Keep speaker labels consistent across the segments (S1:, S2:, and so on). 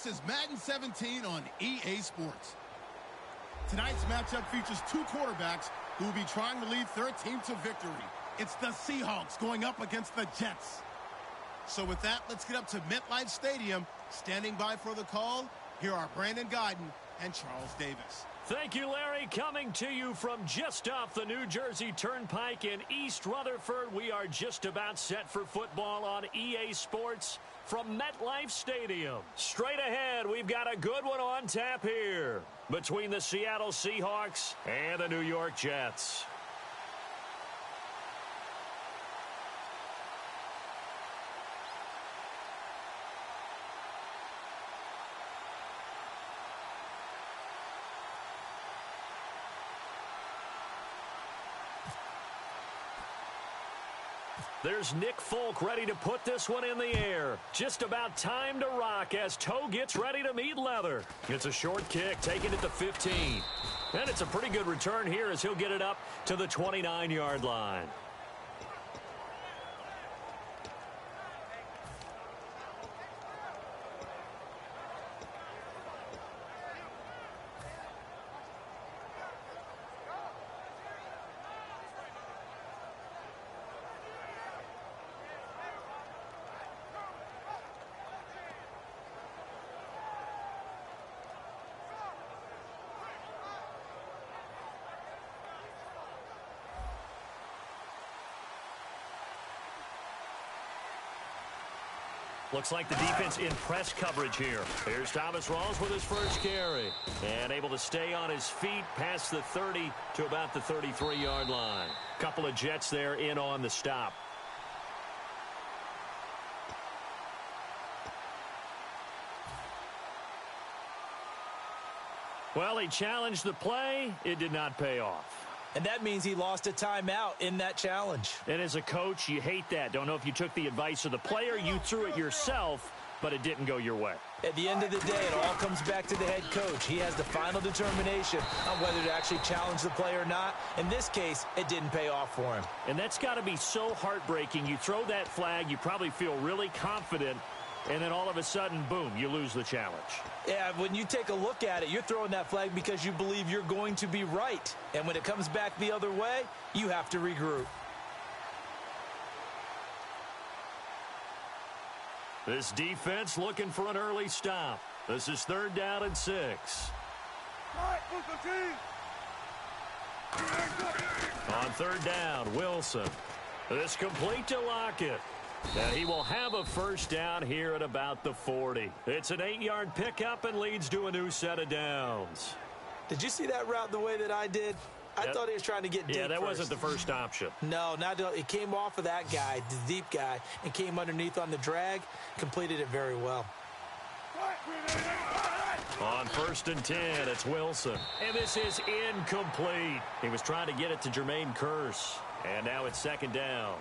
S1: This is Madden 17 on EA Sports. Tonight's matchup features two quarterbacks who will be trying to lead their team to victory. It's the Seahawks going up against the Jets. So with that, let's get up to MetLife Stadium. Standing by for the call, here are Brandon Gaudin and Charles Davis.
S2: Thank you, Larry. Coming to you from just off the New Jersey Turnpike in East Rutherford. We are just about set for football on EA Sports from MetLife Stadium. Straight ahead, we've got a good one on tap here between the Seattle Seahawks and the New York Jets. There's Nick Folk ready to put this one in the air. Just about time to rock as Toe gets ready to meet leather. It's a short kick, taking it to 15. And it's a pretty good return here as he'll get it up to the 29-yard line. Looks like the defense in press coverage here. Here's Thomas Rawls with his first carry. And able to stay on his feet past the 30 to about the 33-yard line. Couple of Jets there in on the stop. Well, he challenged the play. It did not pay off.
S3: And that means he lost a timeout in that challenge.
S2: And as a coach, you hate that. Don't know if you took the advice of the player, you threw it yourself, but it didn't go your way.
S3: At the end of the day, it all comes back to the head coach. He has the final determination on whether to actually challenge the play or not. In this case, it didn't pay off for him.
S2: And that's got to be so heartbreaking. You throw that flag, you probably feel really confident, and then all of a sudden, boom, you lose the challenge.
S3: Yeah, when you take a look at it, you're throwing that flag because you believe you're going to be right. And when it comes back the other way, you have to regroup.
S2: This defense looking for an early stop. This is 3rd down and 6. On 3rd down, Wilson. This complete to Lockett. And he will have a first down here at about the 40. It's an 8-yard pickup and leads to a new set of downs.
S3: Did you see that route the way that I did? I thought he was trying to get deep.
S2: Yeah, that
S3: first.
S2: wasn't the first option.
S3: No, it came off of that guy, the deep guy, and came underneath on the drag, completed it very well.
S2: On 1st and 10, it's Wilson. And this is incomplete. He was trying to get it to Jermaine Kearse. And now it's 2nd down.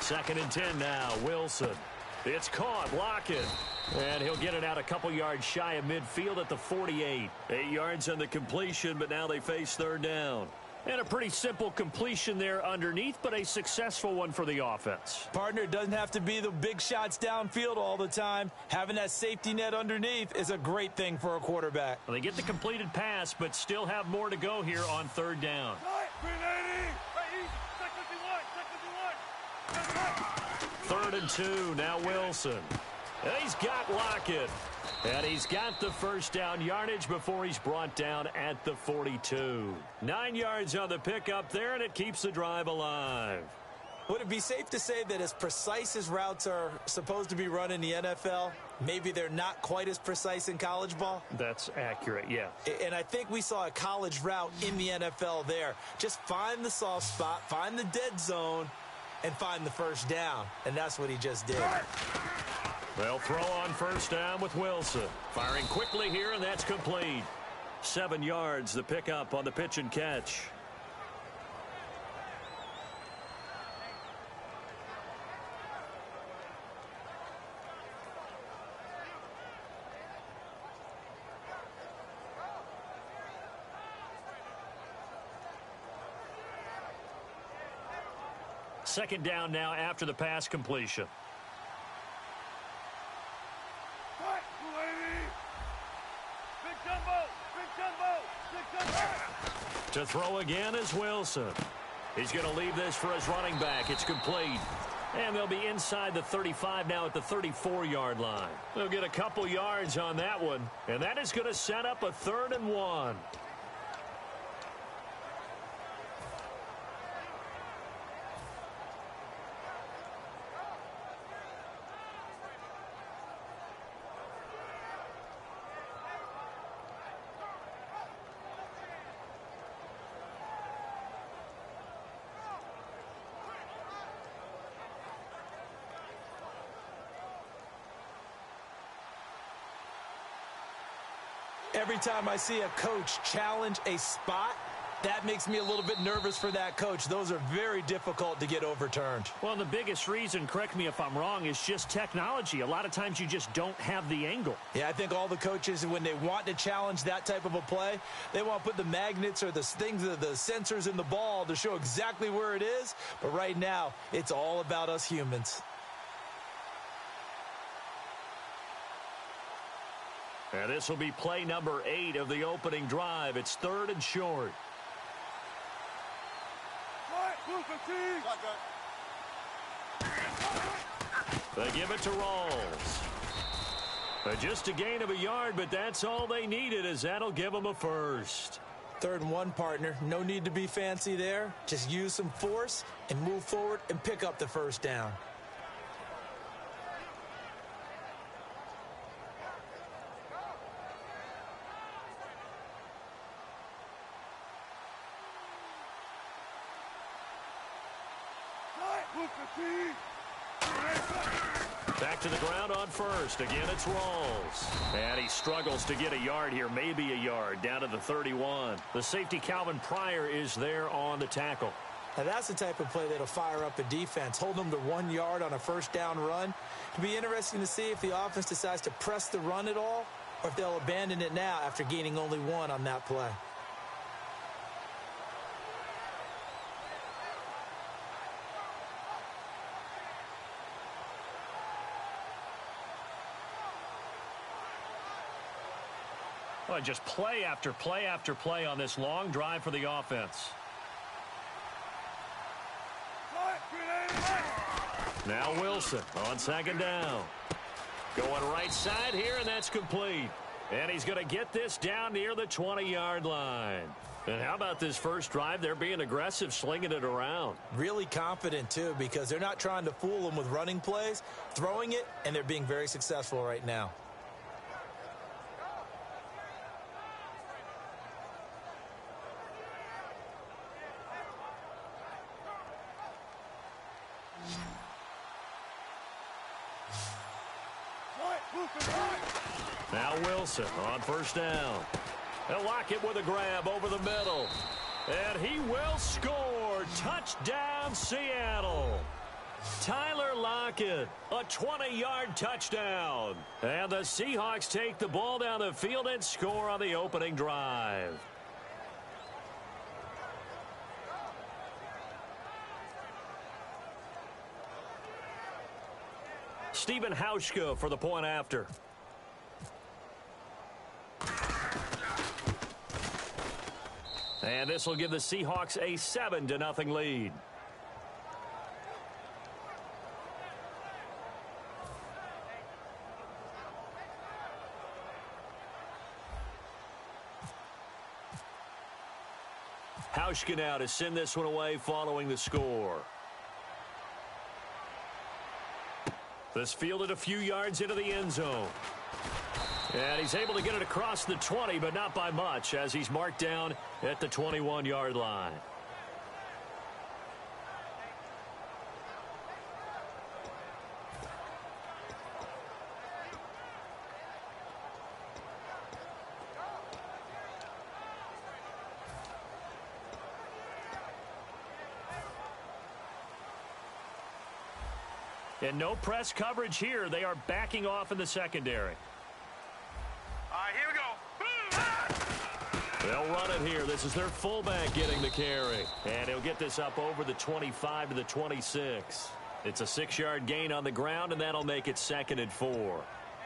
S2: Second and 10 now, Wilson. It's caught, Lockett. And he'll get it out a couple yards shy of midfield at the 48. 8 yards on the completion, but now they face 3rd down. And a pretty simple completion there underneath, but a successful one for the offense.
S3: Partner, doesn't have to be the big shots downfield all the time. Having that safety net underneath is a great thing for a quarterback.
S2: Well, they get the completed pass, but still have more to go here on 3rd down. 3rd and 2, now Wilson. And he's got Lockett. And he's got the first down yardage before he's brought down at the 42. 9 yards on the pickup there, and it keeps the drive alive.
S3: Would it be safe to say that as precise as routes are supposed to be run in the NFL, maybe they're not quite as precise in college ball?
S2: That's accurate, yeah.
S3: And I think we saw a college route in the NFL there. Just find the soft spot, find the dead zone, and find the first down. And that's what he just did.
S2: They'll throw on first down with Wilson. Firing quickly here, and that's complete. 7 yards, the pickup on the pitch and catch. second down now after the pass completion. To throw again is Wilson. He's going to leave this for his running back. It's complete. And they'll be inside the 35 now at the 34-yard line. They'll get a couple yards on that one. And that is going to set up a 3rd and 1.
S3: Every time I see a coach challenge a spot, that makes me a little bit nervous for that coach. Those are very difficult to get overturned.
S2: Well, the biggest reason, correct me if I'm wrong, is just technology. A lot of times you just don't have the angle.
S3: Yeah, I think all the coaches, when they want to challenge that type of a play, they want to put the magnets or the things, the sensors in the ball to show exactly where it is. But right now, it's all about us humans.
S2: And this will be play number 8 of the opening drive. It's 3rd and short. They give it to Rawls. Just a gain of a yard, but that's all they needed, as that'll give them a first.
S3: 3rd and 1, partner. No need to be fancy there. Just use some force and move forward and pick up the first down.
S2: Back to the ground on first. Again, it's Rawls. And he struggles to get a yard here, maybe a yard, down to the 31. The safety, Calvin Pryor, is there on the tackle.
S3: Now, that's the type of play that'll fire up a defense. Hold them to 1 yard on a first down run. It'll be interesting to see if the offense decides to press the run at all, or if they'll abandon it now after gaining only 1 on that play.
S2: Well, just play after play after play on this long drive for the offense. Now Wilson on second down. Going right side here, and that's complete. And he's going to get this down near the 20-yard line. And how about this first drive? They're being aggressive, slinging it around.
S3: Really confident, too, because they're not trying to fool them with running plays, throwing it, and they're being very successful right now.
S2: Now Wilson on first down. They'll lock it with a grab over the middle. And he will score. Touchdown, Seattle. Tyler Lockett, a 20-yard touchdown. And the Seahawks take the ball down the field and score on the opening drive. Stephen Hauschka for the point after. And this will give the Seahawks a 7-0 lead. Hauschka now to send this one away following the score. This fielded a few yards into the end zone. And he's able to get it across the 20, but not by much, as he's marked down at the 21-yard line. And no press coverage here. They are backing off in the secondary.
S4: All right, here we go.
S2: They'll run it here. This is their fullback getting the carry. And he'll get this up over the 25 to the 26. It's a 6-yard gain on the ground, and that'll make it 2nd and 4.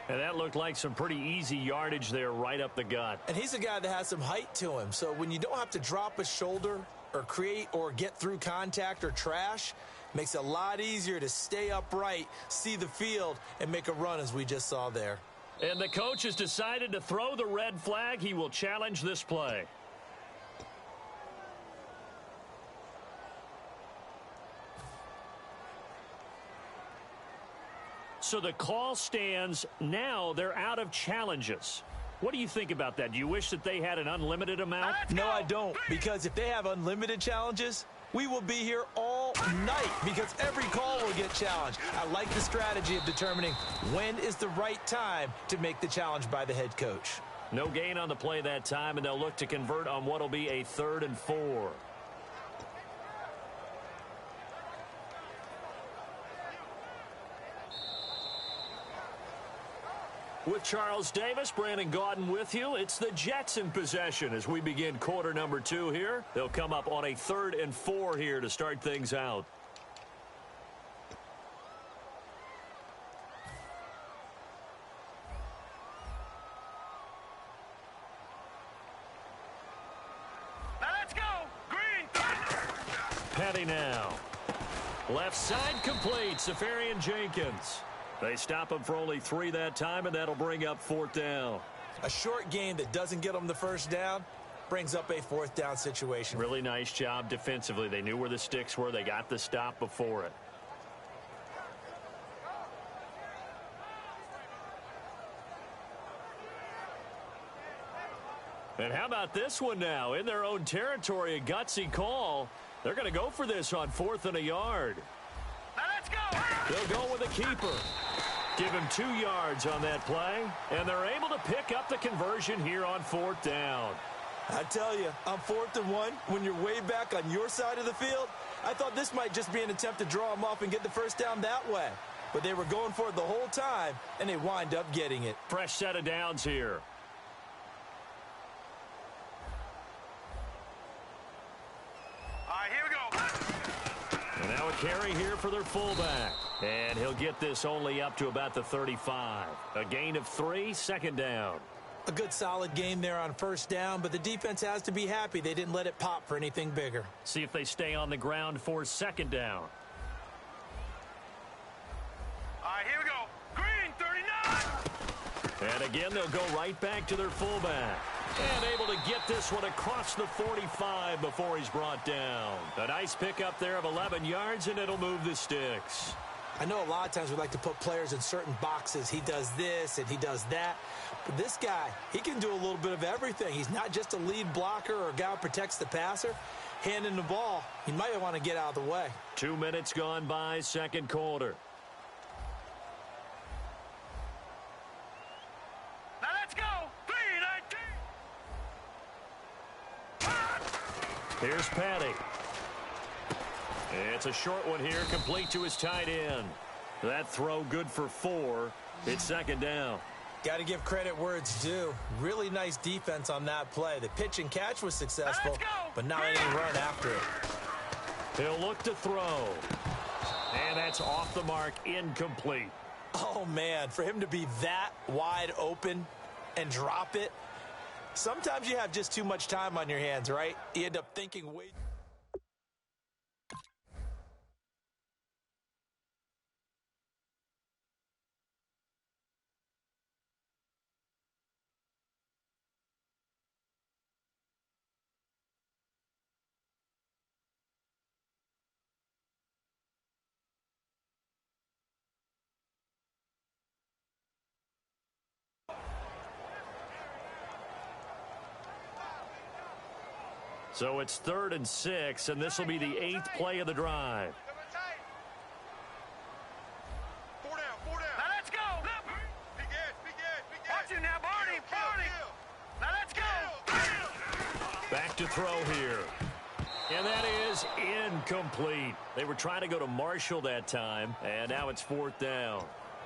S2: And that looked like some pretty easy yardage there right up the gut.
S3: And he's a guy that has some height to him. So when you don't have to drop a shoulder or create or get through contact or trash, makes it a lot easier to stay upright, see the field, and make a run as we just saw there.
S2: And the coach has decided to throw the red flag. He will challenge this play. So the call stands. Now they're out of challenges. What do you think about that? Do you wish that they had an unlimited amount?
S3: No, I don't, because if they have unlimited challenges, we will be here all night because every call will get challenged. I like the strategy of determining when is the right time to make the challenge by the head coach.
S2: No gain on the play that time, and they'll look to convert on what will be a 3rd and 4. With Charles Davis, Brandon Gaudin with you. It's the Jets in possession as we begin quarter number 2 here. They'll come up on a 3rd and 4 here to start things out.
S4: Let's go! Green!
S2: Petty now. Left side complete. Safarian Jenkins. They stop him for only 3 that time, and that'll bring up 4th down.
S3: A short game that doesn't get them the first down brings up a 4th down situation.
S2: Really nice job defensively. They knew where the sticks were. They got the stop before it. And how about this one now? In their own territory, a gutsy call. They're going to go for this on 4th and a yard.
S4: Let's go!
S2: They'll go with a keeper. Give him 2 yards on that play, and they're able to pick up the conversion here on 4th down.
S3: I tell you, on 4th and 1, when you're way back on your side of the field, I thought this might just be an attempt to draw them off and get the first down that way. But they were going for it the whole time, and they wind up getting it.
S2: Fresh set of downs here.
S4: All right, here we go.
S2: And now a carry here for their fullback. And he'll get this only up to about the 35. A gain of 3, 2nd down.
S3: A good solid game there on 1st down, but the defense has to be happy they didn't let it pop for anything bigger.
S2: See if they stay on the ground for 2nd down.
S4: All right, here we go. Green, 39.
S2: And again, they'll go right back to their fullback. And able to get this one across the 45 before he's brought down. A nice pickup there of 11 yards, and it'll move the sticks.
S3: I know a lot of times we like to put players in certain boxes. He does this and he does that. But this guy, he can do a little bit of everything. He's not just a lead blocker or a guy who protects the passer. Handing the ball, he might want to get out of the way.
S2: 2 minutes gone by, 2nd quarter.
S4: Now let's go. 3-19.
S2: Here's Patty. It's a short one here, complete to his tight end. That throw good for 4. It's 2nd down.
S3: Got to give credit where it's due. Really nice defense on that play. The pitch and catch was successful, but not any run after it.
S2: He'll look to throw. And that's off the mark, incomplete.
S3: Oh, man, for him to be that wide open and drop it, sometimes you have just too much time on your hands, right? You end up thinking way...
S2: So it's 3rd and 6, and this will be the 8th play of the drive.
S4: 4 down, 4 down. Now let's go. Big edge, big edge, big edge. Watch him now, Barney, Barney. Now let's go.
S2: Back to throw here. And that is incomplete. They were trying to go to Marshall that time, and now it's 4th down.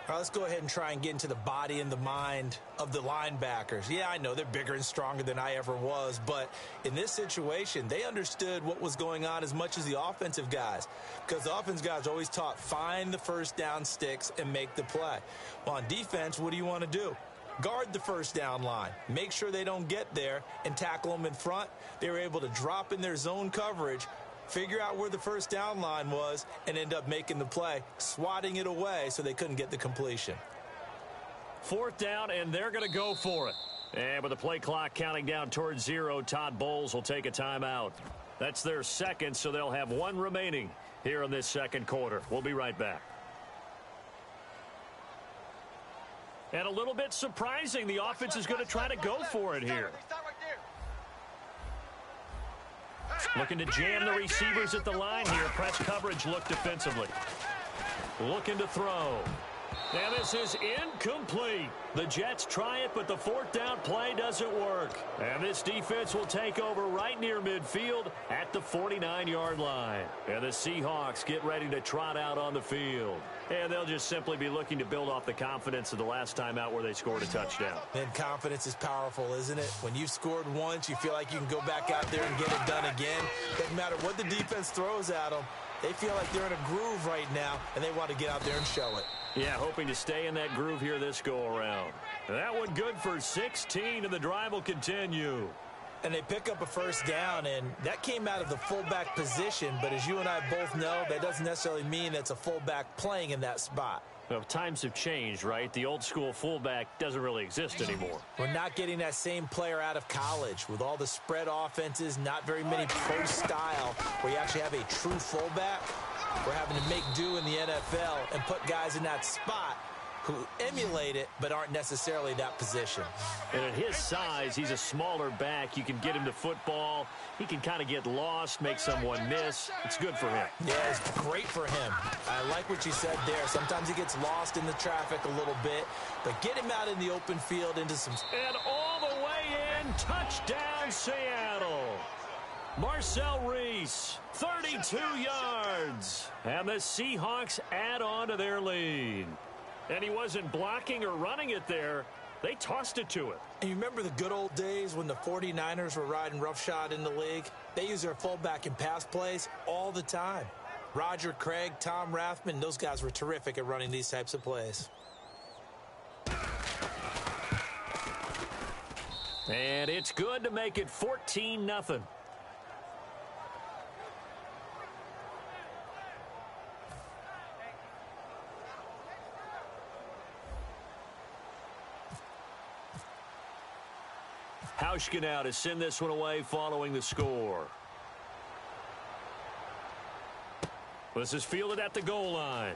S3: All right, let's go ahead and try and get into the body and the mind of the linebackers. Yeah, I know they're bigger and stronger than I ever was, but in this situation, they understood what was going on as much as the offensive guys, because the offensive guys are always taught, find the first down sticks and make the play. Well, on defense, what do you want to do? Guard the first down line. Make sure they don't get there and tackle them in front. They were able to drop in their zone coverage, figure out where the first down line was, and end up making the play, swatting it away so they couldn't get the completion.
S2: 4th down, and they're going to go for it. And with the play clock counting down towards 0, Todd Bowles will take a timeout. That's their second, so they'll have 1 remaining here in this second quarter. We'll be right back. And a little bit surprising, the offense is going to try to go for it here. Looking to jam the receivers at the line here. Press coverage look defensively. Looking to throw. And this is incomplete. The Jets try it, but the 4th down play doesn't work. And this defense will take over right near midfield at the 49-yard line. And the Seahawks get ready to trot out on the field. And they'll just simply be looking to build off the confidence of the last time out where they scored a touchdown.
S3: And confidence is powerful, isn't it? When you've scored once, you feel like you can go back out there and get it done again. Doesn't matter what the defense throws at them. They feel like they're in a groove right now, and they want to get out there and show it.
S2: Yeah, hoping to stay in that groove here this go-around. That one good for 16, and the drive will continue.
S3: And they pick up a first down, and that came out of the fullback position. But as you and I both know, that doesn't necessarily mean it's a fullback playing in that spot.
S2: Well, times have changed, right? The old-school fullback doesn't really exist anymore.
S3: We're not getting that same player out of college. With all the spread offenses, not very many pro style, where you actually have a true fullback. We're having to make do in the NFL and put guys in that spot who emulate it but aren't necessarily that position.
S2: And at his size, he's a smaller back. You can get him to football. He can kind of get lost, make someone miss. It's good for him.
S3: Yeah, it's great for him. I like what you said there. Sometimes he gets lost in the traffic a little bit, but get him out in the open field into some...
S2: And all the way in, touchdown Seattle. Marcel Reese, 32 yards. And the Seahawks add on to their lead. And he wasn't blocking or running it there. They tossed it to it.
S3: And you remember the good old days when the 49ers were riding roughshod in the league? They used their fullback in pass plays all the time. Roger Craig, Tom Rathman, those guys were terrific at running these types of plays.
S2: And it's good to make it 14-0. Hauschka now to send this one away following the score. This is fielded at the goal line.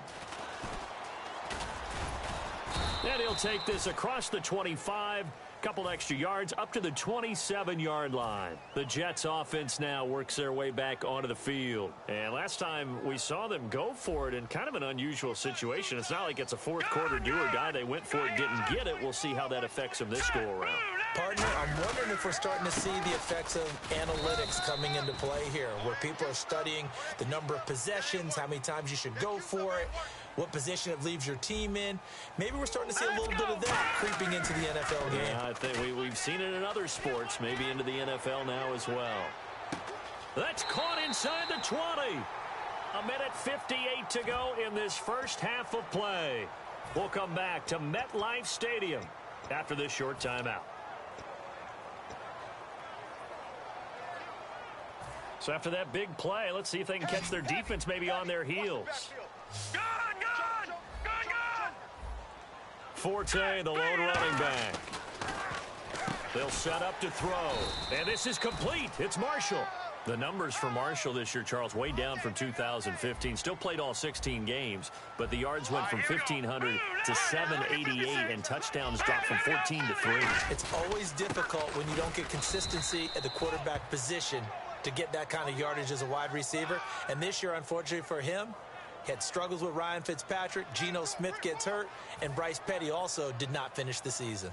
S2: And he'll take this across the 25, couple extra yards up to the 27-yard line. The Jets offense now works their way back onto the field. And last time we saw them go for it in kind of an unusual situation. It's not like it's a fourth quarter do or die. They went for it, didn't get it. We'll see how that affects them this go around.
S3: Partner, I'm wondering if we're starting to see the effects of analytics coming into play here, where people are studying the number of possessions, how many times you should go for it, what position it leaves your team in. Maybe we're starting to see a little bit of that creeping into the NFL game.
S2: Yeah, I think we've seen it in other sports, maybe into the NFL now as well. That's caught inside the 20. A minute 58 to go in this first half of play. We'll come back to MetLife Stadium after this short timeout. So after that big play, let's see if they can catch their defense maybe on their heels. Forte, the lone running back. They'll set up to throw. And this is complete. It's Marshall. The numbers for Marshall this year, Charles, way down from 2015. Still played all 16 games, but the yards went from 1,500 to 788, and touchdowns dropped from 14 to 3.
S3: It's always difficult when you don't get consistency at the quarterback position to get that kind of yardage as a wide receiver. And this year, unfortunately for him, he had struggles with Ryan Fitzpatrick. Geno Smith gets hurt, and Bryce Petty also did not finish the season.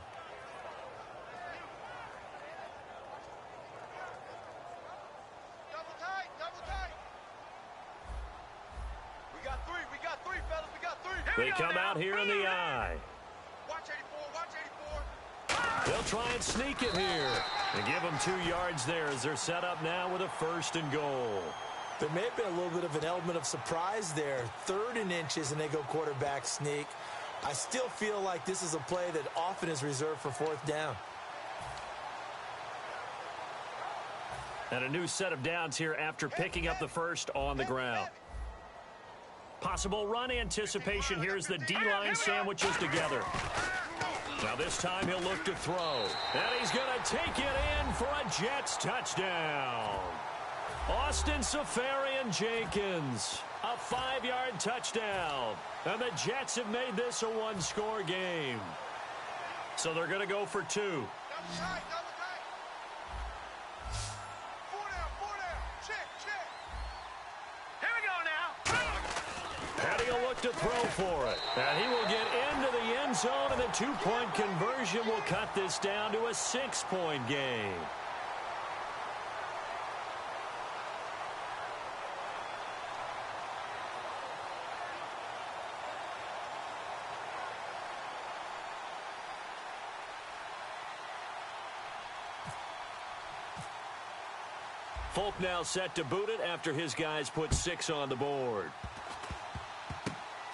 S4: We got three, fellas. We got three.
S2: They come out here in the I.
S4: Watch 84, watch 84.
S2: They'll try and sneak it here. And give them 2 yards there as they're set up now with a 1st and goal.
S3: There may have been a little bit of an element of surprise there. 3rd and inches, and they go quarterback sneak. I still feel like this is a play that often is reserved for 4th down.
S2: And a new set of downs here after picking up the 1st on the ground. Possible run anticipation here as the D-line sandwiches together. Now this time he'll look to throw. And he's going to take it in for a Jets touchdown. Austin Seferian-Jenkins, a 5-yard touchdown. And the Jets have made this a 1-score game. So they're going to go for 2.
S4: Double tight, double tight. 4 down. Check. Here we go now.
S2: And he'll look to throw for it. And he will get into the end zone, and the 2-point conversion will cut this down to a 6-point game. Folk now set to boot it after his guys put 6 on the board.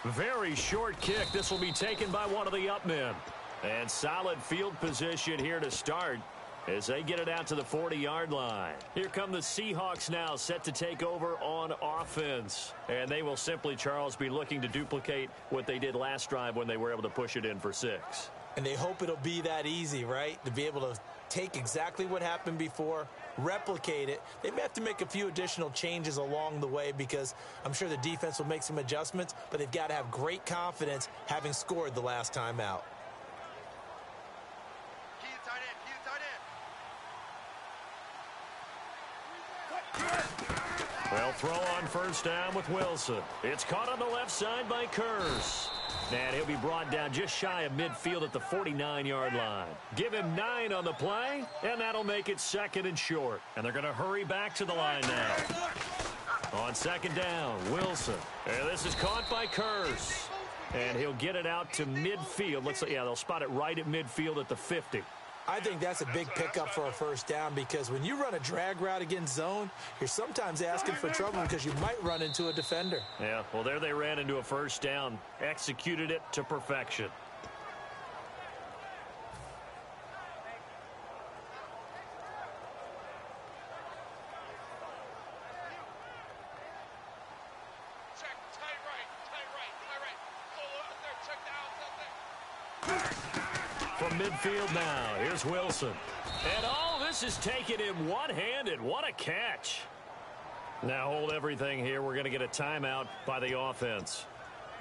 S2: Very short kick. This will be taken by one of the up men. And solid field position here to start as they get it out to the 40-yard line. Here come the Seahawks now set to take over on offense. And they will simply, Charles, be looking to duplicate what they did last drive when they were able to push it in for 6.
S3: And they hope it'll be that easy, right? To be able to take exactly what happened before, replicate it. They may have to make a few additional changes along the way because I'm sure the defense will make some adjustments, but they've got to have great confidence having scored the last time out.
S4: Key to tight end.
S2: Well, throw on 1st down with Wilson. It's caught on the left side by Kearse. And he'll be brought down just shy of midfield at the 49-yard line. Give him 9 on the play, and that'll make it 2nd and short. And they're going to hurry back to the line now. On 2nd down, Wilson. And this is caught by Kearse. And he'll get it out to midfield. They'll spot it right at midfield at the 50.
S3: I think that's a big pickup for a 1st down because when you run a drag route against zone, you're sometimes asking for trouble because you might run into a defender.
S2: Yeah, well, there they ran into a 1st down, executed it to perfection.
S4: Check, tight right. Go out there, check the outs out there.
S2: From midfield now, here's Wilson. And all this is taken in one-handed. What a catch. Now hold everything here. We're going to get a timeout by the offense.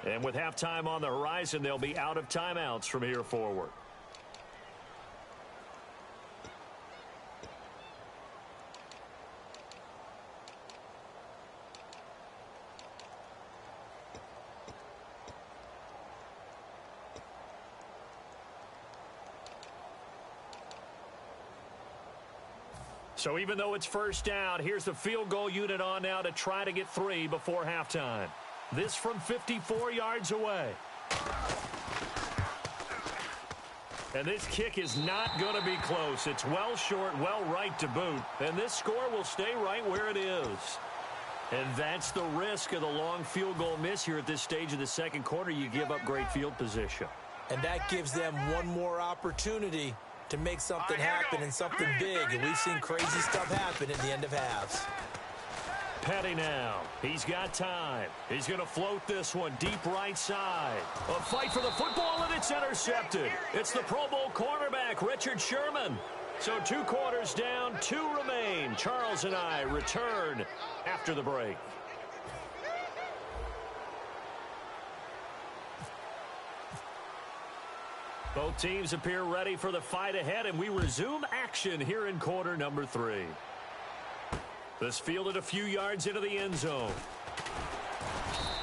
S2: And with halftime on the horizon, they'll be out of timeouts from here forward. So even though it's 1st down, here's the field goal unit on now to try to get 3 before halftime. This from 54 yards away. And this kick is not going to be close. It's well short, well right to boot. And this score will stay right where it is. And that's the risk of the long field goal miss here at this stage of the 2nd quarter. You give up great field position.
S3: And that gives them one more opportunity to make something happen and something big. And we've seen crazy stuff happen at the end of halves.
S2: Petty now. He's got time. He's going to float this one deep right side. A fight for the football, and it's intercepted. It's the Pro Bowl cornerback, Richard Sherman. So 2 quarters down, 2 remain. Charles and I return after the break. Both teams appear ready for the fight ahead, and we resume action here in quarter number 3. This fielded a few yards into the end zone.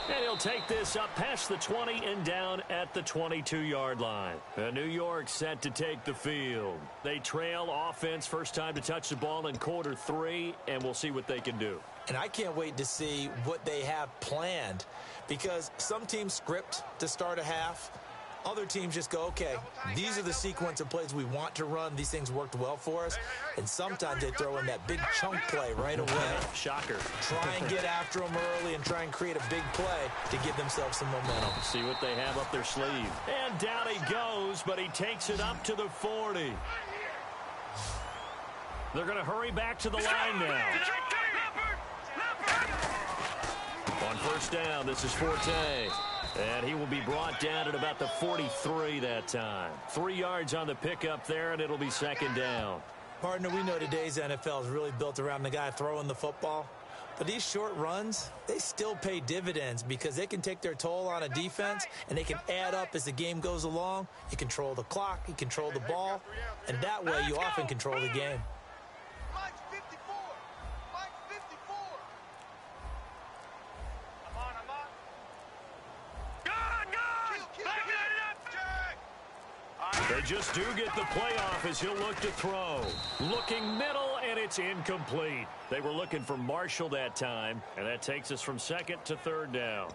S2: And he'll take this up past the 20 and down at the 22-yard line. New York set to take the field. They trail offense first time to touch the ball in quarter 3, and we'll see what they can do.
S3: And I can't wait to see what they have planned, because some teams script to start a half. Other teams just go, okay, these are the sequence of plays we want to run. These things worked well for us. And sometimes they throw in that big chunk play right away.
S2: Shocker.
S3: Try and get after them early and try and create a big play to give themselves some momentum.
S2: See what they have up their sleeve. And down he goes, but he takes it up to the 40. They're going to hurry back to the line now. On first down, this is Forte. And he will be brought down at about the 43 that time. 3 yards on the pickup there, and it'll be second down.
S3: Partner, we know today's NFL is really built around the guy throwing the football. But these short runs, they still pay dividends because they can take their toll on a defense, and they can add up as the game goes along. You control the clock, you control the ball, and that way you often control the game.
S2: They just do get the playoff as he'll look to throw. Looking middle, and it's incomplete. They were looking for Marshall that time, and that takes us from second to third down.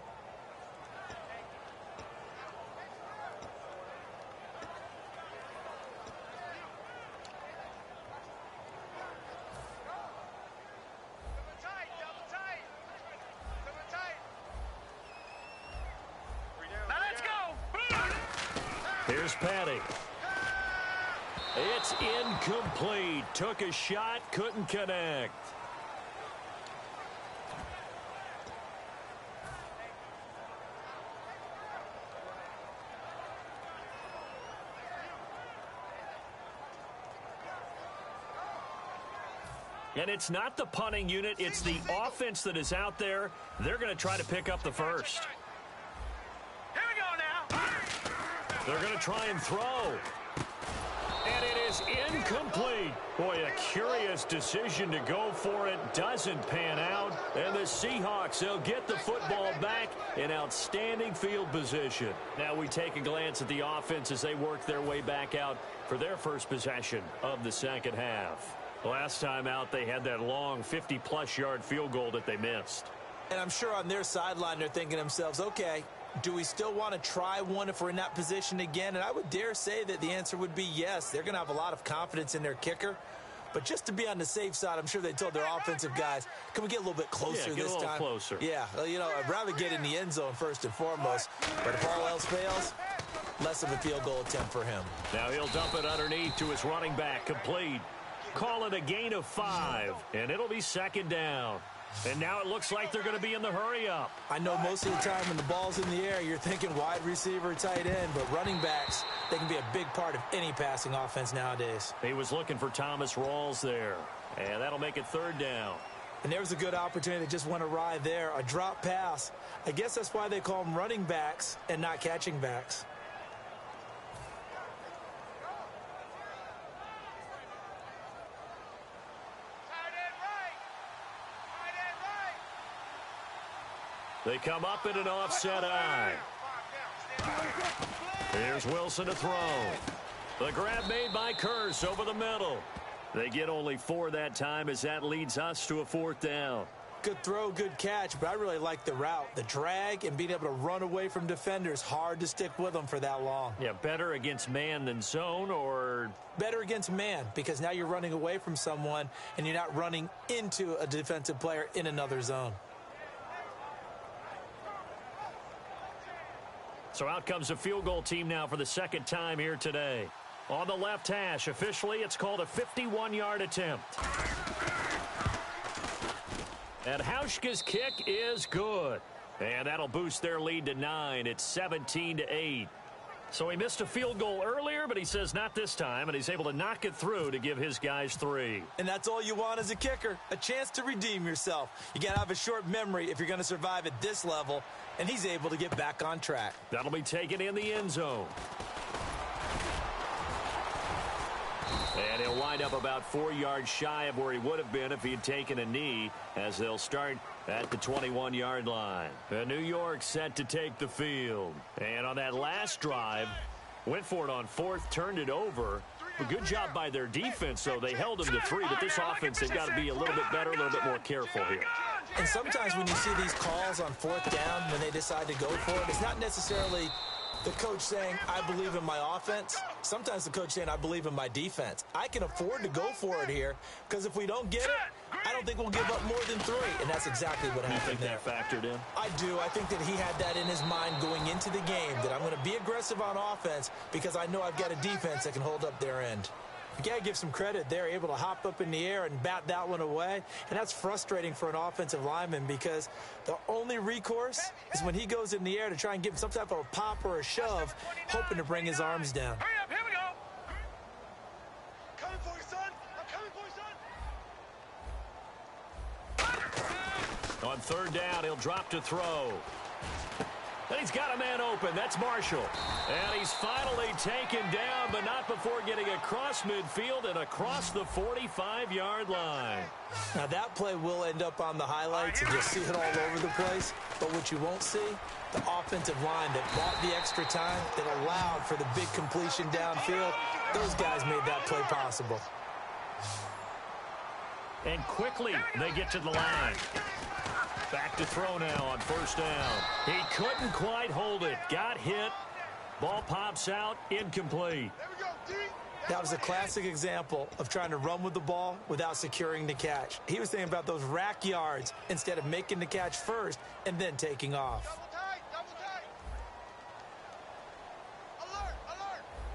S2: Here's Patty. It's incomplete. Took a shot, couldn't connect. And it's not the punting unit, it's the offense that is out there. They're going to try to pick up the first.
S4: Here we go now.
S2: They're going to try and throw. And it is incomplete. Boy, a curious decision to go for it. Doesn't pan out. And the Seahawks, they'll get the football back in outstanding field position. Now we take a glance at the offense as they work their way back out for their first possession of the second half. Last time out, they had that long 50-plus yard field goal that they missed.
S3: And I'm sure on their sideline they're thinking to themselves, okay, do we still want to try one if we're in that position again? And I would dare say that the answer would be yes. They're going to have a lot of confidence in their kicker. But just to be on the safe side, I'm sure they told their offensive guys, can we get a little bit closer this time?
S2: Yeah, get a little closer.
S3: Yeah, you know, I'd rather get in the end zone first and foremost. But if all else fails, less of a field goal attempt for him.
S2: Now he'll dump it underneath to his running back, complete. Call it a gain of 5, and it'll be second down. And now it looks like they're going to be in the hurry-up.
S3: I know most of the time when the ball's in the air, you're thinking wide receiver, tight end, but running backs, they can be a big part of any passing offense nowadays.
S2: He was looking for Thomas Rawls there, and that'll make it third down.
S3: And there was a good opportunity that just went awry there, a drop pass. I guess that's why they call them running backs and not catching backs.
S2: They come up in an offset eye. Here's Wilson to throw. The grab made by Kearse over the middle. They get only 4 that time as that leads us to a fourth down.
S3: Good throw, good catch, but I really like the route. The drag and being able to run away from defenders, hard to stick with them for that long.
S2: Yeah, better against man than zone, or?
S3: Better against man, because now you're running away from someone and you're not running into a defensive player in another zone.
S2: So out comes a field goal team now for the second time here today. On the left hash, officially it's called a 51-yard attempt. And Hauschka's kick is good. And that'll boost their lead to 9. It's 17-8. So he missed a field goal earlier, but he says not this time, and he's able to knock it through to give his guys 3.
S3: And that's all you want as a kicker, a chance to redeem yourself. You got to have a short memory if you're going to survive at this level, and he's able to get back on track.
S2: That'll be taken in the end zone. And he'll wind up about 4 yards shy of where he would have been if he had taken a knee, as they'll start at the 21-yard line. And New York set to take the field. And on that last drive, went for it on fourth, turned it over. A good job by their defense, though. They held them to 3, but this offense, they've got to be a little bit better, a little bit more careful here.
S3: And sometimes when you see these calls on fourth down, when they decide to go for it, it's not necessarily the coach saying, I believe in my offense. Sometimes the coach saying, I believe in my defense. I can afford to go for it here, because if we don't get it, I don't think we'll give up more than 3. And that's exactly what happened there.
S2: You think that factored in?
S3: I do. I think that he had that in his mind going into the game, that I'm going to be aggressive on offense because I know I've got a defense that can hold up their end. You got to give some credit. They're able to hop up in the air and bat that one away. And that's frustrating for an offensive lineman because the only recourse is when he goes in the air to try and give him some type of a pop or a shove, hoping to bring his arms down.
S4: Hurry up, here we go. Coming for you, son. I'm coming for you, son.
S2: On third down, he'll drop to throw. And he's got a man open. That's Marshall. And he's finally taken down, but not before getting across midfield and across the 45-yard line.
S3: Now, that play will end up on the highlights, and you'll see it all over the place. But what you won't see, the offensive line that bought the extra time, that allowed for the big completion downfield, those guys made that play possible.
S2: And quickly, they get to the line. Back to throw now on first down. He couldn't quite hold it. Got hit. Ball pops out. Incomplete.
S3: That was a classic example of trying to run with the ball without securing the catch. He was thinking about those rack yards instead of making the catch first and then taking off.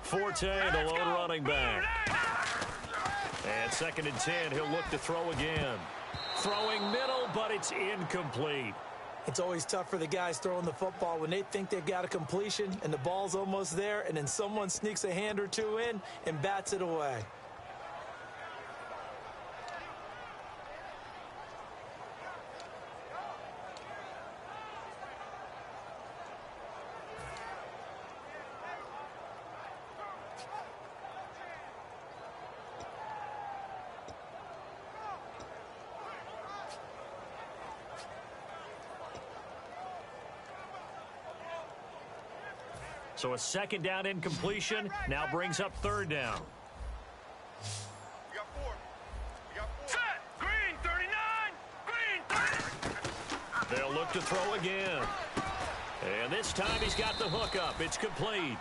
S2: Forte, the lone running back. And 2nd and 10, he'll look to throw again. Throwing middle, but it's incomplete.
S3: It's always tough for the guys throwing the football when they think they've got a completion and the ball's almost there, and then someone sneaks a hand or two in and bats it away.
S2: So a 2nd down incompletion now brings up 3rd down.
S4: We got 4. Set. Green 39. Green 30.
S2: They'll look to throw again. And this time he's got the hook up. It's complete.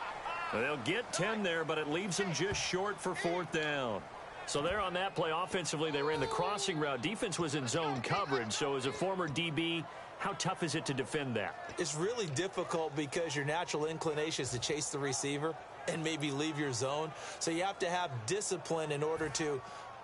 S2: They'll get 10 there, but it leaves him just short for 4th down. So there on that play, offensively, they ran the crossing route. Defense was in zone coverage. So as a former DB, how tough is it to defend that?
S3: It's really difficult because your natural inclination is to chase the receiver and maybe leave your zone. So you have to have discipline in order to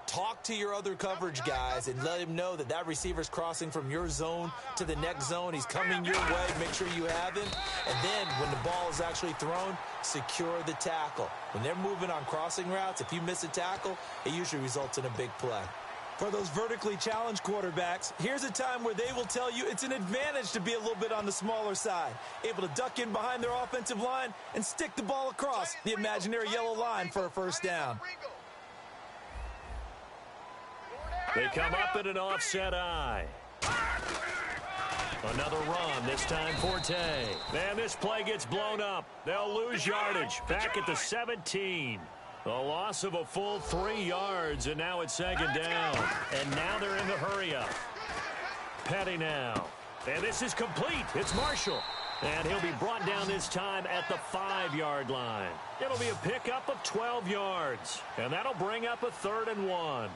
S3: talk to your other coverage guys and let him know that that receiver's crossing from your zone to the next zone. He's coming your way. Make sure you have him. And then when the ball is actually thrown, secure the tackle. When they're moving on crossing routes, if you miss a tackle, it usually results in a big play. For those vertically challenged quarterbacks, here's a time where they will tell you it's an advantage to be a little bit on the smaller side, able to duck in behind their offensive line and stick the ball across the imaginary yellow line for a first down.
S2: They come up in an offset eye. Another run, this time Forte. And this play gets blown up. They'll lose yardage. Back at the 17. A loss of a full 3 yards, and now it's 2nd down. And now they're in the hurry-up. Petty now. And this is complete. It's Marshall. And he'll be brought down this time at the 5-yard line. It'll be a pickup of 12 yards. And that'll bring up a 3rd and 1.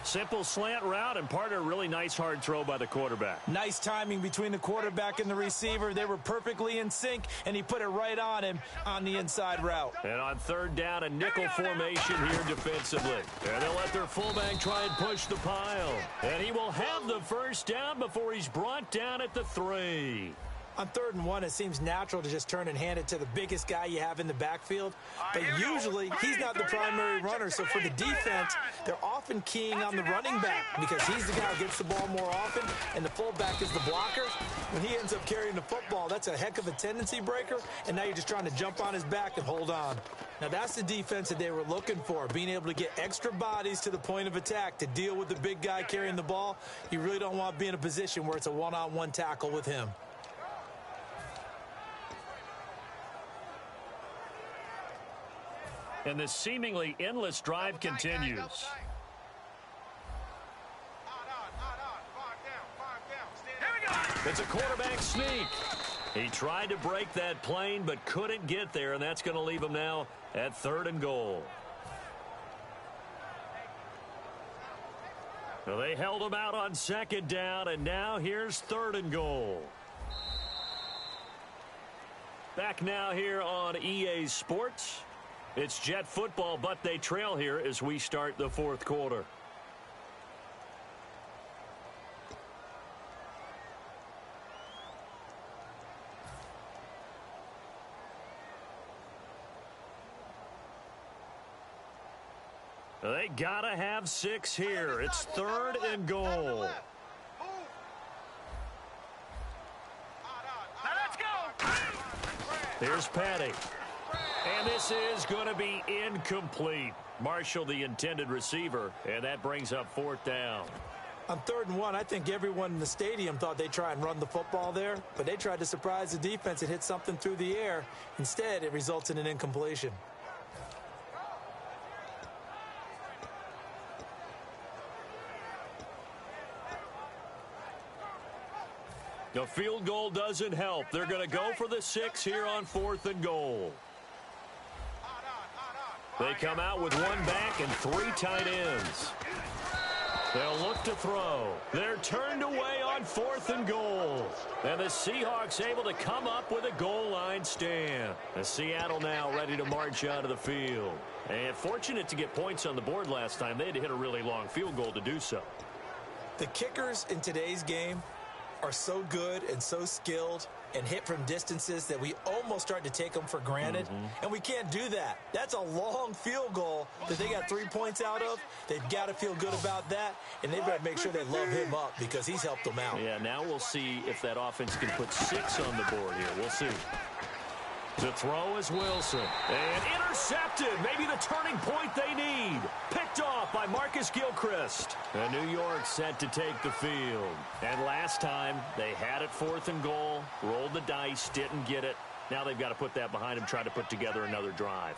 S2: Simple slant route and part of a really nice hard throw by the quarterback.
S3: Nice timing between the quarterback and the receiver. They were perfectly in sync, and he put it right on him on the inside route.
S2: And on 3rd down, a nickel formation here defensively. And they'll let their fullback try and push the pile. And he will have the first down before he's brought down at the 3.
S3: On 3rd and 1, it seems natural to just turn and hand it to the biggest guy you have in the backfield. But usually, he's not the primary runner. So for the defense, they're often keying on the running back because he's the guy who gets the ball more often, and the fullback is the blocker. When he ends up carrying the football, that's a heck of a tendency breaker, and now you're just trying to jump on his back and hold on. Now, that's the defense that they were looking for, being able to get extra bodies to the point of attack to deal with the big guy carrying the ball. You really don't want to be in a position where it's a one-on-one tackle with him.
S2: And this seemingly endless drive continues. It's a quarterback sneak. He tried to break that plane but couldn't get there, and that's going to leave him now at 3rd and goal. Well, they held him out on 2nd down, and now here's 3rd and goal. Back now here on EA Sports. It's Jet football, but they trail here as we start the 4th quarter. They gotta have 6 here. It's 3rd and goal. Here's Patty. And this is going to be incomplete. Marshall, the intended receiver, and that brings up 4th down.
S3: On 3rd and 1, I think everyone in the stadium thought they'd try and run the football there, but they tried to surprise the defense and hit something through the air. Instead, it results in an incompletion.
S2: The field goal doesn't help. They're going to go for the 6 here on 4th and goal. They come out with 1 back and 3 tight ends. They'll look to throw. They're turned away on 4th and goal. And the Seahawks able to come up with a goal line stand. And Seattle now ready to march out of the field. And fortunate to get points on the board last time. They had to hit a really long field goal to do so.
S3: The kickers in today's game are so good and so skilled and hit from distances that we almost start to take them for granted. And we can't do that. That's a long field goal that they got 3 points out of. They've got to feel good about that, and they better make sure they love him up because he's helped them out.
S2: Yeah, now we'll see if that offense can put 6 on the board here. We'll see. To throw is Wilson. And intercepted. Maybe the turning point they need. Picked off by Marcus Gilchrist. And New York set to take the field. And last time, they had it 4th and goal. Rolled the dice, didn't get it. Now they've got to put that behind them, try to put together another drive.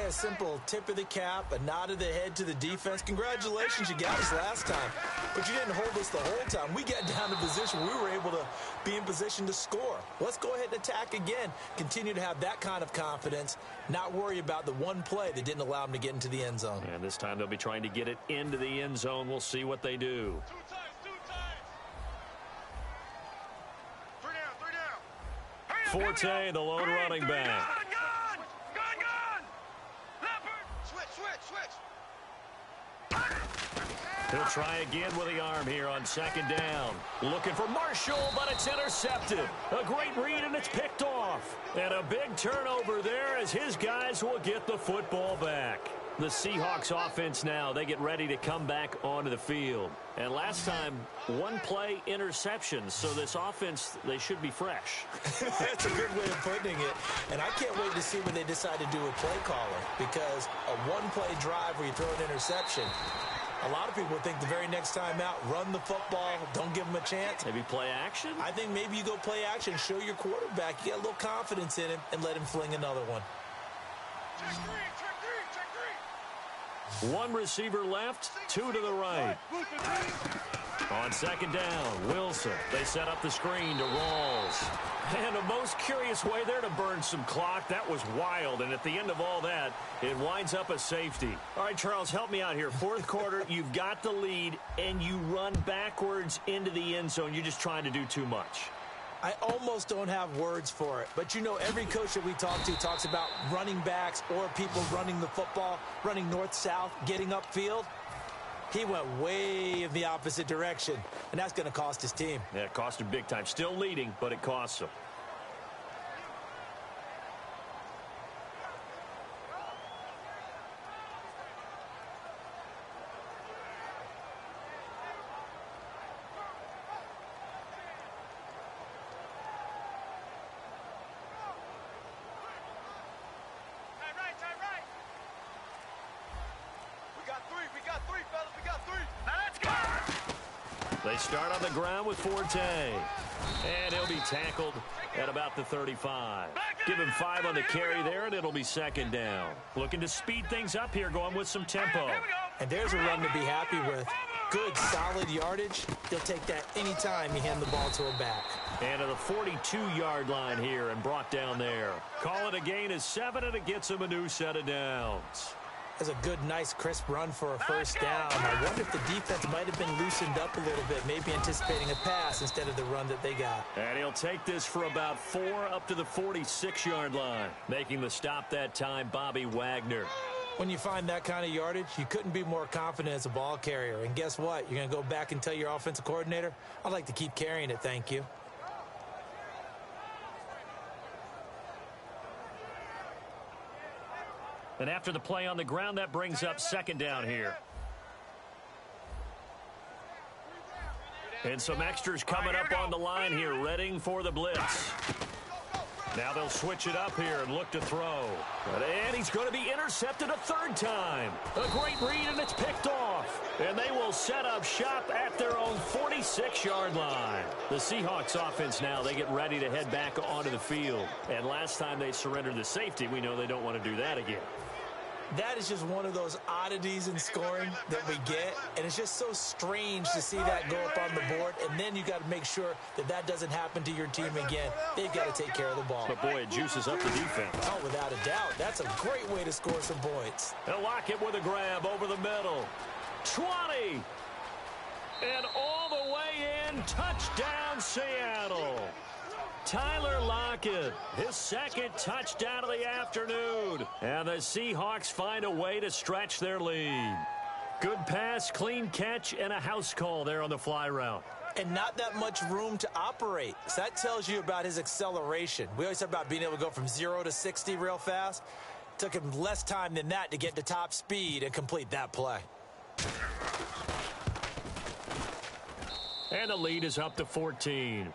S3: A simple tip of the cap, a nod of the head to the defense. Congratulations, you got us last time. But you didn't hold us the whole time. We got down to position. We were able to be in position to score. Let's go ahead and attack again. Continue to have that kind of confidence. Not worry about the one play that didn't allow them to get into the end zone.
S2: And this time they'll be trying to get it into the end zone. We'll see what they do.
S4: 3 down.
S2: Forte, the lone running back. He'll try again with the arm here on 2nd down. Looking for Marshall, but it's intercepted. A great read, and it's picked off. And a big turnover there as his guys will get the football back. The Seahawks offense now, they get ready to come back onto the field. And last time, 1 play interceptions. So this offense, they should be fresh.
S3: That's a good way of putting it. And I can't wait to see when they decide to do a play caller. Because a 1-play drive where you throw an interception, a lot of people think the very next time out, run the football, don't give them a chance.
S2: Maybe play action?
S3: I think maybe you go play action, show your quarterback, you got a little confidence in him, and let him fling another one.
S4: Check 3.
S2: 1 receiver left, 2 to the right. On 2nd down, Wilson. They set up the screen to Rawls. And a most curious way there to burn some clock. That was wild. And at the end of all that, it winds up a safety. All right, Charles, help me out here. 4th quarter, you've got the lead, and you run backwards into the end zone. You're just trying to do too much.
S3: I almost don't have words for it. But, you know, every coach that we talk to talks about running backs or people running the football, running north-south, getting upfield. He went way in the opposite direction, and that's going to cost his team.
S2: Yeah, it cost him big time. Still leading, but it costs him. They start on the ground with Forte. And he'll be tackled at about the 35. Give him 5 on the carry there, and it'll be second down. Looking to speed things up here, going with some tempo.
S3: And there's a run to be happy with. Good, solid yardage. He'll take that anytime you hand the ball to a back.
S2: And to the 42-yard line here and brought down there. Call it a gain of 7, and it gets him a new set of downs.
S3: That's a good, nice, crisp run for a first down. I wonder if the defense might have been loosened up a little bit, maybe anticipating a pass instead of the run that they got.
S2: And he'll take this for about 4 up to the 46-yard line. Making the stop that time, Bobby Wagner.
S3: When you find that kind of yardage, you couldn't be more confident as a ball carrier. And guess what? You're going to go back and tell your offensive coordinator, I'd like to keep carrying it, thank you.
S2: And after the play on the ground, that brings up second down here. And some extras coming up on the line here, readying for the blitz. Now they'll switch it up here and look to throw. And he's going to be intercepted a third time. A great read, and it's picked off. And they will set up shop at their own 46-yard line. The Seahawks offense now, they get ready to head back onto the field. And last time they surrendered the safety, we know they don't want to do that again.
S3: That is just one of those oddities in scoring that we get, and it's just so strange to see that go up on the board, and then you got to make sure that that doesn't happen to your team again. They've got to take care of the ball.
S2: But, boy, it juices up the defense.
S3: Oh, without a doubt. That's a great way to score some points.
S2: They'll lock it with a grab over the middle. 20. And all the way in. Touchdown, Seattle. Tyler Lockett, his second touchdown of the afternoon. And the Seahawks find a way to stretch their lead. Good pass, clean catch, and a house call there on the fly route.
S3: And not that much room to operate. So that tells you about his acceleration. We always talk about being able to go from 0 to 60 real fast. It took him less time than that to get to top speed and complete that play.
S2: And the lead is up to 14.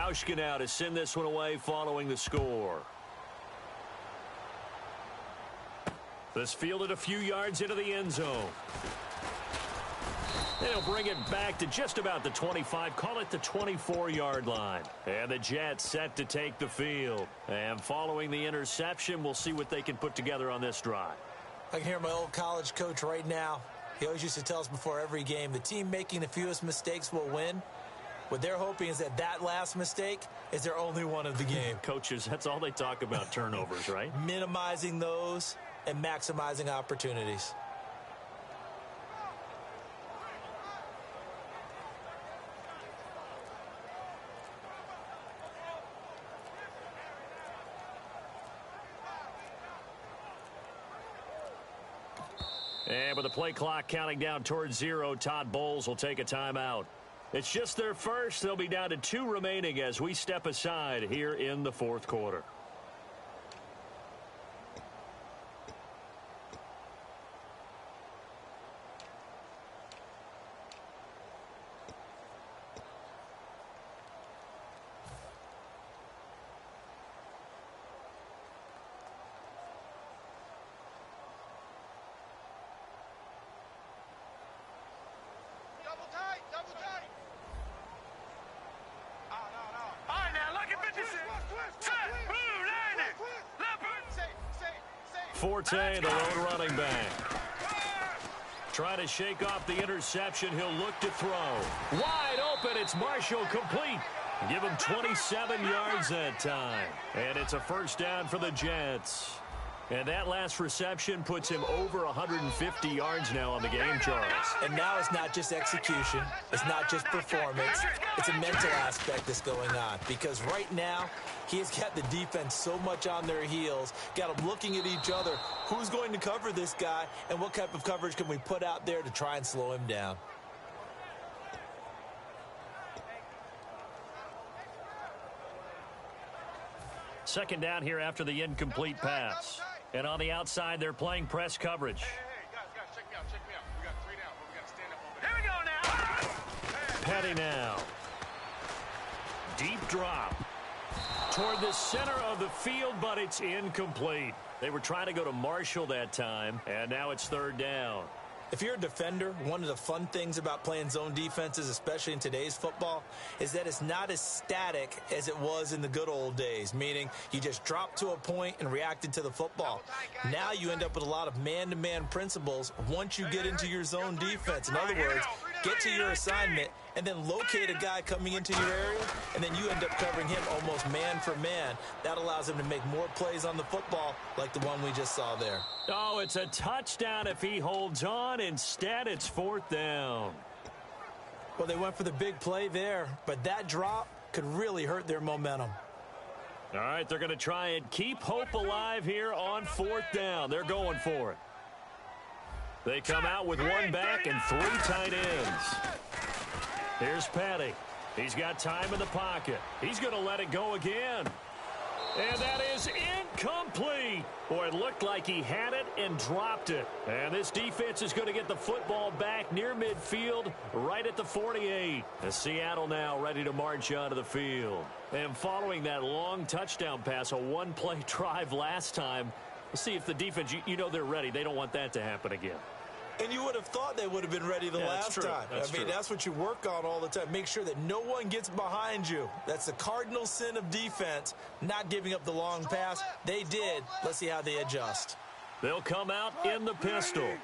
S2: Hauschka now to send this one away following the score. This fielded a few yards into the end zone. And he'll bring it back to just about the 25, call it the 24-yard line. And the Jets set to take the field. And following the interception, we'll see what they can put together on this drive.
S3: I can hear my old college coach right now. He always used to tell us before every game, the team making the fewest mistakes will win. What they're hoping is that that last mistake is their only one of the game.
S2: Coaches, that's all they talk about, turnovers, right?
S3: Minimizing those and maximizing opportunities.
S2: And with the play clock counting down towards 0, Todd Bowles will take a timeout. It's just their first. They'll be down to 2 remaining as we step aside here in the fourth quarter. Forte, the lone running back. Trying to shake off the interception. He'll look to throw. Wide open. It's Marshall, complete. Give him 27 yards that time. And it's a first down for the Jets. And that last reception puts him over 150 yards now on the game, Charles.
S3: And now it's not just execution. It's not just performance. It's a mental aspect that's going on. Because right now, he has got the defense so much on their heels, got them looking at each other. Who's going to cover this guy, and what type of coverage can we put out there to try and slow him down?
S2: Second down here after the incomplete pass. And on the outside, they're playing press coverage.
S4: Hey, guys, check me out. We got 3 down, but we got to stand up over there. Here we go now.
S2: Petty now. Deep drop. Toward the center of the field, but it's incomplete. They were trying to go to Marshall that time, and now it's third down.
S3: If you're a defender, one of the fun things about playing zone defenses, especially in today's football, is that it's not as static as it was in the good old days, meaning you just dropped to a point and reacted to the football. Now you end up with a lot of man-to-man principles once you get into your zone defense. In other words, get to your assignment and then locate a guy coming into your area, and then you end up covering him almost man for man. That allows him to make more plays on the football like the one we just saw there.
S2: Oh, it's a touchdown if he holds on. Instead, it's fourth down.
S3: Well, they went for the big play there, but that drop could really hurt their momentum.
S2: All right, they're going to try and keep hope alive here on fourth down. They're going for it. They come out with one back and 3 tight ends. Here's Petty. He's got time in the pocket. He's going to let it go again. And that is incomplete. Boy, it looked like he had it and dropped it. And this defense is going to get the football back near midfield, right at the 48. As Seattle now ready to march onto the field. And following that long touchdown pass, a one-play drive last time, we'll see if the defense, you know they're ready. They don't want that to happen again.
S3: And you would have thought they would have been ready the last time. That's what you work on all the time. Make sure that no one gets behind you. That's the cardinal sin of defense, not giving up the long pass. They did. Let's see how they adjust.
S2: They'll come out in the pistol.
S4: Hey.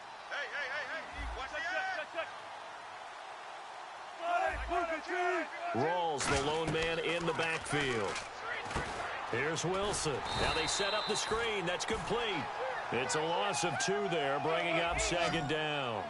S4: Watch the
S2: Rawls, the lone man in the backfield. Here's Wilson. Now they set up the screen. That's complete. It's a loss of 2 there, bringing up second down.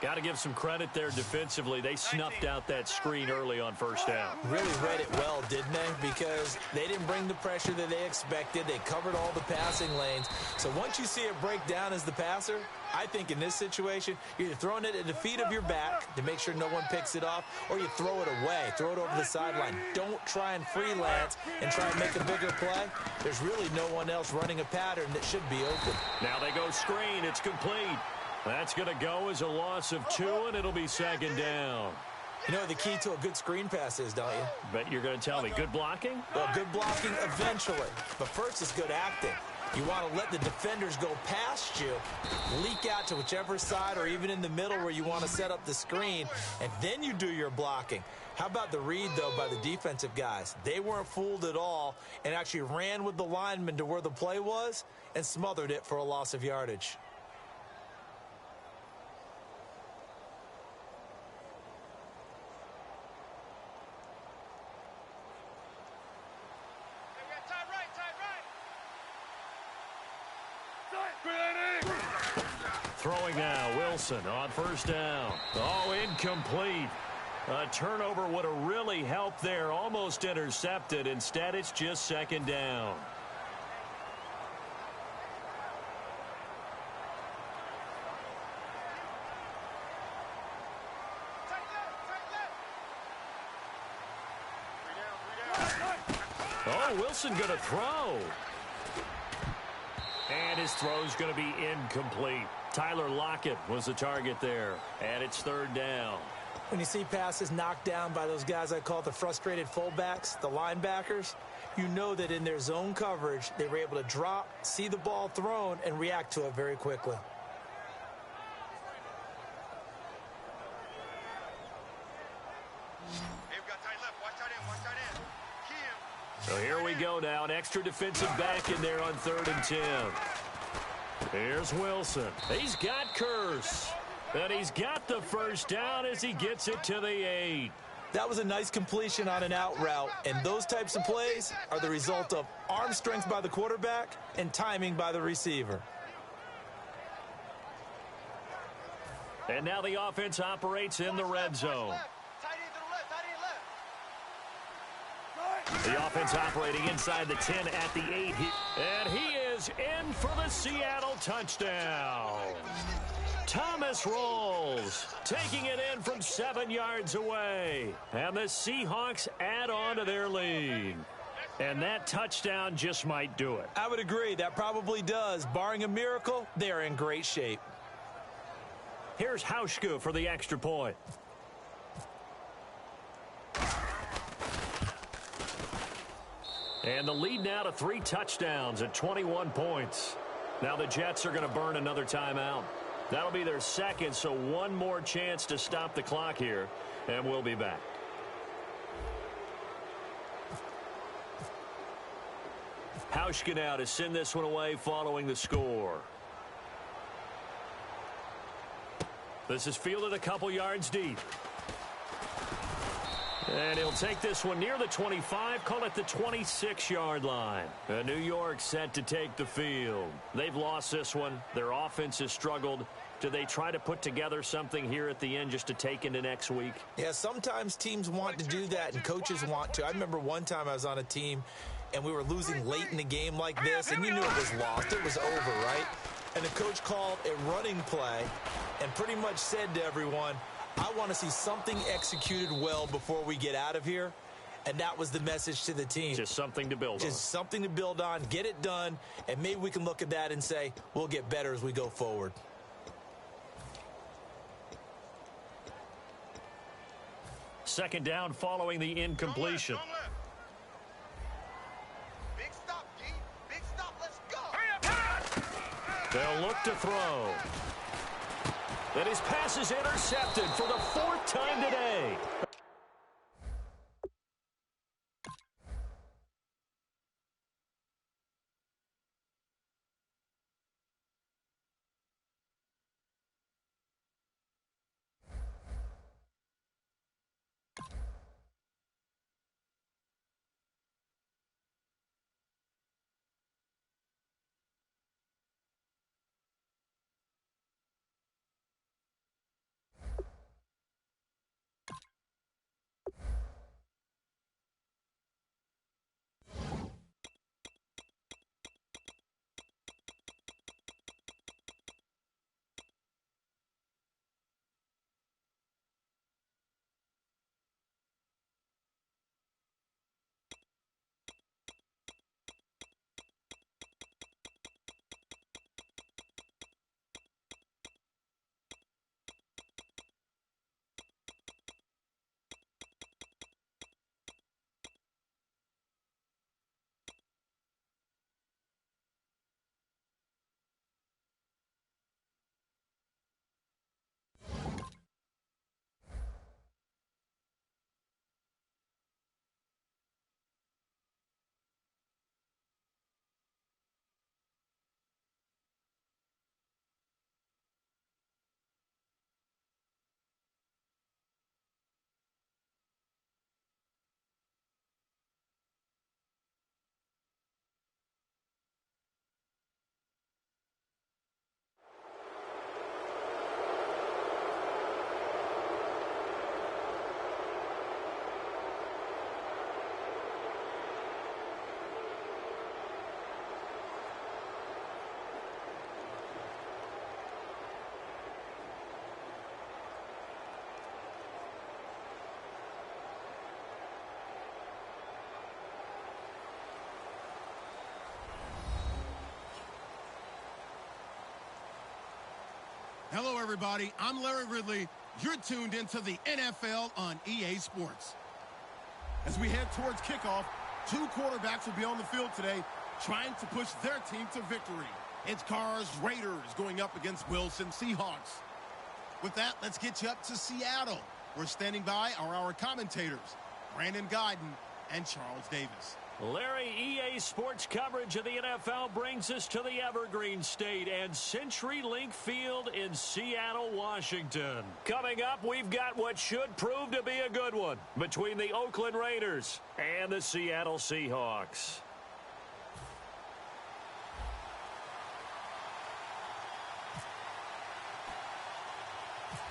S2: Got to give some credit there defensively. They snuffed out that screen early on first down.
S3: Really read it well, didn't they? Because they didn't bring the pressure that they expected. They covered all the passing lanes. So once you see it break down as the passer, I think in this situation, you're either throwing it at the feet of your back to make sure no one picks it off, or you throw it away. Throw it over the sideline. Don't try and freelance and try and make a bigger play. There's really no one else running a pattern that should be open.
S2: Now they go screen. It's complete. That's going to go as a loss of 2, and it'll be second down.
S3: You know what the key to a good screen pass is, don't you?
S2: Bet you're going to tell me. Good blocking?
S3: Well, good blocking eventually. But first is good acting. You want to let the defenders go past you, leak out to whichever side or even in the middle where you want to set up the screen, and then you do your blocking. How about the read, though, by the defensive guys? They weren't fooled at all and actually ran with the lineman to where the play was and smothered it for a loss of yardage.
S2: Throwing now, Wilson on first down. Oh, incomplete. A turnover would have really helped there. Almost intercepted. Instead, it's just second down. Oh, Wilson going to throw. And his throw's going to be incomplete. Tyler Lockett was the target there. And it's third down.
S3: When you see passes knocked down by those guys I call the frustrated fullbacks, the linebackers, you know that in their zone coverage, they were able to drop, see the ball thrown, and react to it very quickly.
S2: So here we go now. An extra defensive back in there on 3rd and 10. Here's Wilson. He's got Kearse. And he's got the first down as he gets it to the 8.
S3: That was a nice completion on an out route. And those types of plays are the result of arm strength by the quarterback and timing by the receiver.
S2: And now the offense operates in the red zone. The offense operating inside the 10 at the 8. And he is in for the Seattle touchdown. Thomas Rawls taking it in from 7 yards away. And the Seahawks add on to their lead. And that touchdown just might do it.
S3: I would agree. That probably does. Barring a miracle, they're in great shape.
S2: Here's Hauschka for the extra point. And the lead now to 3 touchdowns at 21 points. Now the Jets are going to burn another timeout. That'll be their second, so one more chance to stop the clock here, and we'll be back. Hauschka now to send this one away following the score. This is fielded a couple yards deep. And he'll take this one near the 25, call it the 26-yard line. New York set to take the field. They've lost this one. Their offense has struggled. Do they try to put together something here at the end just to take into next week?
S3: Yeah, sometimes teams want to do that and coaches want to. I remember one time I was on a team and we were losing late in the game like this, and you knew it was lost. It was over, right? And the coach called a running play and pretty much said to everyone, I want to see something executed well before we get out of here. And that was the message to the team.
S2: Just something to build on.
S3: Just something to build on, get it done, and maybe we can look at that and say, we'll get better as we go forward.
S2: Second down following the incompletion.
S4: Don't let. Big stop, D. Big stop. Let's go.
S2: They'll look to throw. And his pass is intercepted for the 4th time today.
S1: Hello, everybody. I'm Larry Ridley. You're tuned into the NFL on EA Sports. As we head towards kickoff, 2 quarterbacks will be on the field today trying to push their team to victory. It's Carr's Raiders going up against Wilson Seahawks. With that, let's get you up to Seattle. We're standing by are our commentators, Brandon Guyton and Charles Davis.
S2: Larry, EA Sports coverage of the NFL brings us to the Evergreen State and CenturyLink Field in Seattle, Washington. Coming up, we've got what should prove to be a good one between the Oakland Raiders and the Seattle Seahawks.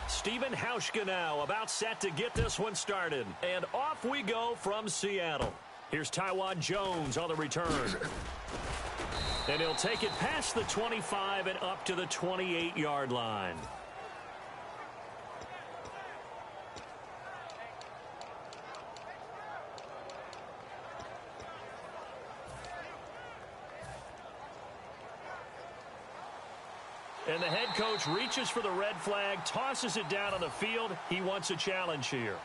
S2: Stephen Hauschka now about set to get this one started. And off we go from Seattle. Here's Taiwan Jones on the return. And he'll take it past the 25 and up to the 28-yard line. And the head coach reaches for the red flag, tosses it down on the field. He wants a challenge here.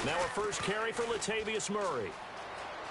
S2: Now a first carry for Latavius Murray.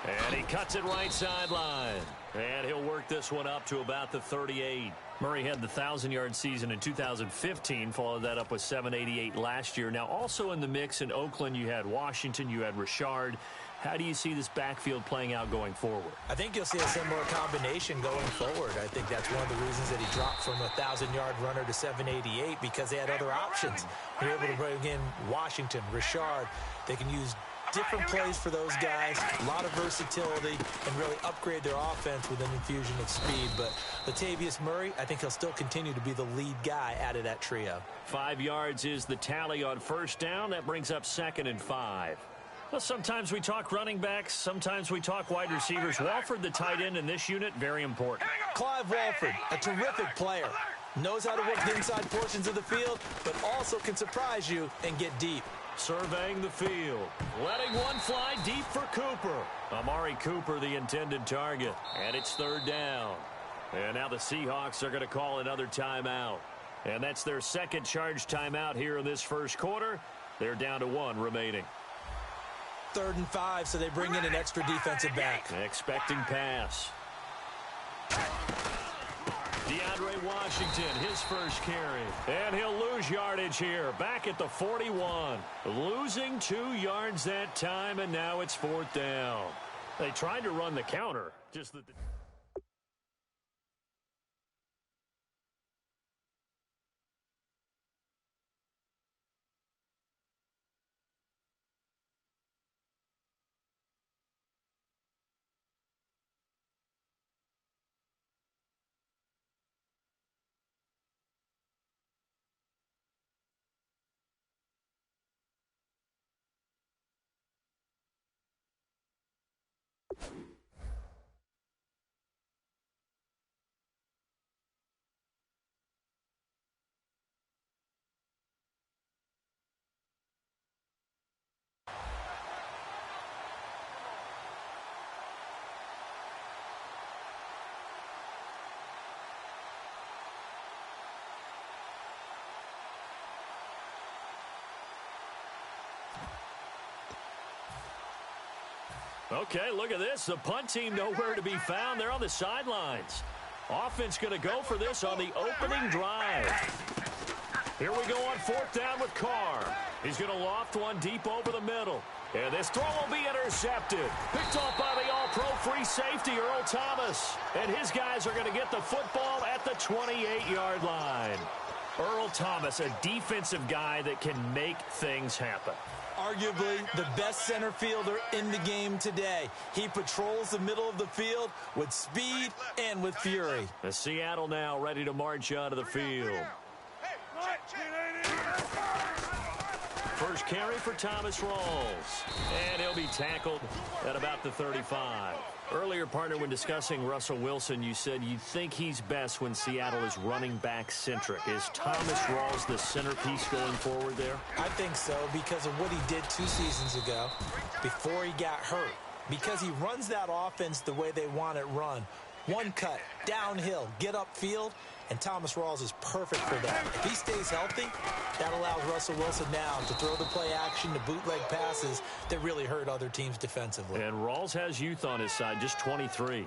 S2: And he cuts it right sideline. And he'll work this one up to about the 38. Murray had the 1,000-yard season in 2015, followed that up with 788 last year. Now, also in the mix in Oakland, you had Washington, you had Richard. How do you see this backfield playing out going forward?
S3: I think you'll see a similar combination going forward. I think that's one of the reasons that he dropped from a 1,000-yard runner to 788, because they had other options. They're able to bring in Washington, Richard. They can use different plays for those guys, a lot of versatility, and really upgrade their offense with an infusion of speed. But Latavius Murray, I think he'll still continue to be the lead guy out of that trio.
S2: 5 yards is the tally on first down. That brings up 2nd and 5. Well, sometimes we talk running backs, sometimes we talk wide receivers. Walford, the tight end in this unit, very important.
S3: Clive Walford, a terrific player. Knows how to work the inside portions of the field, but also can surprise you and get deep.
S2: Surveying the field, letting one fly deep for Cooper. Amari Cooper, the intended target, and it's 3rd down. And now the Seahawks are going to call another timeout. And that's their second charge timeout here in this first quarter. They're down to 1 remaining.
S3: 3rd and 5, so they bring in an extra defensive back.
S2: Expecting pass. DeAndre Washington, his first carry. And he'll lose yardage here. Back at the 41. Losing 2 yards that time, and now it's 4th down. They tried to run the counter. Just that. Okay, look at this. The punt team nowhere to be found. They're on the sidelines. Offense going to go for this on the opening drive. Here we go on 4th down with Carr. He's going to loft one deep over the middle. And this throw will be intercepted. Picked off by the all-pro free safety, Earl Thomas. And his guys are going to get the football at the 28-yard line. Earl Thomas, a defensive guy that can make things happen.
S3: Arguably the best center fielder in the game today. He patrols the middle of the field with speed and with fury.
S2: The Seattle now ready to march out of the field. First carry for Thomas Rawls. And he'll be tackled at about the 35. Earlier, partner, when discussing Russell Wilson, you said you think he's best when Seattle is running back centric. Is Thomas Rawls the centerpiece going forward there?
S3: I think so, because of what he did 2 seasons ago before he got hurt. Because he runs that offense the way they want it run. One cut, downhill, get upfield, and Thomas Rawls is perfect for that. If he stays healthy, that allows Russell Wilson now to throw the play action, to bootleg passes that really hurt other teams defensively.
S2: And Rawls has youth on his side, just 23.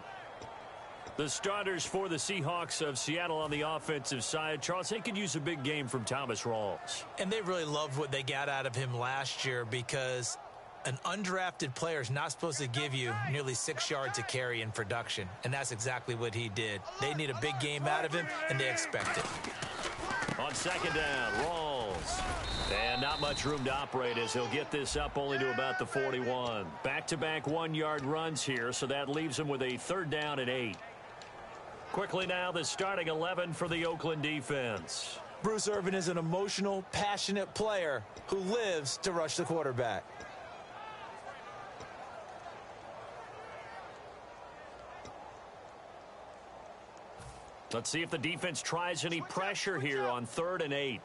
S2: The starters for the Seahawks of Seattle on the offensive side. Charles, they could use a big game from Thomas Rawls.
S3: And they really loved what they got out of him last year, because an undrafted player is not supposed to give you nearly 6 yards a carry in production, and that's exactly what he did. They need a big game out of him, and they expect it.
S2: On 2nd down, Rawls. And not much room to operate as he'll get this up only to about the 41. Back-to-back 1-yard runs here, so that leaves him with a 3rd down and 8. Quickly now, the starting 11 for the Oakland defense.
S3: Bruce Irvin is an emotional, passionate player who lives to rush the quarterback.
S2: Let's see if the defense tries any pressure here on 3rd and 8.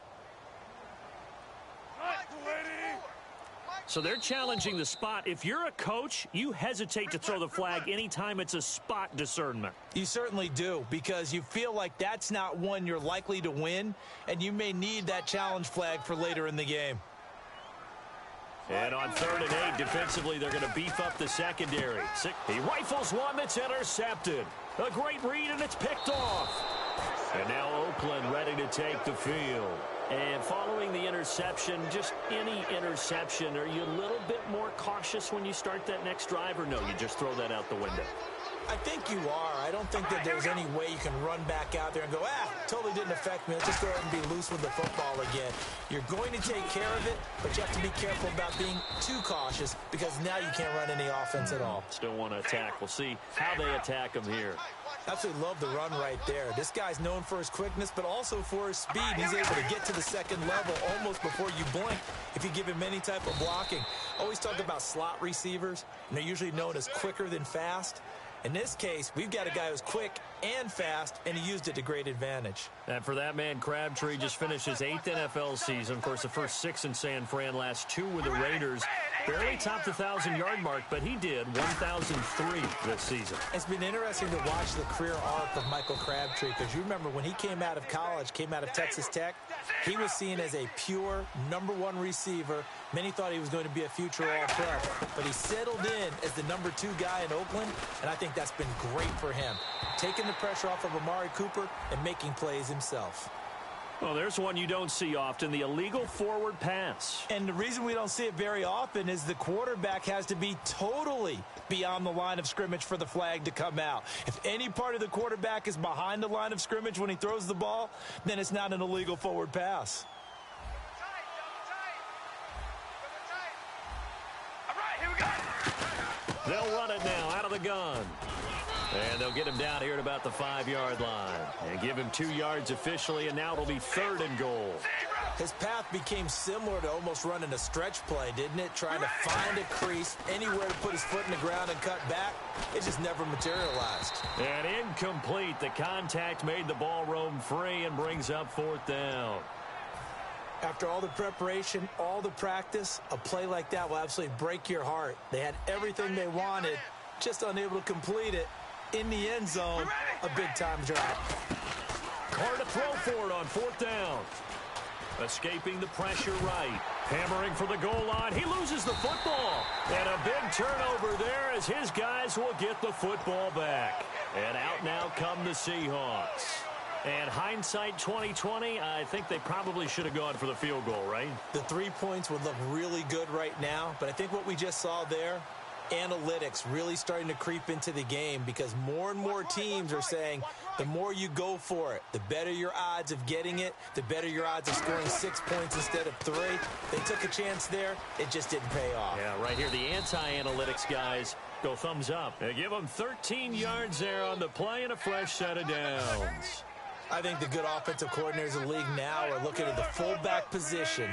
S2: so they're challenging the spot. If you're a coach, you hesitate to throw the flag anytime it's a spot discernment.
S3: You certainly do, because you feel like that's not one you're likely to win, and you may need that challenge flag for later in the game.
S2: And on 3rd and 8, defensively, they're going to beef up the secondary. He rifles one that's intercepted. A great read, and it's picked off. And now Oakland ready to take the field. And following the interception, just any interception, are you a little bit more cautious when you start that next drive, or no, you just throw that out the window?
S3: I think you are. I don't think that there's any way you can run back out there and go, totally didn't affect me. Let's just go ahead and be loose with the football again. You're going to take care of it, but you have to be careful about being too cautious, because now you can't run any offense at all.
S2: Still want to attack. We'll see how they attack him here.
S3: Absolutely love the run right there. This guy's known for his quickness, but also for his speed. He's able to get to the second level almost before you blink if you give him any type of blocking. Always talk about slot receivers, and they're usually known as quicker than fast. In this case, we've got a guy who's quick and fast, and he used it to great advantage.
S2: And for that man, Crabtree just finished his 8th NFL season. Of course, the first 6 in San Fran, last 2 with the Raiders. Barely topped the 1,000-yard mark, but he did 1,003 this season.
S3: It's been interesting to watch the career arc of Michael Crabtree, because you remember when he came out of college, came out of Texas Tech, he was seen as a pure #1 receiver. Many thought he was going to be a future All-Pro, but he settled in as the #2 guy in Oakland, and I think that's been great for him, taking the pressure off of Amari Cooper and making plays himself.
S2: Well, there's one you don't see often, the illegal forward pass.
S3: And the reason we don't see it very often is the quarterback has to be totally beyond the line of scrimmage for the flag to come out. If any part of the quarterback is behind the line of scrimmage when he throws the ball, then it's not an illegal forward pass.
S4: All right, here we go.
S2: They'll run it now out of the gun. And they'll get him down here at about the 5-yard line. And give him 2 yards officially, and now it'll be 3rd and goal.
S3: His path became similar to almost running a stretch play, didn't it? Trying to find a crease, anywhere to put his foot in the ground and cut back. It just never materialized.
S2: And incomplete. The contact made the ball roam free and brings up 4th down.
S3: After all the preparation, all the practice, a play like that will absolutely break your heart. They had everything they wanted, just unable to complete it. In the end zone, a big-time drop.
S2: Carr to throw for it on 4th down. Escaping the pressure right. Hammering for the goal line. He loses the football. And a big turnover there as his guys will get the football back. And out now come the Seahawks. And hindsight 2020, I think they probably should have gone for the field goal, right?
S3: The 3 points would look really good right now, but I think what we just saw there, analytics really starting to creep into the game, because more and more teams are saying the more you go for it, the better your odds of getting it, the better your odds of scoring 6 points instead of 3. They took a chance there. It just didn't pay off.
S2: Yeah, right here, the anti-analytics guys go thumbs up. They give them 13 yards there on the play and a fresh set of downs.
S3: I think the good offensive coordinators in the league now are looking at the fullback position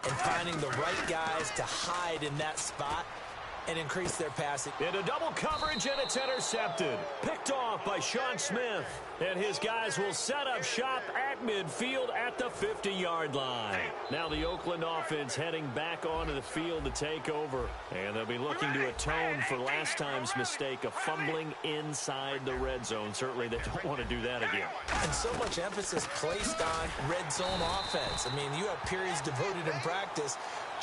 S3: and finding the right guys to hide in that spot and increase their passing.
S2: Into double coverage, and it's intercepted. Picked off by Sean Smith. And his guys will set up shop at midfield at the 50-yard line. Now the Oakland offense heading back onto the field to take over. And they'll be looking to atone for last time's mistake of fumbling inside the red zone. Certainly they don't want to do that again.
S3: And so much emphasis placed on red zone offense. I mean, you have periods devoted in practice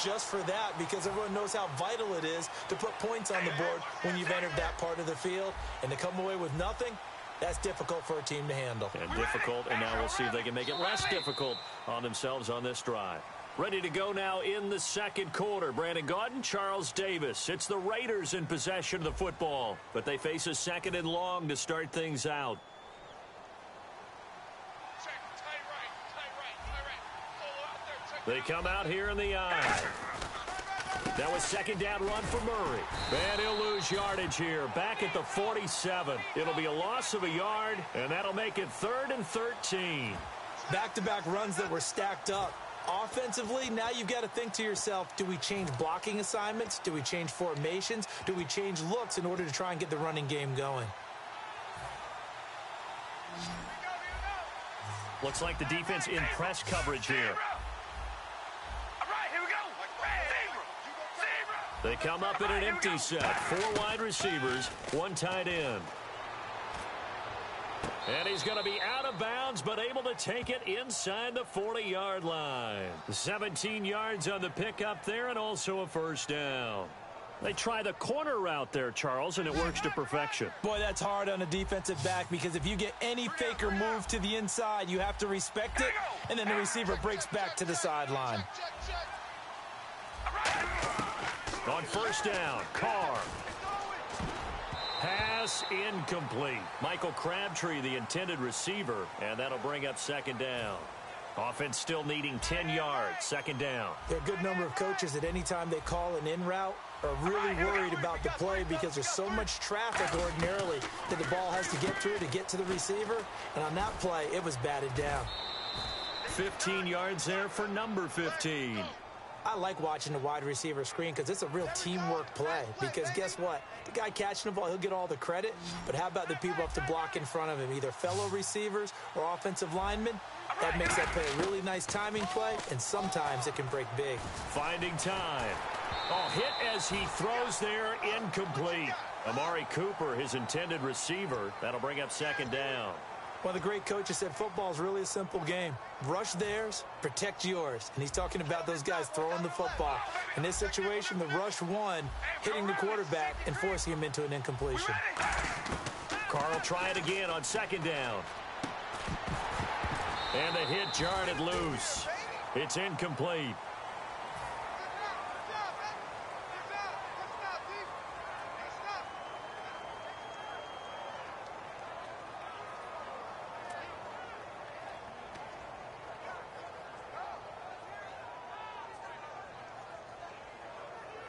S3: just for that, because everyone knows how vital it is to put points on the board when you've entered that part of the field. And to come away with nothing, that's difficult for a team to handle.
S2: And difficult, and now we'll see if they can make it less difficult on themselves on this drive. Ready to go now in the second quarter. Brandon Gaudin, Charles Davis. It's the Raiders in possession of the football, but they face a 2nd and long to start things out. They come out here in the eye. That was 2nd down run for Murray. And he'll lose yardage here. Back at the 47. It'll be a loss of a yard, and that'll make it 3rd and 13.
S3: Back-to-back runs that were stacked up. Offensively, now you've got to think to yourself, do we change blocking assignments? Do we change formations? Do we change looks in order to try and get the running game going?
S2: Looks like the defense in press coverage here.
S4: All right, here we go. Zebra.
S2: They come up in an empty set. 4 wide receivers, 1 tight end. And he's going to be out of bounds, but able to take it inside the 40-yard line. 17 yards on the pickup there, and also a first down. They try the corner route there, Charles, and it works to perfection.
S3: Boy, that's hard on a defensive back, because if you get any faker move to the inside, you have to respect it, and then the receiver breaks back to the sideline.
S2: On first down, Carr. Pass incomplete. Michael Crabtree, the intended receiver, and that'll bring up second down. Offense still needing 10 yards, second down.
S3: There are a good number of coaches that any time they call an in route are really worried about the play, because there's so much traffic ordinarily that the ball has to get through to get to the receiver. And on that play, it was batted down.
S2: 15 yards there for number 15.
S3: I like watching the wide receiver screen, because it's a real teamwork play. Because guess what? The guy catching the ball, he'll get all the credit. But how about the people up to block in front of him, either fellow receivers or offensive linemen? That makes that play a really nice timing play, and sometimes it can break big.
S2: Finding time. Oh, hit as he throws there, incomplete. Amari Cooper, his intended receiver. That'll bring up second down.
S3: One of the great coaches said football is really a simple game. Rush theirs, protect yours. And he's talking about those guys throwing the football. In this situation, the rush won, hitting the quarterback and forcing him into an incompletion.
S2: Carr try it again on second down. And the hit jarred it loose. It's incomplete.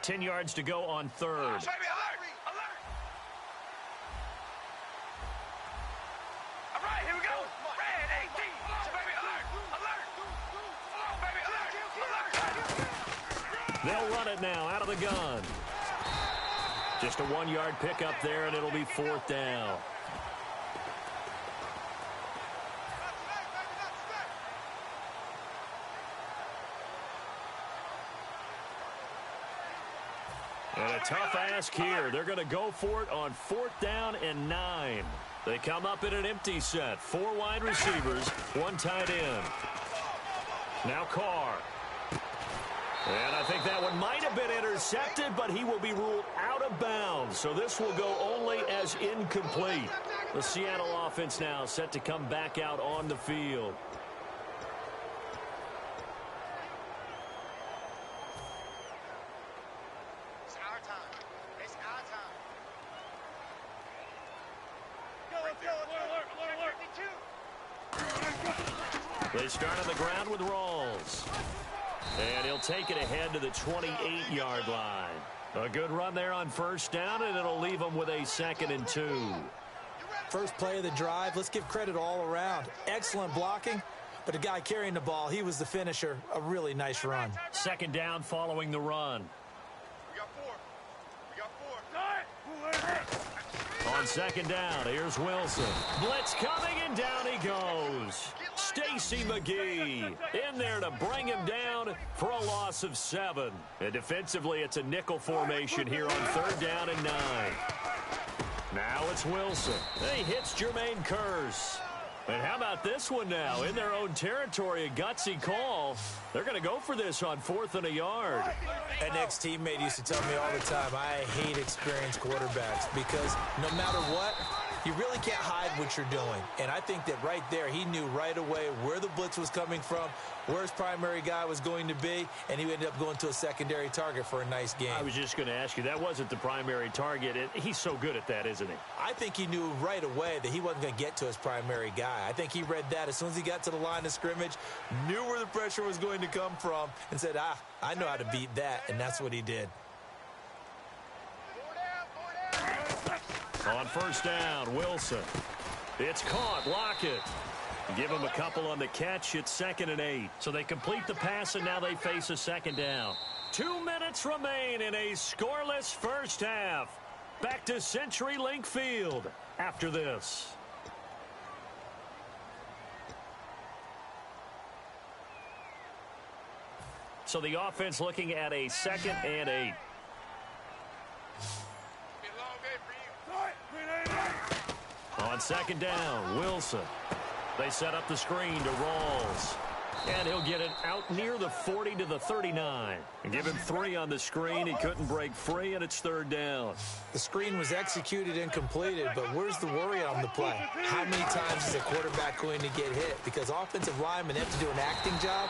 S2: Ten yards to go on third. They'll run it now out of the gun. Just a 1-yard pickup there, and it'll be fourth down. And a tough ask here. They're going to go for it on 4th down and 9. They come up in an empty set. 4 wide receivers, 1 tight end. Now Carr. And I think that one might have been intercepted, but he will be ruled out of bounds. So this will go only as incomplete. The Seattle offense now set to come back out on the field.
S4: It's our time. It's our time. Go.
S2: They start on the ground with Rawls. And he'll take it ahead to the 28-yard line. A good run there on first down, and it'll leave them with a 2nd and 2.
S3: First play of the drive, let's give credit all around. Excellent blocking, but the guy carrying the ball, he was the finisher. A really nice run.
S2: Second down following the run.
S4: We got 4.
S2: On second down, here's Wilson. Blitz coming, and down he goes. Stacy McGee in there to bring him down for a loss of 7. And defensively, it's a nickel formation here on 3rd down and 9. Now it's Wilson. He hits Jermaine Kearse. And how about this one now? In their own territory, a gutsy call. They're going to go for this on 4th and a yard.
S3: An ex-teammate used to tell me all the time, I hate experienced quarterbacks, because no matter what, you really can't hide what you're doing. And I think that right there, he knew right away where the blitz was coming from, where his primary guy was going to be, and he ended up going to a secondary target for a nice game.
S2: I was just going to ask you, that wasn't the primary target. He's so good at that, isn't he?
S3: I think he knew right away that he wasn't going to get to his primary guy. I think he read that as soon as he got to the line of scrimmage, knew where the pressure was going to come from, and said, I know how to beat that, and that's what he did.
S2: On first down, Wilson. It's caught. Lockett. Give him a couple on the catch. It's 2nd and 8. So they complete the pass, and now they face a 2nd down. 2 minutes remain in a scoreless first half. Back to CenturyLink Field after this. So the offense looking at a 2nd and 8. On second down, Wilson. They set up the screen to Rawls. And he'll get it out near the 40 to the 39. And give him 3 on the screen. He couldn't break free, and it's third down.
S3: The screen was executed and completed, but where's the worry on the play? How many times is a quarterback going to get hit? Because offensive linemen have to do an acting job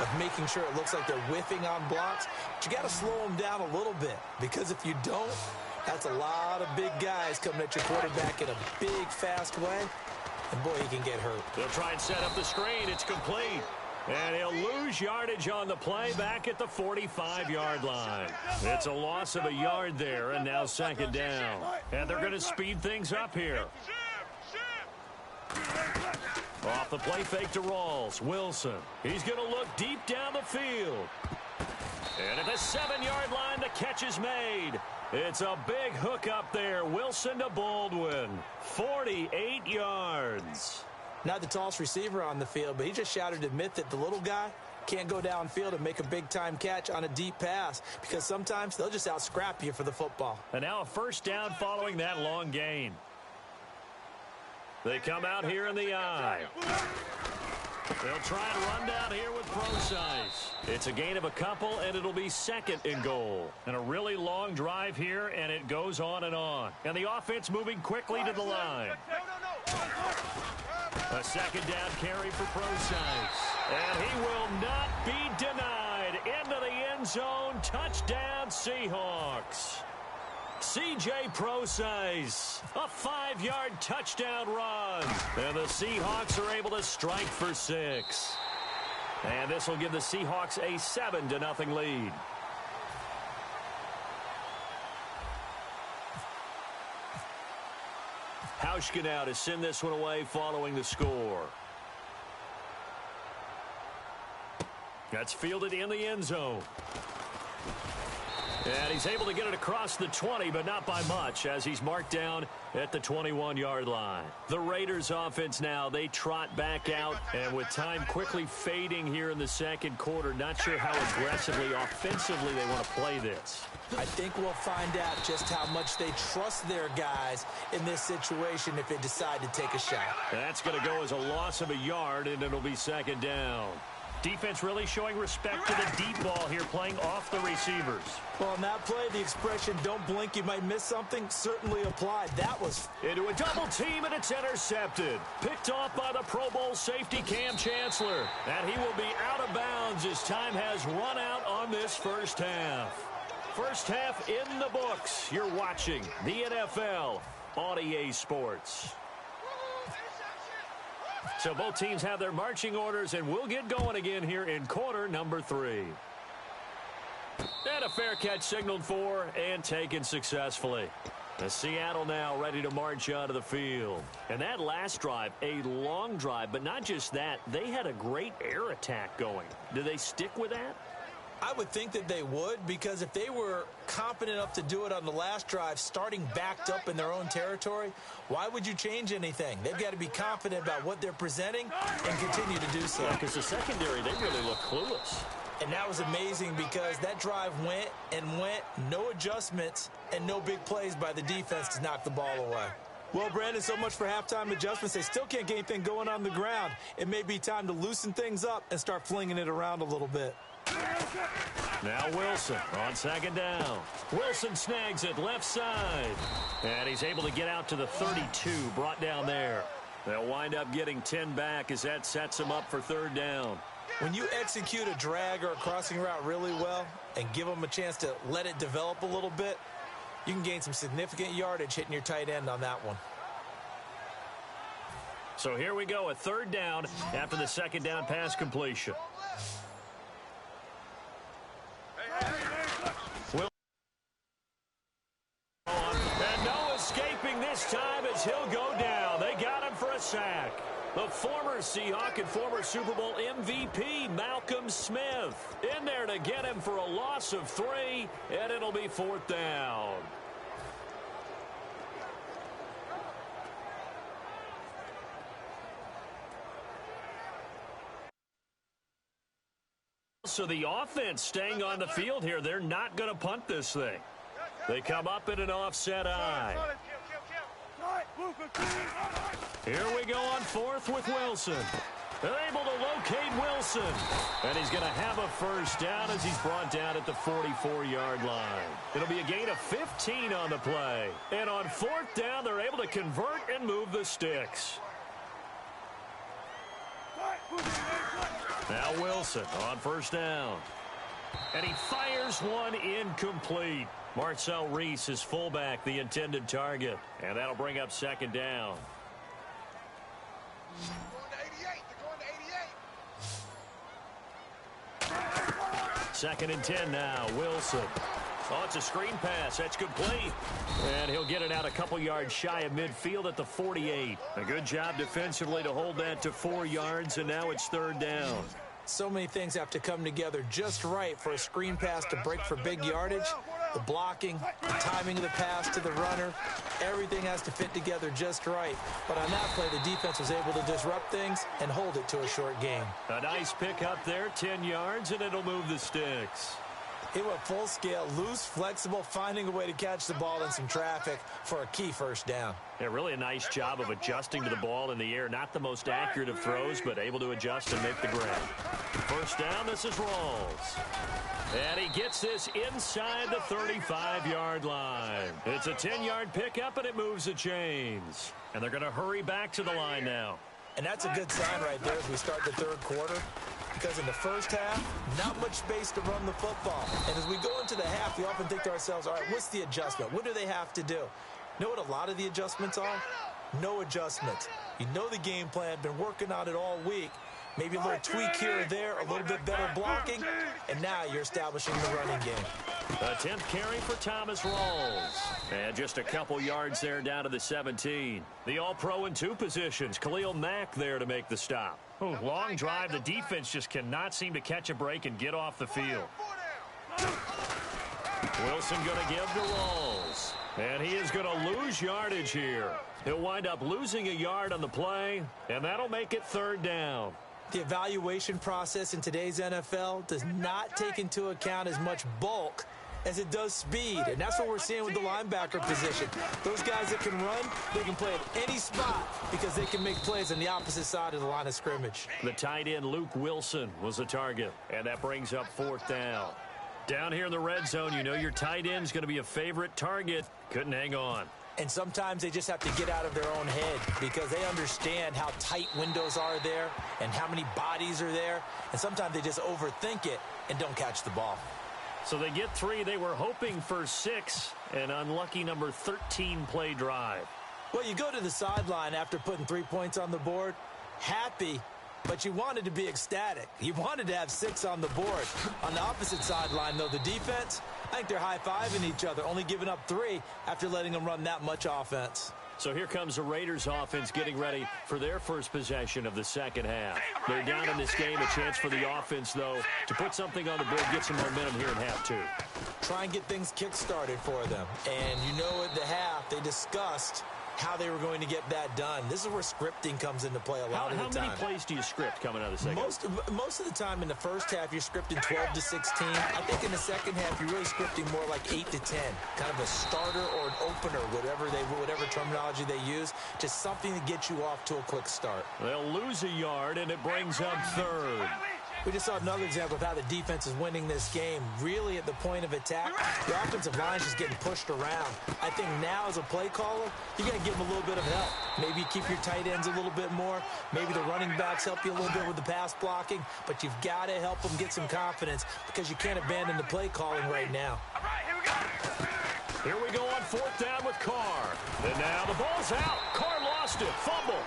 S3: of making sure it looks like they're whiffing on blocks. But you got to slow them down a little bit, because if you don't, that's a lot of big guys coming at your quarterback in a big, fast way. And, boy, he can get hurt.
S2: They'll try and set up the screen. It's complete. And he'll lose yardage on the play back at the 45-yard line. It's a loss of a yard there, and now second down. And they're going to speed things up here. Off the play fake to Rawls. Wilson. He's going to look deep down the field. And at the 7-yard line, the catch is made. It's a big hook up there. Wilson to Baldwin. 48 yards.
S3: Not the tallest receiver on the field, but he just shouted to admit that the little guy can't go downfield and make a big-time catch on a deep pass, because sometimes they'll just out-scrap you for the football.
S2: And now a first down following that long gain. They come out here in the eye. They'll try and run down here with Procise. It's a gain of a couple, and it'll be second and goal. And a really long drive here, and it goes on and on. And the offense moving quickly to the line. A second down carry for Procise. And he will not be denied. Into the end zone. Touchdown, Seahawks. C.J. Procise, a 5-yard touchdown run. And the Seahawks are able to strike for 6. And this will give the Seahawks a 7-0 lead. Hauschka now to send this one away following the score. That's fielded in the end zone. And he's able to get it across the 20, but not by much, as he's marked down at the 21-yard line. The Raiders offense now, they trot back out, and with time quickly fading here in the second quarter, not sure how aggressively, offensively they want to play this.
S3: I think we'll find out just how much they trust their guys in this situation if they decide to take a shot.
S2: That's going to go as a loss of a yard, and it'll be second down. Defense really showing respect to the deep ball here, playing off the receivers.
S3: Well, on that play, the expression, don't blink, you might miss something, certainly applied. That was...
S2: Into a double team, and it's intercepted. Picked off by the Pro Bowl safety, Cam Chancellor. And he will be out of bounds as time has run out on this first half. First half in the books. You're watching the NFL on EA Sports. So both teams have their marching orders, and we'll get going again here in quarter number 3. And a fair catch signaled for and taken successfully. The Seattle now ready to march onto the field. And that last drive, a long drive, but not just that. They had a great air attack going. Do they stick with that?
S3: I would think that they would, because if they were confident enough to do it on the last drive, starting backed up in their own territory, why would you change anything? They've got to be confident about what they're presenting and continue to do so.
S2: Because the secondary, they really look clueless.
S3: And that was amazing, because that drive went and went, no adjustments, and no big plays by the defense to knock the ball away. Well, Brandon, so much for halftime adjustments. They still can't get anything going on the ground. It may be time to loosen things up and start flinging it around a little bit.
S2: Now Wilson on second down. Wilson snags it left side. And he's able to get out to the 32, brought down there. They'll wind up getting 10 back as that sets them up for third down.
S3: When you execute a drag or a crossing route really well and give them a chance to let it develop a little bit, you can gain some significant yardage hitting your tight end on that one.
S2: So here we go, a third down after the second down pass completion. And no escaping this time as he'll go down. They got him for a sack. The former Seahawk and former Super Bowl MVP, Malcolm Smith, in there to get him for a loss of 3, and it'll be fourth down. So the offense staying on the field here. They're not going to punt this thing. They come up in an offset eye. Here we go on fourth with Wilson. They're able to locate Wilson. And he's going to have a first down as he's brought down at the 44-yard line. It'll be a gain of 15 on the play. And on fourth down, they're able to convert and move the sticks. Now Wilson on first down. And he fires one incomplete. Marcel Reese is fullback, the intended target. And that'll bring up second down. Second and 10 now. Wilson. Oh, it's a screen pass. That's complete. And he'll get it out a couple yards shy of midfield at the 48. A good job defensively to hold that to 4 yards, and now it's third down.
S3: So many things have to come together just right for a screen pass to break for big yardage. The blocking, the timing of the pass to the runner, everything has to fit together just right. But on that play, the defense was able to disrupt things and hold it to a short gain.
S2: A nice pick up there, 10 yards, and it'll move the sticks.
S3: He went full scale, loose, flexible, finding a way to catch the ball in some traffic for a key first down.
S2: Yeah, really a nice job of adjusting to the ball in the air. Not the most accurate of throws, but able to adjust and make the grab. First down, this is Rawls. And he gets this inside the 35-yard line. It's a 10-yard pickup, and it moves the chains. And they're going to hurry back to the line now.
S3: And that's a good sign right there as we start the third quarter. Because in the first half, not much space to run the football. And as we go into the half, we often think to ourselves, all right, what's the adjustment? What do they have to do? You know what a lot of the adjustments are? No adjustments. You know the game plan, been working on it all week. Maybe a little tweak here or there, a little bit better blocking, and now you're establishing the running game.
S2: A 10th carry for Thomas Rawls. And just a couple yards there down to the 17. The All-Pro in 2 positions. Khalil Mack there to make the stop. Oh, long drive. The defense just cannot seem to catch a break and get off the field. Wilson going to give to Rawls. And he is going to lose yardage here. He'll wind up losing a yard on the play, and that'll make it third down.
S3: The evaluation process in today's NFL does not take into account as much bulk as it does speed, and that's what we're seeing with the linebacker position. Those guys that can run, they can play at any spot because they can make plays on the opposite side of the line of scrimmage.
S2: The tight end, Luke Wilson, was the target, and that brings up fourth down. Down here in the red zone, you know your tight end's going to be a favorite target. Couldn't hang on.
S3: And sometimes they just have to get out of their own head because they understand how tight windows are there and how many bodies are there. And sometimes they just overthink it and don't catch the ball.
S2: So they get 3. They were hoping for 6. An unlucky number 13 play drive.
S3: Well, you go to the sideline after putting 3 points on the board, happy, but you wanted to be ecstatic. You wanted to have 6 on the board. On the opposite sideline, though, the defense, I think they're high-fiving each other, only giving up 3 after letting them run that much offense.
S2: So here comes the Raiders offense getting ready for their first possession of the second half. They're down in this game. A chance for the offense, though, to put something on the board, get some momentum here in half 2.
S3: Try and get things kick-started for them. And you know at the half, they discussed how they were going to get that done. This is where scripting comes into play a lot of the time.
S2: How many plays do you script coming out of the second?
S3: Most of the time in the first half, you're scripting 12 to 16. I think in the second half, you're really scripting more like 8 to 10. Kind of a starter or an opener, whatever terminology they use. Just something to get you off to a quick start.
S2: They'll lose a yard, and it brings up third.
S3: We just saw another example of how the defense is winning this game. Really at the point of attack, the offensive line is just getting pushed around. I think now as a play caller, you got to give them a little bit of help. Maybe you keep your tight ends a little bit more. Maybe the running backs help you a little bit with the pass blocking. But you've got to help them get some confidence because you can't abandon the play calling right now.
S4: All right, here we go.
S2: Here we go on fourth down with Carr. And now the ball's out. Carr lost it. Fumble.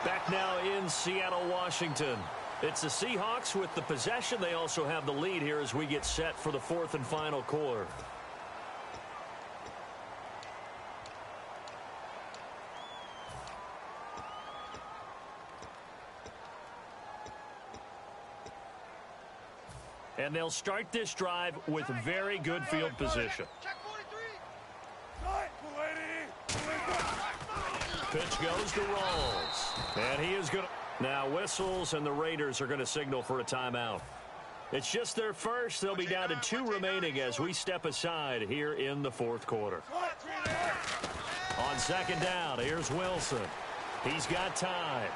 S2: Back now in Seattle, Washington. It's the Seahawks with the possession. They also have the lead here as we get set for the fourth and final quarter. And they'll start this drive with very good field position.
S4: Check 43.
S2: Pitch goes to Rawls. And he is going to... Now whistles, and the Raiders are going to signal for a timeout. It's just their first. They'll be down to 2 remaining as we step aside here in the fourth quarter. On second down, here's Wilson. He's got time.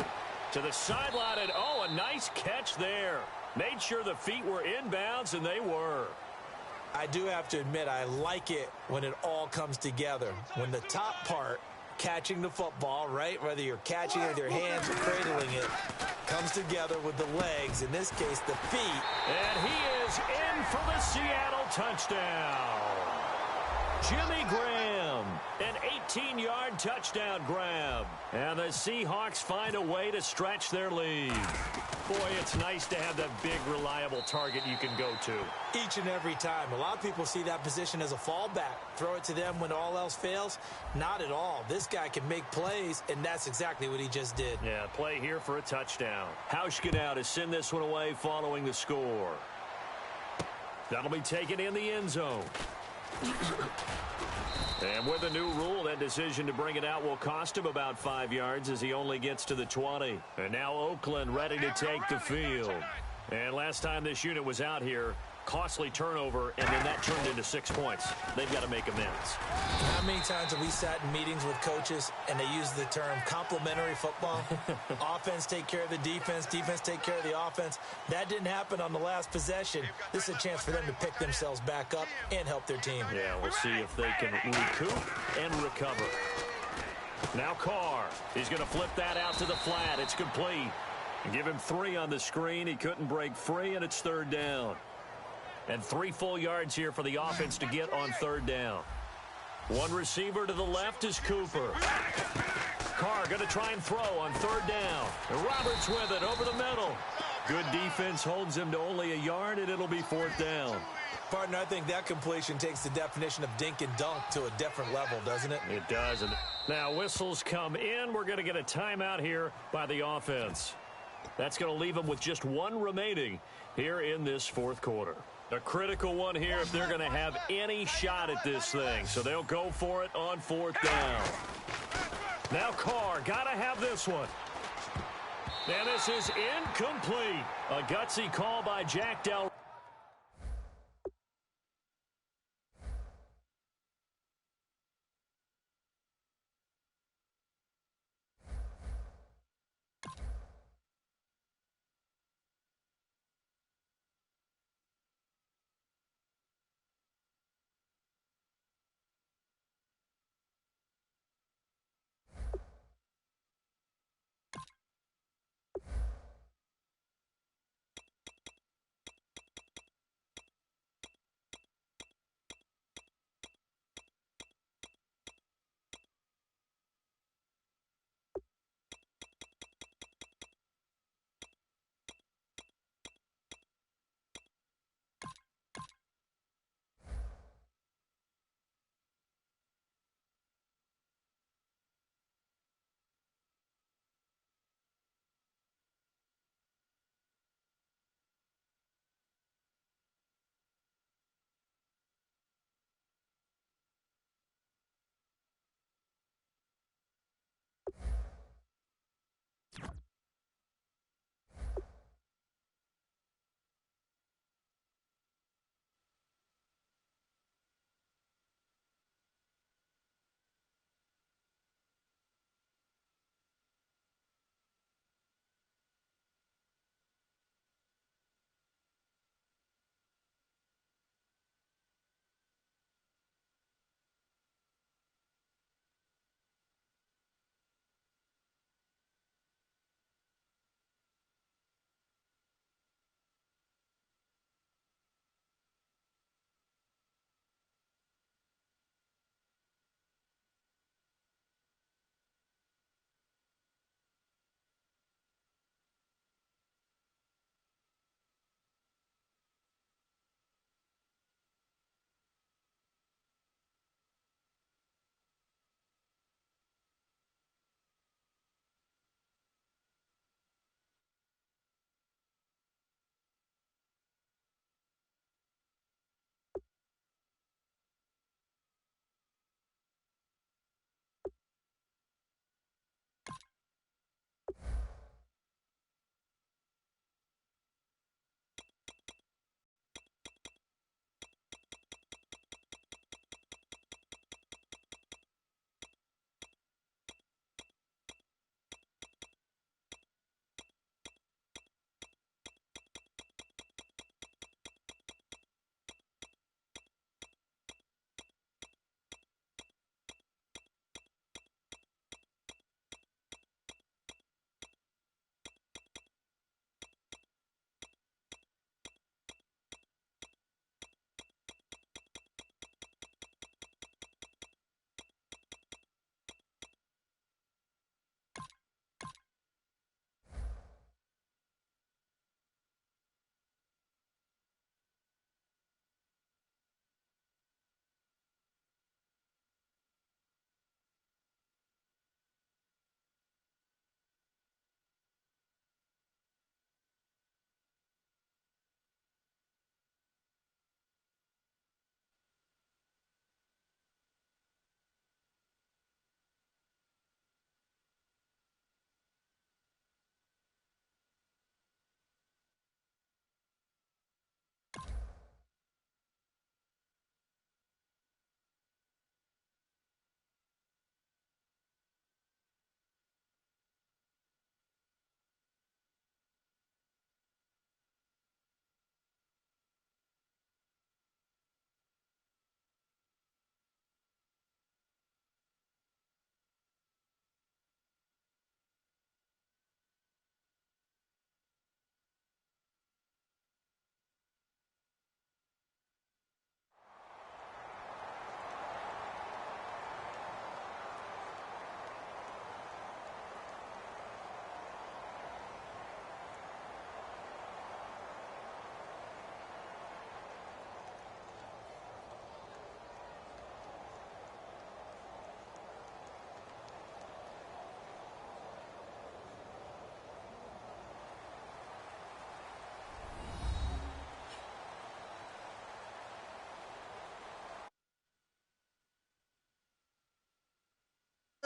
S2: To the sideline, and oh, a nice catch there. Made sure the feet were inbounds, and they were.
S3: I do have to admit, I like it when it all comes together. When the top part, catching the football, right, whether you're catching it with your hands or cradling it, comes together with the legs, in this case, the feet.
S2: And he is in for the Seattle touchdown. Jimmy Graham, an 18-yard touchdown grab. And the Seahawks find a way to stretch their lead. Boy, it's nice to have that big, reliable target you can go to.
S3: Each and every time. A lot of people see that position as a fallback. Throw it to them when all else fails. Not at all. This guy can make plays, and that's exactly what he just did.
S2: Yeah, play here for a touchdown. Hauschka now to send this one away following the score. That'll be taken in the end zone. And with a new rule, that decision to bring it out will cost him about 5 yards as he only gets to the 20. And now Oakland ready to take the field. And last time this unit was out here, costly turnover, and then that turned into 6 points. They've got to make amends.
S3: How many times have we sat in meetings with coaches and they use the term complementary football? Offense take care of the defense, defense take care of the offense. That didn't happen on the last possession. This is a chance for them to pick themselves back up and help their team.
S2: Yeah, we'll see if they can recoup and recover. Now Carr. He's going to flip that out to the flat. It's complete. Give him 3 on the screen. He couldn't break free, and it's third down. And 3 full yards here for the offense to get on third down. One receiver to the left is Cooper. Carr going to try and throw on third down. And Roberts with it over the middle. Good defense holds him to only a yard, and it'll be fourth down.
S3: Partner, I think that completion takes the definition of dink and dunk to a different level, doesn't it?
S2: It does. And now whistles come in. We're going to get a timeout here by the offense. That's going to leave them with just 1 remaining here in this fourth quarter. A critical one here if they're going to have any shot at this thing. So they'll go for it on fourth down. Now Carr, got to have this one. And this is incomplete. A gutsy call by Jack Del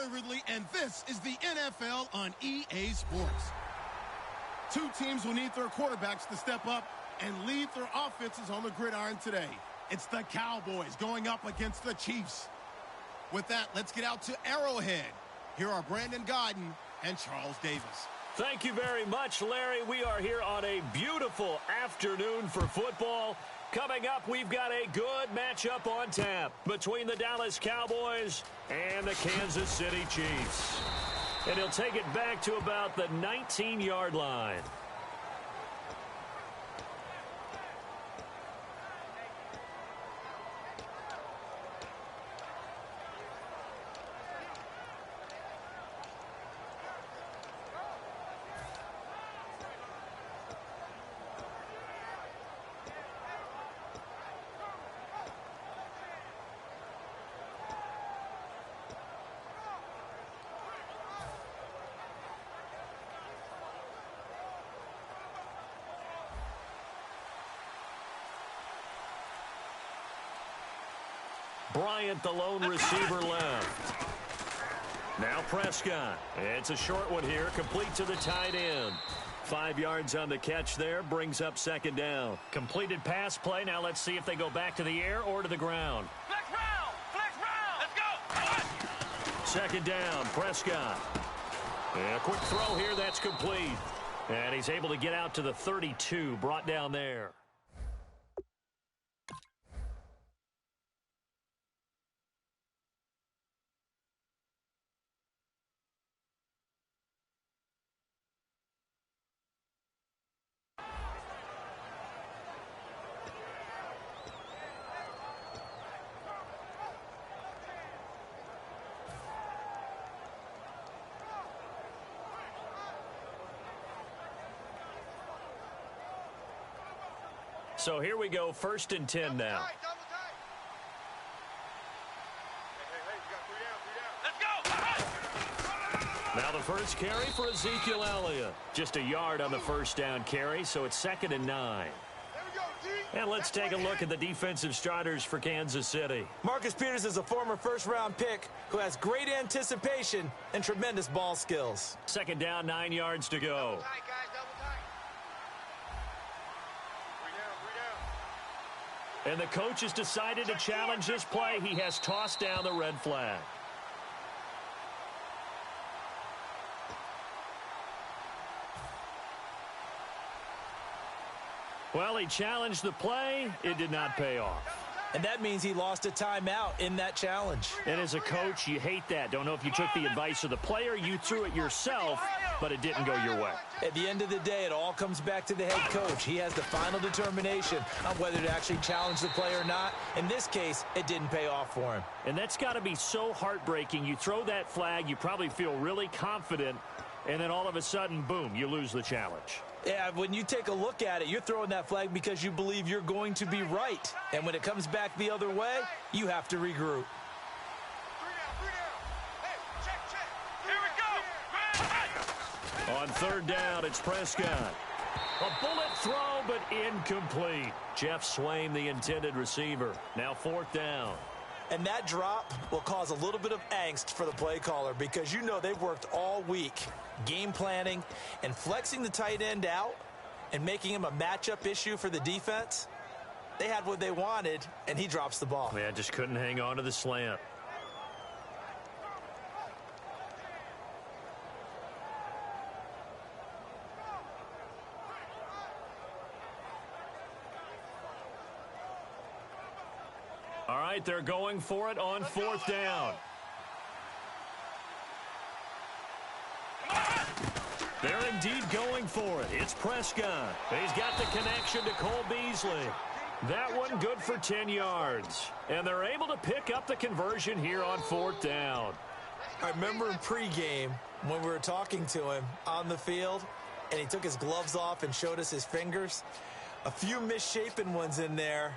S1: Ridley, and this is the NFL on EA Sports. Two teams will need their quarterbacks to step up and lead their offenses on the gridiron today. It's the Cowboys going up against the Chiefs. With that, let's get out to Arrowhead. Here are Brandon Gaudin and Charles Davis.
S2: Thank you very much, Larry. We are here on a beautiful afternoon for football. Coming up, we've got a good matchup on tap between the Dallas Cowboys and the Kansas City Chiefs. And he'll take it back to about the 19-yard line. Bryant, the lone receiver, left. Now Prescott. It's a short one here, complete to the tight end. 5 yards on the catch there, brings up second down. Completed pass play. Now let's see if they go back to the air or to the ground.
S4: Flex round! Flex round! Let's go!
S2: Second down, Prescott. And a quick throw here, that's complete. And he's able to get out to the 32, brought down there. So here we go, 1st and 10 now. Now the first carry for Ezekiel Elliott. Just a yard on the first down carry, so it's 2nd and 9. And let's take a look at the defensive starters for Kansas City.
S3: Marcus Peters is a former first-round pick who has great anticipation and tremendous ball skills.
S2: 2nd down, 9 yards to go. And the coach has decided to challenge this play. He has tossed down the red flag. Well, he challenged the play. It did not pay off.
S3: And that means he lost a timeout in that challenge.
S2: And as a coach, you hate that. Don't know if you took the advice of the player. You threw it yourself, but it didn't go your way.
S3: At the end of the day, it all comes back to the head coach. He has the final determination on whether to actually challenge the play or not. In this case, it didn't pay off for him.
S2: And that's got to be so heartbreaking. You throw that flag, you probably feel really confident, and then all of a sudden, boom, you lose the challenge.
S3: Yeah, when you take a look at it, you're throwing that flag because you believe you're going to be right. And when it comes back the other way, you have to regroup.
S2: On 3rd down, it's Prescott. A bullet throw, but incomplete. Jeff Swain, the intended receiver. Now 4th down.
S3: And that drop will cause a little bit of angst for the play caller because you know they've worked all week game planning and flexing the tight end out and making him a matchup issue for the defense. They had what they wanted, and he drops the ball.
S2: Yeah, just couldn't hang on to the slant. All right, they're going for it on 4th down. They're indeed going for it. It's Prescott. He's got the connection to Cole Beasley. That one good for 10 yards. And they're able to pick up the conversion here on 4th down.
S3: I remember in pregame when we were talking to him on the field, and he took his gloves off and showed us his fingers. A few misshapen ones in there,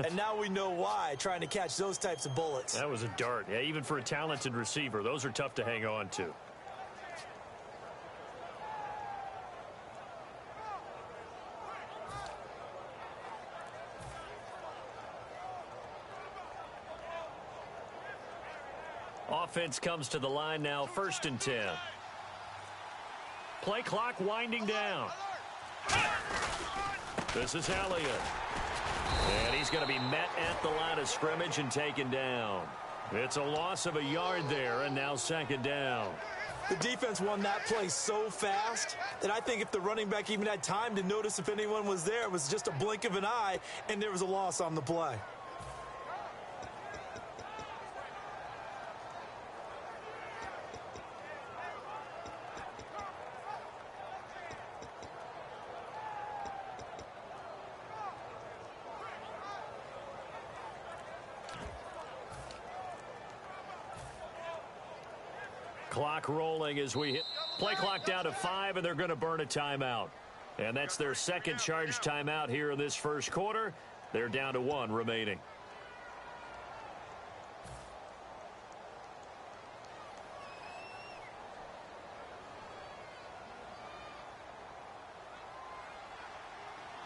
S3: and now we know why, trying to catch those types of bullets.
S2: That was a dart. Yeah, even for a talented receiver, those are tough to hang on to. offense comes to the line now, 1st and 10. Play clock winding down. This is Elliott. And he's going to be met at the line of scrimmage and taken down. It's a loss of a yard there, and now 2nd down.
S3: The defense won that play so fast that I think if the running back even had time to notice if anyone was there, it was just a blink of an eye, and there was a loss on the play.
S2: Clock rolling as we hit. Play clock down to 5, and they're going to burn a timeout. And that's their 2nd charge timeout here in this 1st quarter. They're down to 1 remaining.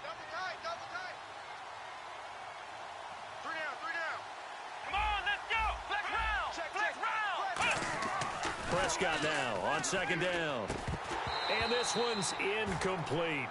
S4: Double tight, double tight. 3 down. Come on, let's go. Flex round. Flex round.
S2: Prescott now on 2nd down. And this one's incomplete.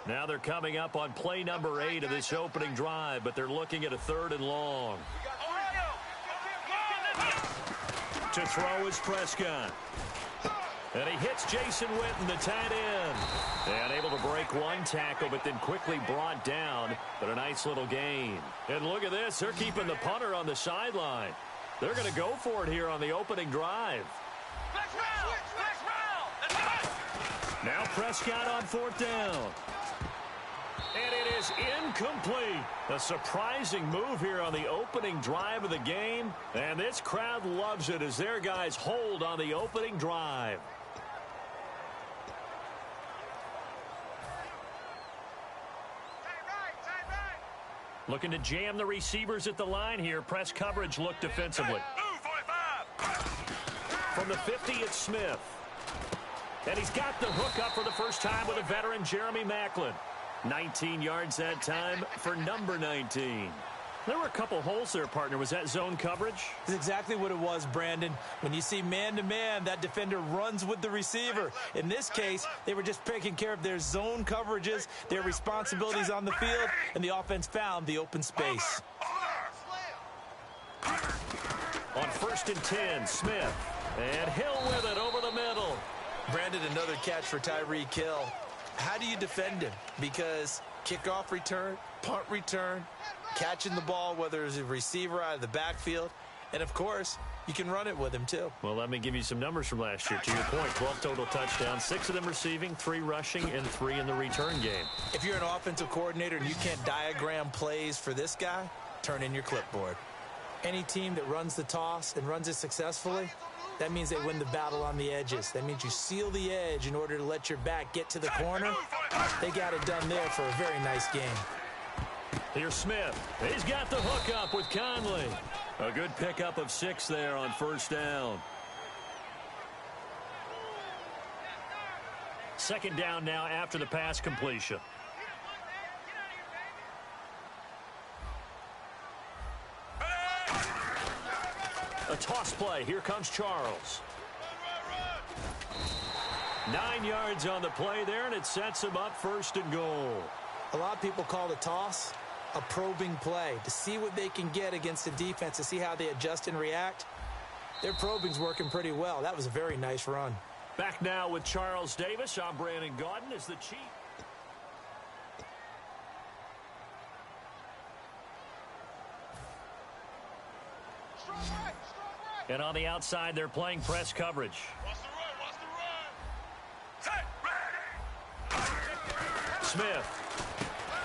S2: Now they're coming up on play number 8 of this opening drive, but they're looking at a 3rd and long. To throw is Prescott. And he hits Jason Witten, the tight end. And able to break one tackle, but then quickly brought down. But a nice little gain. And look at this. They're keeping the punter on the sideline. They're going to go for it here on the opening drive. Now Prescott on 4th down. And it is incomplete. A surprising move here on the opening drive of the game. And this crowd loves it as their guys hold on the opening drive. Looking to jam the receivers at the line here. Press coverage look defensively. From the 50, it's Smith. And he's got the hook up for the first time with a veteran, Jeremy Maclin. 19 yards that time for number 19. There were a couple holes there, partner. Was that zone coverage?
S3: That's exactly what it was, Brandon. When you see man-to-man, that defender runs with the receiver. In this case, they were just taking care of their zone coverages, their responsibilities on the field, and the offense found the open space.
S2: On 1st and 10, Smith. And Hill with it over the middle.
S3: Brandon, another catch for Tyreek Hill. How do you defend him? Because kickoff return, punt return, catching the ball, whether it's a receiver out of the backfield, and, of course, you can run it with him, too.
S2: Well, let me give you some numbers from last year. To your point, 12 total touchdowns, 6 of them receiving, 3 rushing, and 3 in the return game.
S3: If you're an offensive coordinator and you can't diagram plays for this guy, turn in your clipboard. Any team that runs the toss and runs it successfully, that means they win the battle on the edges. That means you seal the edge in order to let your back get to the corner. They got it done there for a very nice game.
S2: Here's Smith. He's got the hook up with Conley. A good pickup of 6 there on 1st down. 2nd down now after the pass completion. A toss play. Here comes Charles. 9 yards on the play there, and it sets him up 1st and goal.
S3: A lot of people call the toss a probing play to see what they can get against the defense, to see how they adjust and react. Their probing's working pretty well. That was a very nice run.
S2: Back now with Charles Davis. I'm Brandon Gaudin as the Chief. And on the outside, they're playing press coverage.
S4: Watch the run, watch the run. Set, ready.
S2: Smith.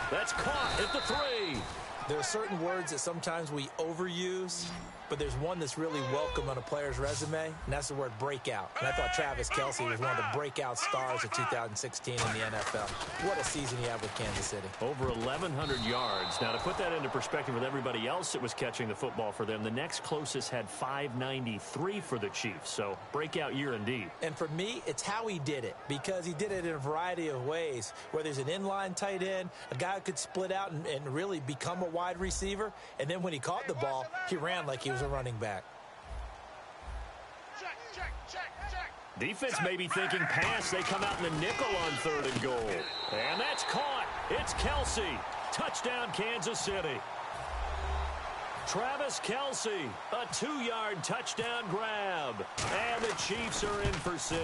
S2: That's caught at the 3.
S3: There are certain words that sometimes we overuse, but there's one that's really welcome on a player's resume, and that's the word breakout. And I thought Travis Kelce was one of the breakout stars of 2016 in the NFL. What a season he had with Kansas City.
S2: Over 1,100 yards. Now, to put that into perspective with everybody else that was catching the football for them, the next closest had 593 for the Chiefs. So, breakout year indeed.
S3: And for me, it's how he did it, because he did it in a variety of ways, whether he's an inline tight end, a guy who could split out and really become a wide receiver, and then when he caught the ball, he ran like he was a running back.
S4: Check, check, check, check.
S2: Defense may be thinking pass. They come out in the nickel on 3rd and goal. And that's caught. It's Kelce. Touchdown, Kansas City. Travis Kelce, a 2-yard touchdown grab. And the Chiefs are in for 6.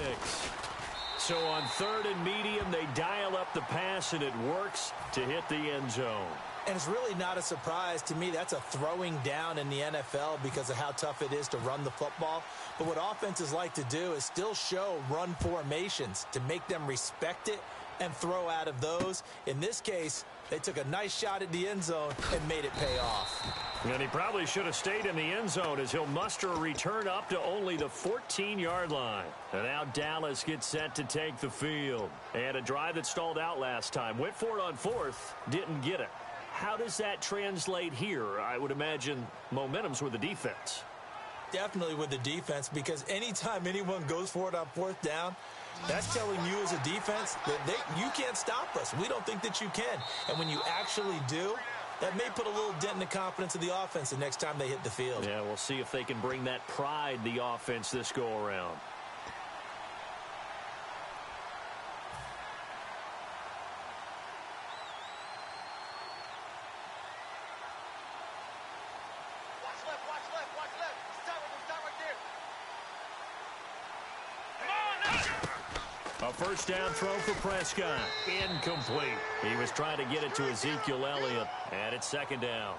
S2: So on 3rd and medium, they dial up the pass, and it works to hit the end zone.
S3: And it's really not a surprise to me. That's a throwing down in the NFL because of how tough it is to run the football. But what offenses like to do is still show run formations to make them respect it and throw out of those. In this case, they took a nice shot at the end zone and made it pay off.
S2: And he probably should have stayed in the end zone as he'll muster a return up to only the 14-yard line. And now Dallas gets set to take the field. And a drive that stalled out last time. Went for it on 4th, didn't get it. How does that translate here? I would imagine momentum's with the defense.
S3: Definitely with the defense, because anytime anyone goes for it on 4th down, that's telling you as a defense that you can't stop us. We don't think that you can. And when you actually do, that may put a little dent in the confidence of the offense the next time they hit the field.
S2: Yeah, we'll see if they can bring that pride, the offense, this go-around. A first down throw for Prescott. Incomplete. He was trying to get it to Ezekiel Elliott, and it's 2nd down.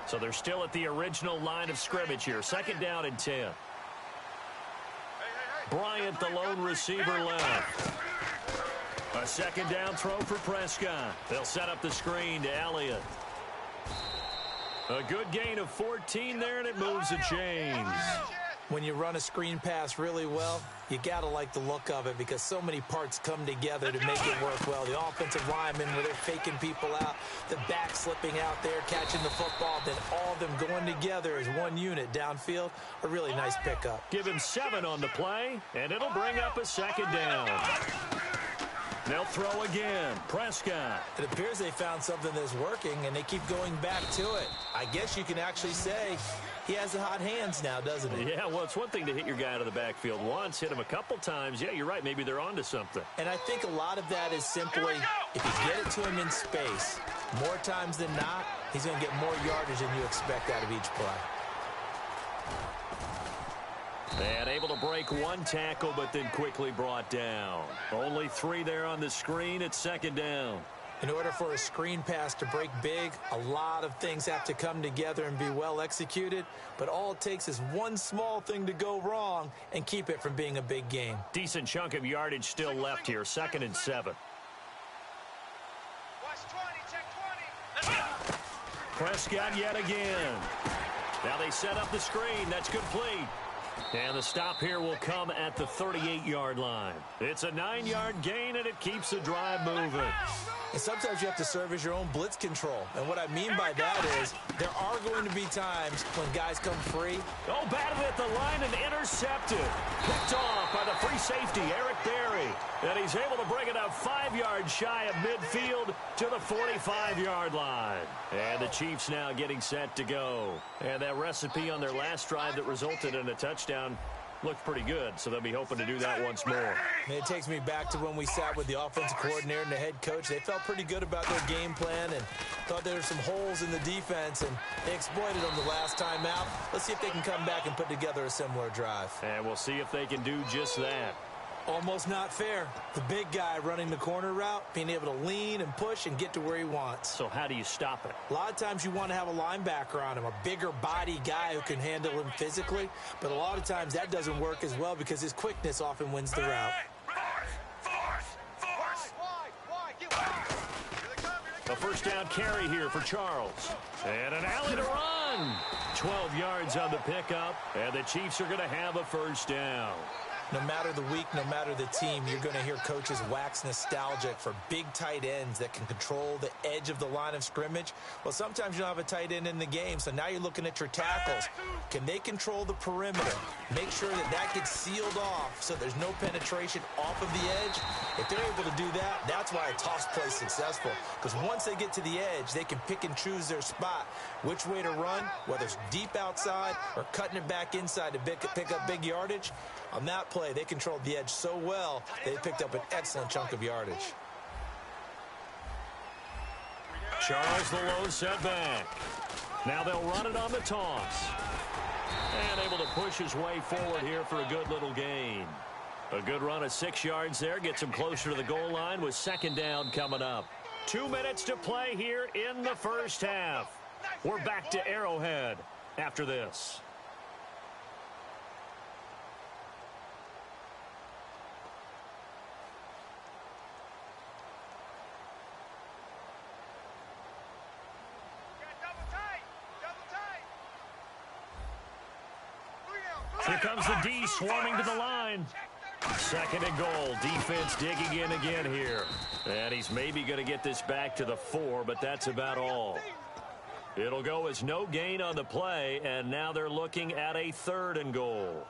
S2: So they're still at the original line of scrimmage here. 2nd down and 10. Bryant, the lone receiver, left. A 2nd down throw for Prescott. They'll set up the screen to Elliott. A good gain of 14 there, and it moves the chains.
S3: When you run a screen pass really well, you got to like the look of it because so many parts come together to make it work well. The offensive linemen, where they're faking people out, the back slipping out there, catching the football, then all of them going together as one unit downfield, a really nice pickup.
S2: Give him 7 on the play, and it'll bring up a 2nd down. They'll throw again. Prescott.
S3: It appears they found something that's working, and they keep going back to it. I guess you can actually say he has the hot hands now, doesn't he?
S2: Yeah, well, it's one thing to hit your guy out of the backfield once, hit him a couple times. Yeah, you're right. Maybe they're onto something.
S3: And I think a lot of that is simply if you get it to him in space, more times than not, he's going to get more yardage than you expect out of each play.
S2: And able to break one tackle, but then quickly brought down. Only 3 there on the screen at 2nd down.
S3: In order for a screen pass to break big, a lot of things have to come together and be well executed. But all it takes is one small thing to go wrong and keep it from being a big game.
S2: Decent chunk of yardage still left here. 2nd and 7.
S4: Watch 20, check 20. Let's go.
S2: Prescott yet again. Now they set up the screen. That's complete. And the stop here will come at the 38-yard line. It's a 9-yard gain, and it keeps the drive moving.
S3: And sometimes you have to serve as your own blitz control. And what I mean by that is there are going to be times when guys come free.
S2: Oh, batted at the line and intercepted. Picked off by the free safety, Eric Berry. And he's able to bring it up 5 yards shy of midfield to the 45-yard line. And the Chiefs now getting set to go. And that recipe on their last drive that resulted in a touchdown looked pretty good, so they'll be hoping to do that once more.
S3: And it takes me back to when we sat with the offensive coordinator and the head coach. They felt pretty good about their game plan and thought there were some holes in the defense, and they exploited them the last time out. Let's see if they can come back and put together a similar drive.
S2: And we'll see if they can do just that.
S3: Almost not fair. The big guy running the corner route, being able to lean and push and get to where he wants.
S2: So how do you stop it?
S3: A lot of times you want to have a linebacker on him, a bigger body guy who can handle him physically. But a lot of times that doesn't work as well because his quickness often wins the route.
S2: A first down carry here for Charles. And an alley to run. 12 yards on the pickup. And the Chiefs are going to have a first down.
S3: No matter the week, no matter the team, you're going to hear coaches wax nostalgic for big tight ends that can control the edge of the line of scrimmage. Well, sometimes you don't have a tight end in the game, so now you're looking at your tackles. Can they control the perimeter? Make sure that that gets sealed off so there's no penetration off of the edge. If they're able to do that, that's why a toss play is successful. Because once they get to the edge, they can pick and choose their spot, which way to run, whether it's deep outside or cutting it back inside to pick up big yardage. On that play, they controlled the edge so well, they picked up an excellent chunk of yardage.
S2: Charles the lone setback. Now they'll run it on the toss. And able to push his way forward here for a good little gain. A good run of 6 yards there. Gets him closer to the goal line with second down coming up. 2 minutes to play here in the first half. We're back to Arrowhead after this. Here comes the D swarming to the line. Second and goal. Defense digging in again here. And he's maybe going to get this back to the 4, but that's about all. It'll go as no gain on the play, and now they're looking at a 3rd and goal.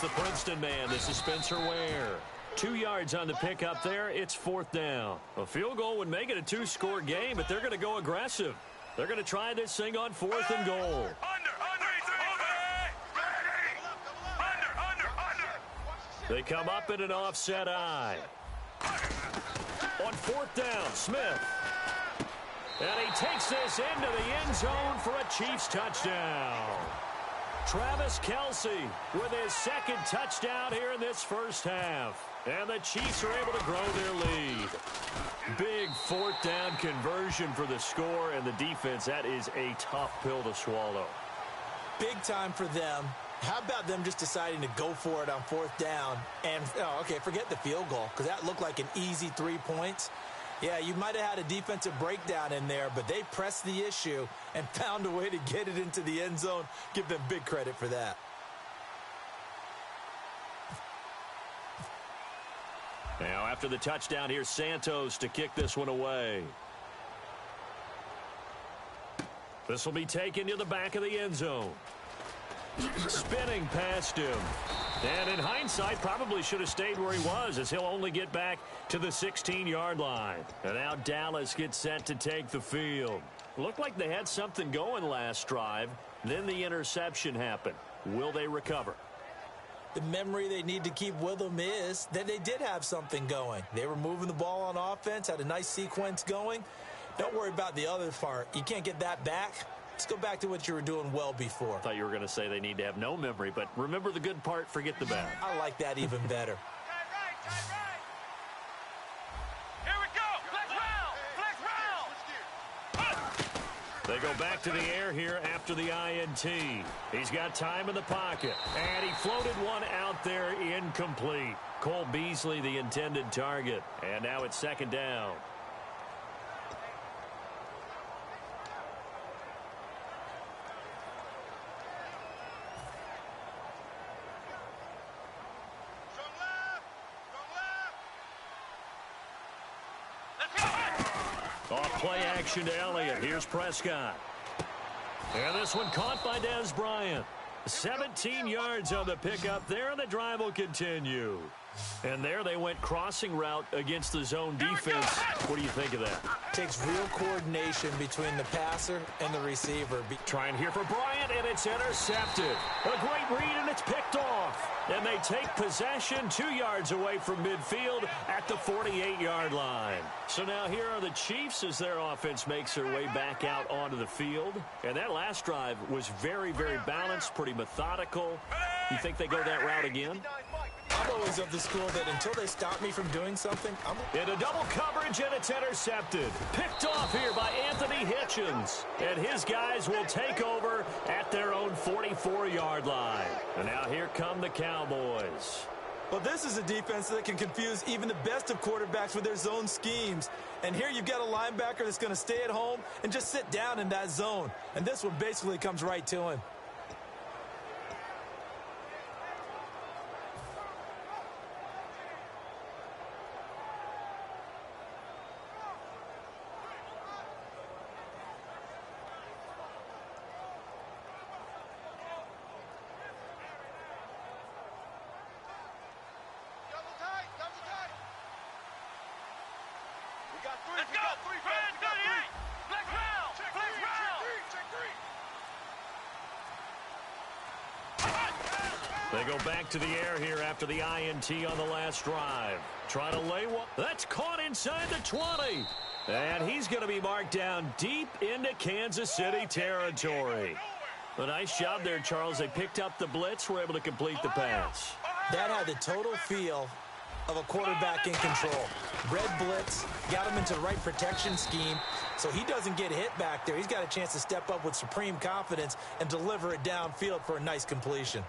S2: The Princeton man, this is Spencer Ware. 2 yards on the pickup there. It's 4th down. A field goal would make it a 2-score game, but they're going to go aggressive. They're going to try this thing on 4th and goal. They come up in an offset eye. On 4th down, Smith. And he takes this into the end zone for a Chiefs touchdown. Travis Kelce with his 2nd touchdown here in this first half. And the Chiefs are able to grow their lead. Big 4th down conversion for the score, and the defense, that is a tough pill to swallow.
S3: Big time for them. How about them just deciding to go for it on 4th down? And, forget the field goal, because that looked like an easy 3 points. Yeah, you might have had a defensive breakdown in there, but they pressed the issue and found a way to get it into the end zone. Give them big credit for that.
S2: Now, after the touchdown, here's Santos to kick this one away. This will be taken to the back of the end zone. Spinning past him. And in hindsight, probably should have stayed where he was, as he'll only get back to the 16-yard line. And now Dallas gets set to take the field. Looked like they had something going last drive. Then the interception happened. Will they recover?
S3: The memory they need to keep with them is that they did have something going. They were moving the ball on offense, had a nice sequence going. Don't worry about the other part. You can't get that back. Let's go back to what you were doing well before.
S2: I thought you were going to say they need to have no memory, but remember the good part, forget the bad.
S3: I like that even better.
S4: Here we go. Flex round.
S2: They go back to the air here after the INT. He's got time in the pocket, and he floated one out there incomplete. Cole Beasley, the intended target, and now it's 2nd down. Off play action to Elliott. Here's Prescott. And this one caught by Dez Bryant. 17 yards on the pickup there, and the drive will continue. And there they went crossing route against the zone defense. What do you think of that?
S3: Takes real coordination between the passer and the receiver.
S2: Trying here for Bryant, and it's intercepted. A great read, and it's picked off. And they take possession 2 yards away from midfield at the 48-yard line. So now here are the Chiefs as their offense makes their way back out onto the field. And that last drive was very, very balanced, pretty methodical. You think they go that route again?
S3: I'm always of the school that until they stop me from doing something,
S2: Into double coverage, and it's intercepted. Picked off here by Anthony Hitchens. And his guys will take over at their own 44-yard line. And now here come the Cowboys.
S3: Well, this is a defense that can confuse even the best of quarterbacks with their zone schemes. And here you've got a linebacker that's going to stay at home and just sit down in that zone. And this one basically comes right to him.
S2: They go back to the air here after the INT on the last drive. Try to lay one. That's caught inside the 20. And he's going to be marked down deep into Kansas City territory. A nice job there, Charles. They picked up the blitz, were able to complete the pass.
S3: That had the total feel of a quarterback in control. Red blitz, got him into the right protection scheme, so he doesn't get hit back there. He's got a chance to step up with supreme confidence and deliver it downfield for a nice completion.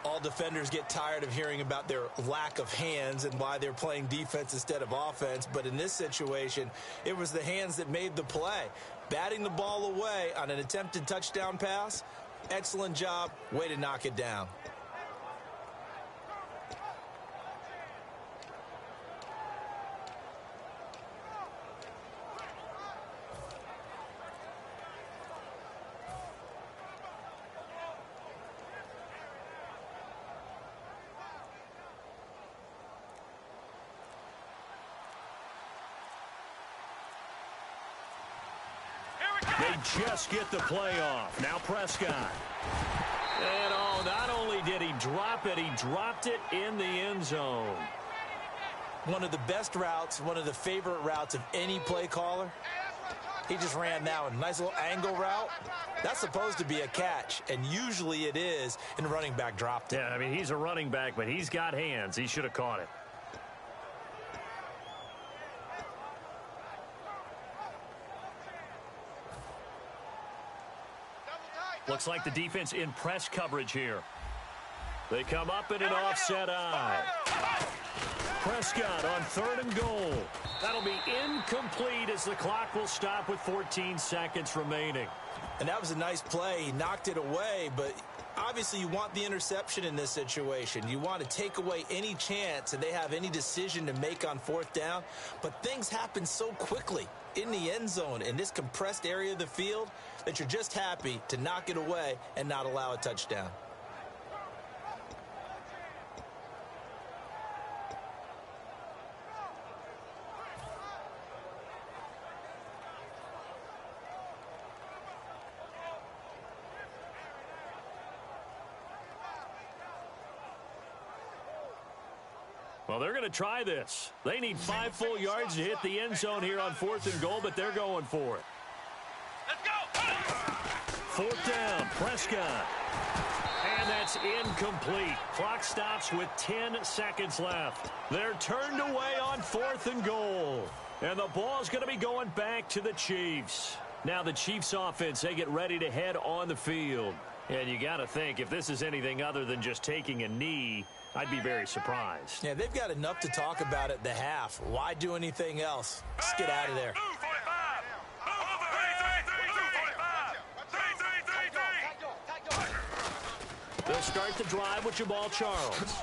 S3: All defenders get tired of hearing about their lack of hands and why they're playing defense instead of offense. But in this situation, it was the hands that made the play. Batting the ball away on an attempted touchdown pass, excellent job, way to knock it down.
S2: They just get the play off. Now Prescott. And not only did he drop it, he dropped it in the end zone.
S3: One of the best routes, one of the favorite routes of any play caller. He just ran now a nice little angle route. That's supposed to be a catch, and usually it is, and the running back dropped it.
S2: Yeah, I mean, he's a running back, but he's got hands. He should have caught it. Looks like the defense in press coverage here. They come up in an offset eye. Prescott on 3rd and goal. That'll be incomplete as the clock will stop with 14 seconds remaining.
S3: And that was a nice play. He knocked it away, but obviously you want the interception in this situation. You want to take away any chance and they have any decision to make on 4th down. But things happen so quickly in the end zone in this compressed area of the field that you're just happy to knock it away and not allow a touchdown.
S2: Well, they're going to try this. They need 5 full yards to hit the end zone here on 4th and goal, but they're going for it.
S4: Let's go!
S2: 4th down, Prescott. And that's incomplete. Clock stops with 10 seconds left. They're turned away on 4th and goal. And the ball's going to be going back to the Chiefs. Now the Chiefs offense, they get ready to head on the field. And you got to think, if this is anything other than just taking a knee, I'd be very surprised.
S3: Yeah, they've got enough to talk about at the half. Why do anything else? Just get out of there.
S2: They'll start the drive with Jamal Charles.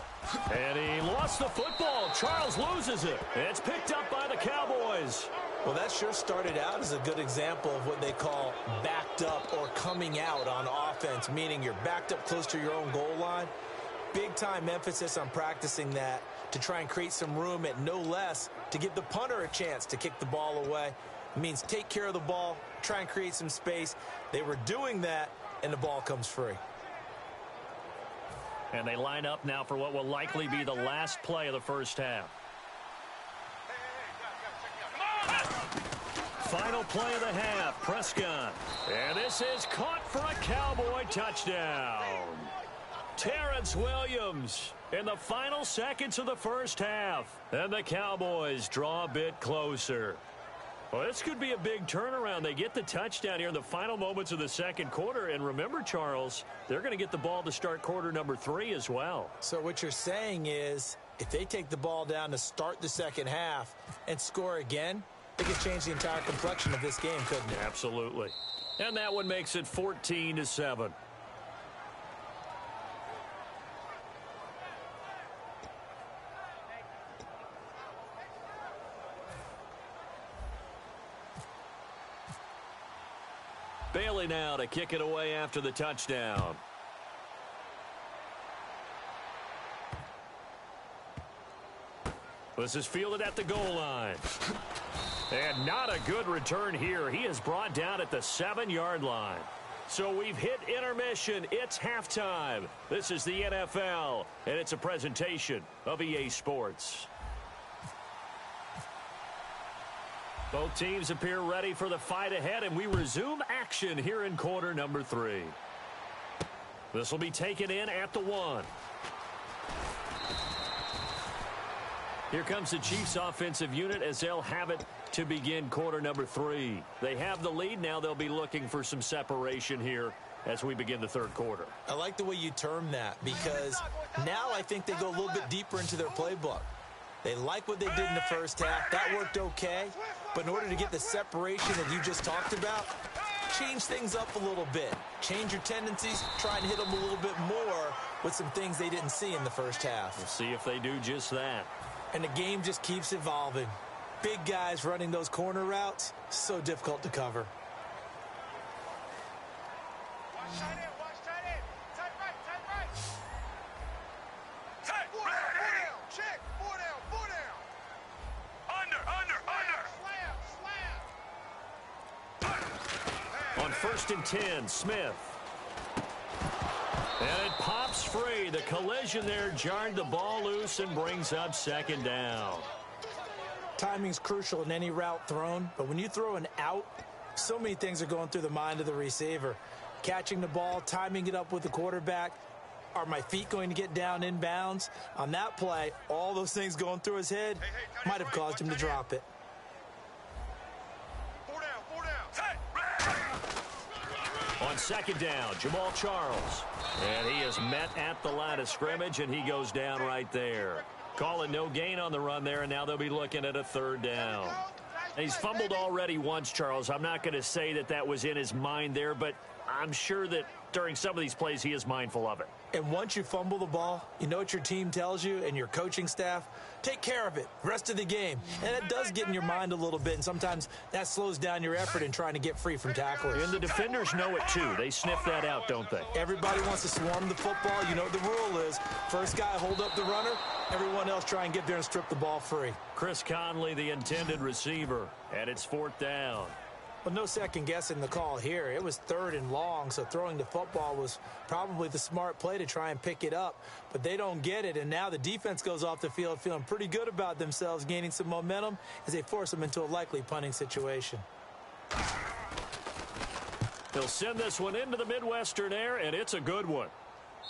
S2: And he lost the football. Charles loses it. It's picked up by the Cowboys.
S3: Well, that sure started out as a good example of what they call backed up or coming out on offense, meaning you're backed up close to your own goal line. Big-time emphasis on practicing that to try and create some room at no less to give the punter a chance to kick the ball away. It means take care of the ball, try and create some space. They were doing that, and the ball comes free.
S2: And they line up now for what will likely be the last play of the first half. Final play of the half, Prescott. And this is caught for a Cowboy touchdown. Terrence Williams in the final seconds of the first half. And the Cowboys draw a bit closer. Well, this could be a big turnaround. They get the touchdown here in the final moments of the second quarter. And remember, Charles, they're going to get the ball to start quarter number 3 as well.
S3: So what you're saying is if they take the ball down to start the second half and score again, it could change the entire complexion of this game, couldn't it?
S2: Absolutely. And that one makes it 14-7. Bailey now to kick it away after the touchdown. This is fielded at the goal line. And not a good return here. He is brought down at the 7-yard line. So we've hit intermission. It's halftime. This is the NFL, and it's a presentation of EA Sports. Both teams appear ready for the fight ahead, and we resume action here in quarter number 3. This will be taken in at the 1. Here comes the Chiefs offensive unit as they'll have it to begin quarter number 3. They have the lead. Now they'll be looking for some separation here as we begin the third quarter.
S3: I like the way you term that because now I think they go a little bit deeper into their playbook. They like what they did in the first half. That worked okay. But in order to get the separation that you just talked about, change things up a little bit. Change your tendencies. Try and hit them a little bit more with some things they didn't see in the first half.
S2: We'll see if they do just that.
S3: And the game just keeps evolving. Big guys running those corner routes, so difficult to cover.
S4: Watch tight end, tight right. Tight, ready. Check, 4 down. Under. Slam.
S2: On 1st and 10, Smith. And it pops free. The collision there jarred the ball loose and brings up 2nd down.
S3: Timing's crucial in any route thrown, but when you throw an out, so many things are going through the mind of the receiver. Catching the ball, timing it up with the quarterback. Are my feet going to get down in bounds? On that play, all those things going through his head might have caused him to drop it.
S4: 4 down. Tight, ready.
S2: On 2nd down, Jamal Charles. And he is met at the line of scrimmage, and he goes down right there. Call it no gain on the run there, and now they'll be looking at a 3rd down. He's fumbled already once, Charles. I'm not going to say that was in his mind there, but I'm sure that during some of these plays he is mindful of it.
S3: And once you fumble the ball, you know what your team tells you and your coaching staff? Take care of it rest of the game. And it does get in your mind a little bit, and sometimes that slows down your effort in trying to get free from tacklers.
S2: And the defenders know it too. They sniff that out, don't they?
S3: Everybody wants to swarm the football. You know what the rule is. First guy hold up the runner. Everyone else try and get there and strip the ball free.
S2: Chris Conley, the intended receiver, and it's 4th down.
S3: Well, no second guessing the call here. It was 3rd and long, so throwing the football was probably the smart play to try and pick it up. But they don't get it, and now the defense goes off the field feeling pretty good about themselves, gaining some momentum as they force them into a likely punting situation.
S2: They'll send this one into the Midwestern air, and it's a good one.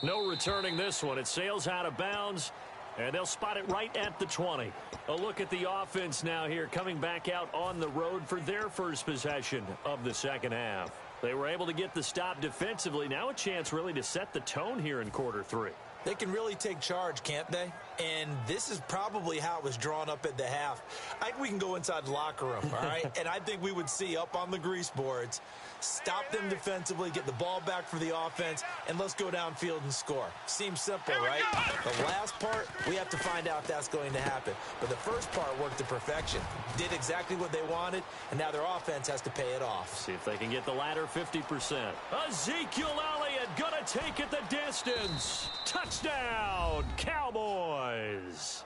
S2: No returning this one. It sails out of bounds, and they'll spot it right at the 20. A look at the offense now here, coming back out on the road for their first possession of the second half. They were able to get the stop defensively. Now a chance really to set the tone here in quarter 3.
S3: They can really take charge, can't they? And this is probably how it was drawn up at the half. I think we can go inside the locker room, all right? And I think we would see up on the grease boards stop them defensively, get the ball back for the offense, and let's go downfield and score. Seems simple, right? The last part, we have to find out if that's going to happen. But the first part worked to perfection. Did exactly what they wanted, and now their offense has to pay it off.
S2: See if they can get the latter 50%. Ezekiel Elliott gonna take it the distance. Touchdown, Cowboys.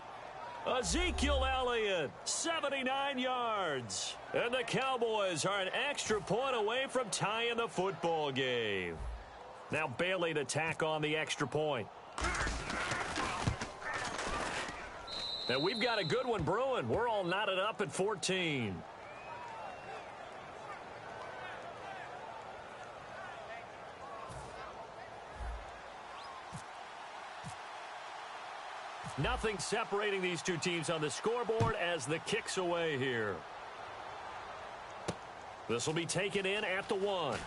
S2: Ezekiel Elliott, 79 yards. And the Cowboys are an extra point away from tying the football game. Now Bailey to tack on the extra point. Now we've got a good one brewing. We're all knotted up at 14. Nothing separating these two teams on the scoreboard as the kick's away here. This will be taken in at the 1.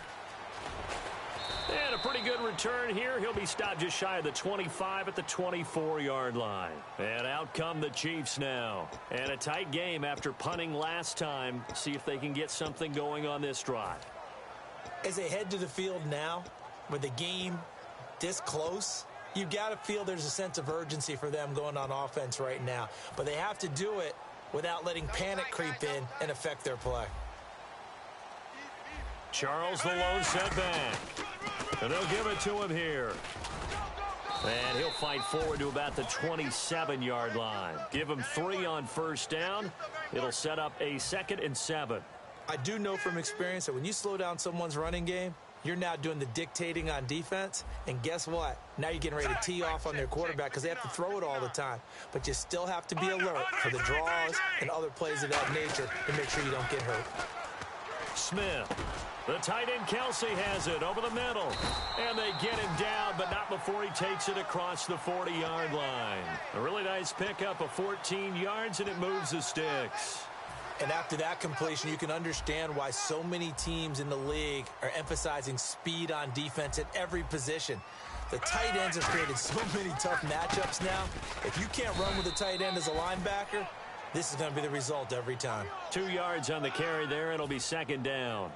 S2: And a pretty good return here. He'll be stopped just shy of the 25 at the 24-yard line. And out come the Chiefs now. And a tight game after punting last time. See if they can get something going on this drive.
S3: As they head to the field now, with the game this close, you've got to feel there's a sense of urgency for them going on offense right now. But they have to do it without letting panic creep in and affect their play.
S2: Charles the lone setback. And they'll give it to him here. And he'll fight forward to about the 27-yard line. Give him 3 on first down. It'll set up a 2nd and 7.
S3: I do know from experience that when you slow down someone's running game, you're now doing the dictating on defense, and guess what? Now you're getting ready to tee off on their quarterback because they have to throw it all the time. But you still have to be alert for the draws and other plays of that nature to make sure you don't get hurt.
S2: Smith, the tight end Kelsey has it over the middle. And they get him down, but not before he takes it across the 40-yard line. A really nice pickup of 14 yards, and it moves the sticks.
S3: And after that completion, you can understand why so many teams in the league are emphasizing speed on defense at every position. The tight ends have created so many tough matchups now. If you can't run with a tight end as a linebacker, this is going to be the result every time.
S2: 2 yards on the carry there. It'll be 2nd down.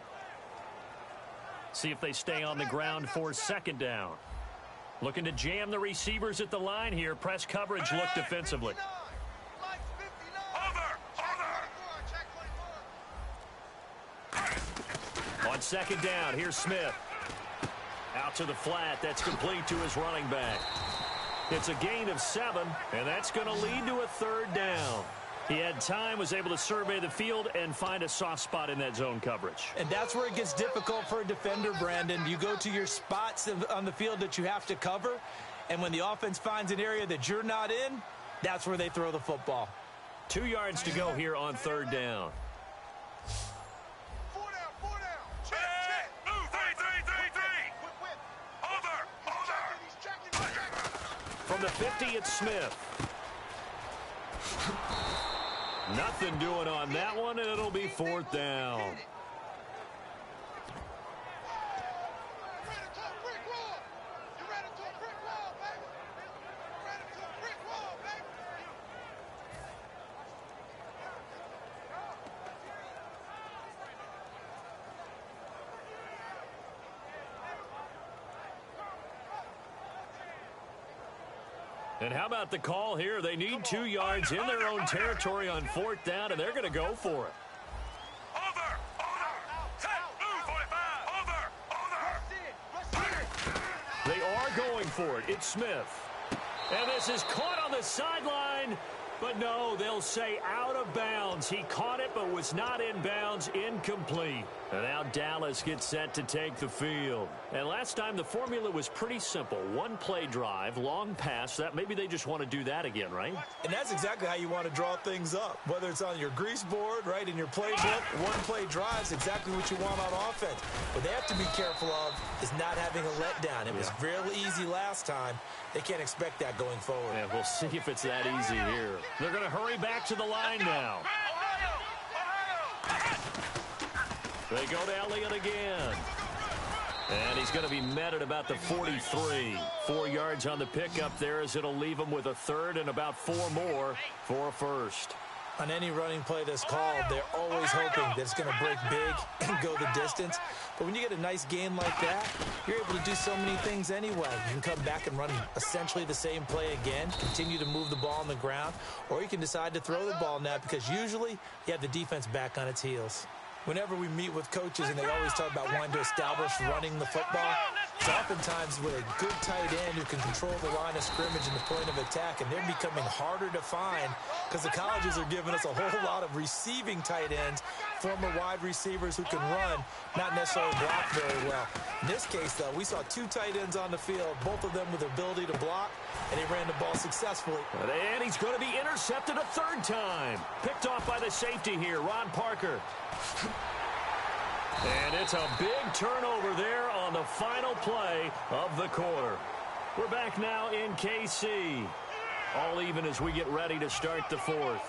S2: See if they stay on the ground for 2nd down. Looking to jam the receivers at the line here. Press coverage look defensively. On 2nd down, here's Smith. Out to the flat. That's complete to his running back. It's a gain of 7, and that's going to lead to a 3rd down. He had time, was able to survey the field and find a soft spot in that zone coverage.
S3: And that's where it gets difficult for a defender, Brandon. You go to your spots on the field that you have to cover, and when the offense finds an area that you're not in, that's where they throw the football.
S2: 2 yards to go here on 3rd down. From the 50, it's Smith. Nothing doing on that one, and it'll be 4th down. And how about the call here? They need 2 yards in their own territory on 4th down, and they're going to go for it. They are going for it. It's Smith. And this is caught on the sideline. But no, they'll say out of bounds. He caught it but was not in bounds. Incomplete. And now Dallas gets set to take the field. And last time the formula was pretty simple. 1-play drive, long pass. That maybe they just want to do that again, right?
S3: And that's exactly how you want to draw things up. Whether it's on your grease board, right, in your playbook, 1-play drive is exactly what you want on offense. What they have to be careful of is not having a letdown. It was real easy last time. They can't expect that going forward.
S2: Yeah, we'll see if it's that easy here. They're going to hurry back to the line now. They go to Elliott again. And he's going to be met at about the 43. 4 yards on the pickup there as it'll leave him with a 3rd and about 4 more for a 1st.
S3: On any running play that's called, they're always hoping that it's going to break big and go the distance. But when you get a nice gain like that, you're able to do so many things anyway. You can come back and run essentially the same play again, continue to move the ball on the ground, or you can decide to throw the ball now because usually you have the defense back on its heels. Whenever we meet with coaches and they always talk about wanting to establish running the football, it's oftentimes with a good tight end who can control the line of scrimmage and the point of attack, and they're becoming harder to find because the colleges are giving us a whole lot of receiving tight ends, former wide receivers who can run, not necessarily block very well. In this case, though, we saw two tight ends on the field, both of them with the ability to block, and they ran the ball successfully.
S2: And he's going to be intercepted a third time. Picked off by the safety here, Ron Parker. And it's a big turnover there on the final play of the quarter. We're back now in KC. All even as we get ready to start the fourth.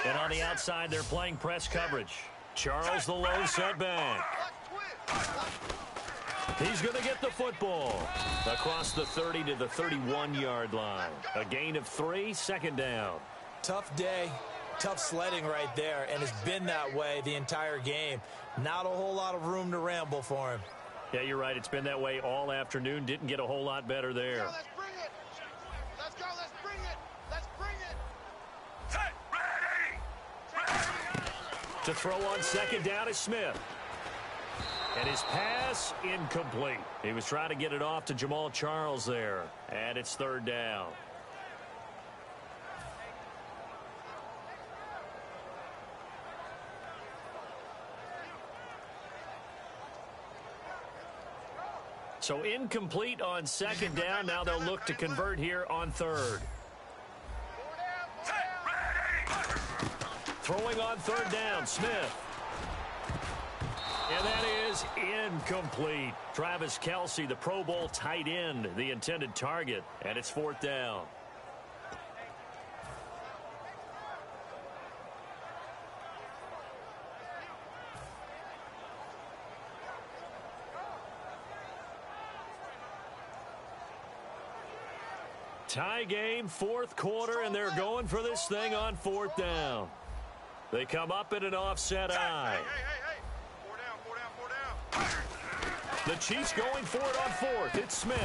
S2: And on the outside, they're playing press coverage. Charles the low setback. He's going to get the football across the 30 to the 31-yard line. A gain of 3, second down.
S3: Tough day, tough sledding right there, and it's been that way the entire game. Not a whole lot of room to ramble for him.
S2: Yeah, you're right. It's been that way all afternoon. Didn't get a whole lot better there.
S4: Let's bring it. Let's go. Let's bring it. Let's bring it. Set. Ready.
S2: To throw on second down is Smith. And his pass incomplete. He was trying to get it off to Jamal Charles there. And it's third down. So incomplete on second down. Now they'll look to convert here on third. Throwing on third down, Smith. And that is incomplete. Travis Kelce, the Pro Bowl tight end, the intended target. And it's fourth down. Tie game, fourth quarter, and they're going for this thing on fourth down. They come up in an offset eye. The Chiefs going for it on fourth. It's Smith.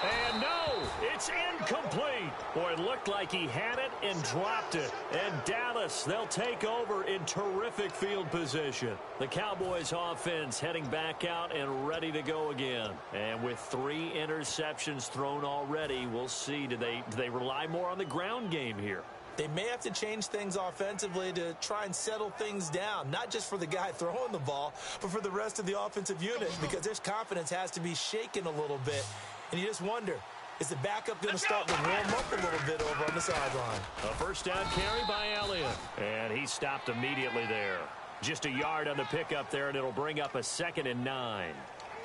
S2: And no, it's incomplete. Boy, it looked like he had it and dropped it. And Dallas, they'll take over in terrific field position. The Cowboys offense heading back out and ready to go again. And with 3 interceptions thrown already, we'll see. Do they rely more on the ground game here?
S3: They may have to change things offensively to try and settle things down, not just for the guy throwing the ball, but for the rest of the offensive unit, because their confidence has to be shaken a little bit. And you just wonder, is the backup going to start to warm up a little bit over on the sideline?
S2: A first down carry by Elliott. And he stopped immediately there. Just a yard on the pickup there, and it'll bring up a 2nd and 9.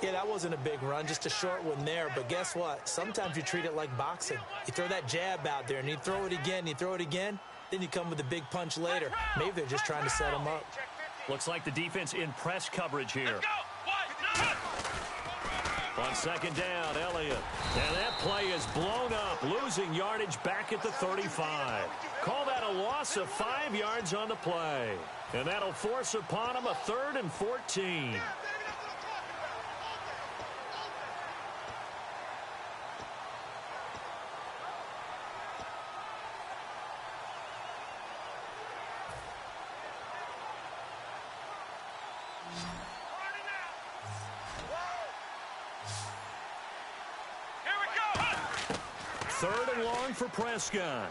S3: Yeah, that wasn't a big run, just a short one there. But guess what? Sometimes you treat it like boxing. You throw that jab out there, and you throw it again, then you come with a big punch later. Maybe they're just trying to set him up.
S2: Looks like the defense in press coverage here. On second down, Elliott. And that play is blown up, losing yardage back at the 35. Call that a loss of 5 yards on the play. And that'll force upon him a 3rd and 14. Third and long for Prescott.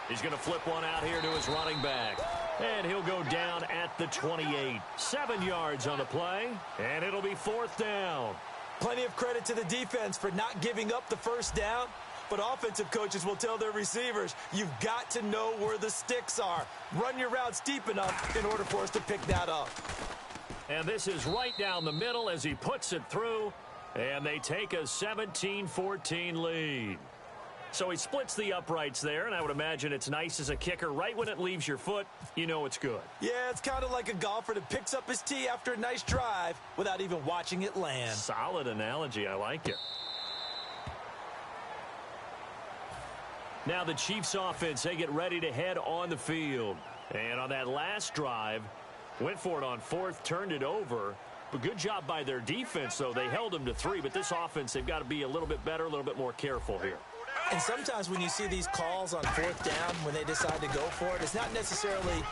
S2: He's going to flip one out here to his running back. And he'll go down at the 28. 7 yards on the play. And it'll be fourth down.
S3: Plenty of credit to the defense for not giving up the first down. But offensive coaches will tell their receivers, you've got to know where the sticks are. Run your routes deep enough in order for us to pick that up.
S2: And this is right down the middle as he puts it through. And they take a 17-14 lead. So he splits the uprights there, and I would imagine it's nice as a kicker. Right when it leaves your foot, you know it's good.
S3: Yeah, it's kind of like a golfer that picks up his tee after a nice drive without even watching it land.
S2: Solid analogy. I like it. Now the Chiefs offense, they get ready to head on the field. And on that last drive, went for it on fourth, turned it over. But good job by their defense, though. They held them to 3, but this offense, they've got to be a little bit better, a little bit more careful here.
S3: And sometimes when you see these calls on fourth down, when they decide to go for it, it's not necessarily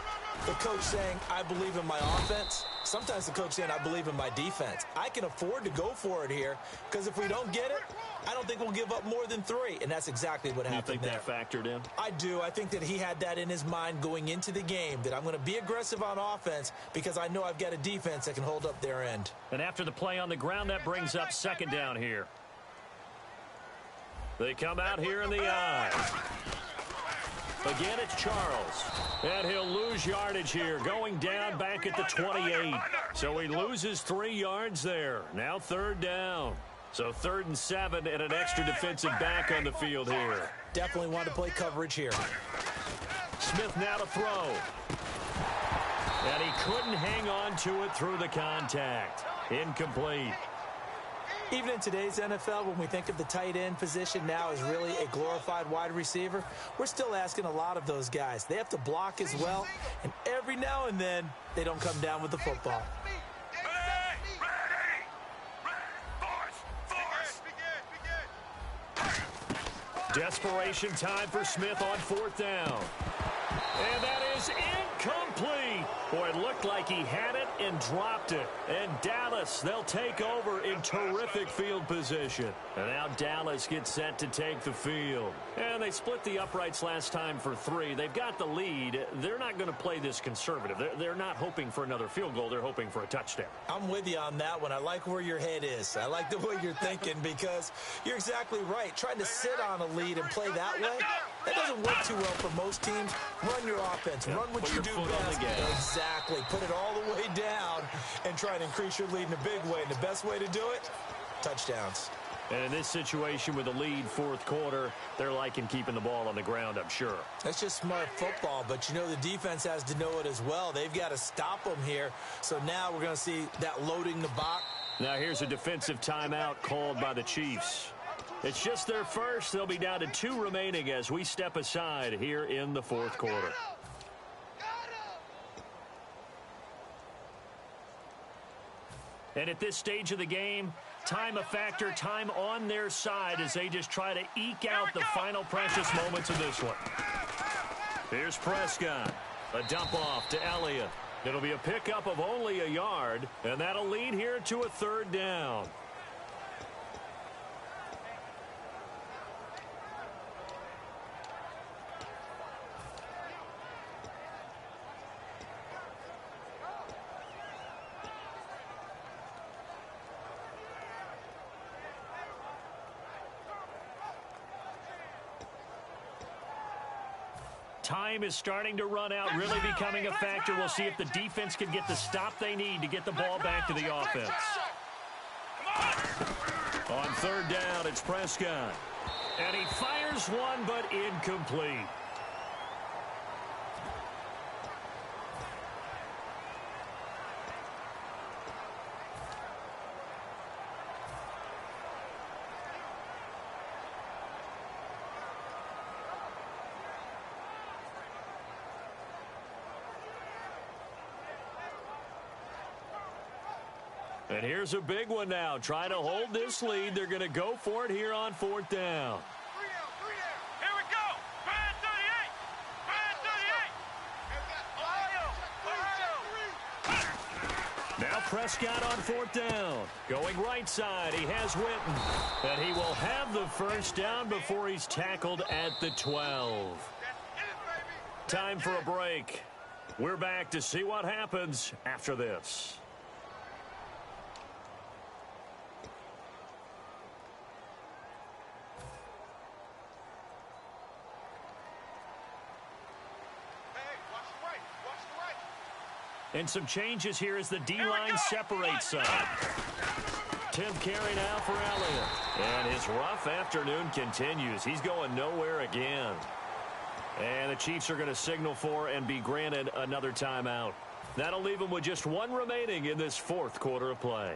S3: the coach saying, I believe in my offense. Sometimes the coach saying, I believe in my defense. I can afford to go for it here because if we don't get it, I don't think we'll give up more than 3. And that's exactly what happened there.
S2: You think that factored in?
S3: I do. I think that he had that in his mind going into the game, that I'm going to be aggressive on offense because I know I've got a defense that can hold up their end.
S2: And after the play on the ground, that brings up second down here. They come out here in the eye. Again, it's Charles. And he'll lose yardage here, going down back at the 28. So he loses 3 yards there. Now third down. So 3rd and 7 and an extra defensive back on the field here.
S3: Definitely want to play coverage here.
S2: Smith now to throw. And he couldn't hang on to it through the contact. Incomplete.
S3: Even in today's NFL, when we think of the tight end position now as really a glorified wide receiver, we're still asking a lot of those guys. They have to block as well, and every now and then, they don't come down with the football.
S2: Desperation time for Smith on 4th down. And that is incomplete. Boy, it looked like he had it and dropped it. And Dallas, they'll take over in terrific field position. And now Dallas gets set to take the field. And they split the uprights last time for 3. They've got the lead. They're not going to play this conservative. They're not hoping for another field goal. They're hoping for a touchdown.
S3: I'm with you on that one. I like where your head is. I like the way you're thinking because you're exactly right. Trying to sit on a lead and play that way, that doesn't work too well for most teams. Run your offense. Run what you do best. Exactly. Put it all the way down and try and increase your lead in a big way. And the best way to do it, touchdowns.
S2: And in this situation with a lead 4th quarter, they're liking keeping the ball on the ground, I'm sure.
S3: That's just smart football, but you know the defense has to know it as well. They've got to stop them here. So now we're going to see that loading the box.
S2: Now here's a defensive timeout called by the Chiefs. It's just their first. They'll be down to 2 remaining as we step aside here in the 4th quarter. And at this stage of the game, time a factor, time on their side as they just try to eke out the final precious moments of this one. Here's Prescott. A dump off to Elliott. It'll be a pickup of only a yard, and that'll lead here to a 3rd down. Time is starting to run out, really becoming a factor. We'll see if the defense can get the stop they need to get the ball back to the offense. On 3rd down, it's Prescott. And he fires one, but incomplete. And here's a big one now. Trying to hold this lead. They're going to go for it here on 4th down.
S4: Here we go. Brad 38. Brad 38.
S2: Now Prescott on 4th down. Going right side. He has Witten. And he will have the first down before he's tackled at the 12. Time for a break. We're back to see what happens after this. And some changes here as the D-line separates some. 10th carry now for Elliott. And his rough afternoon continues. He's going nowhere again. And the Chiefs are going to signal for and be granted another timeout. That'll leave them with just one remaining in this fourth quarter of play.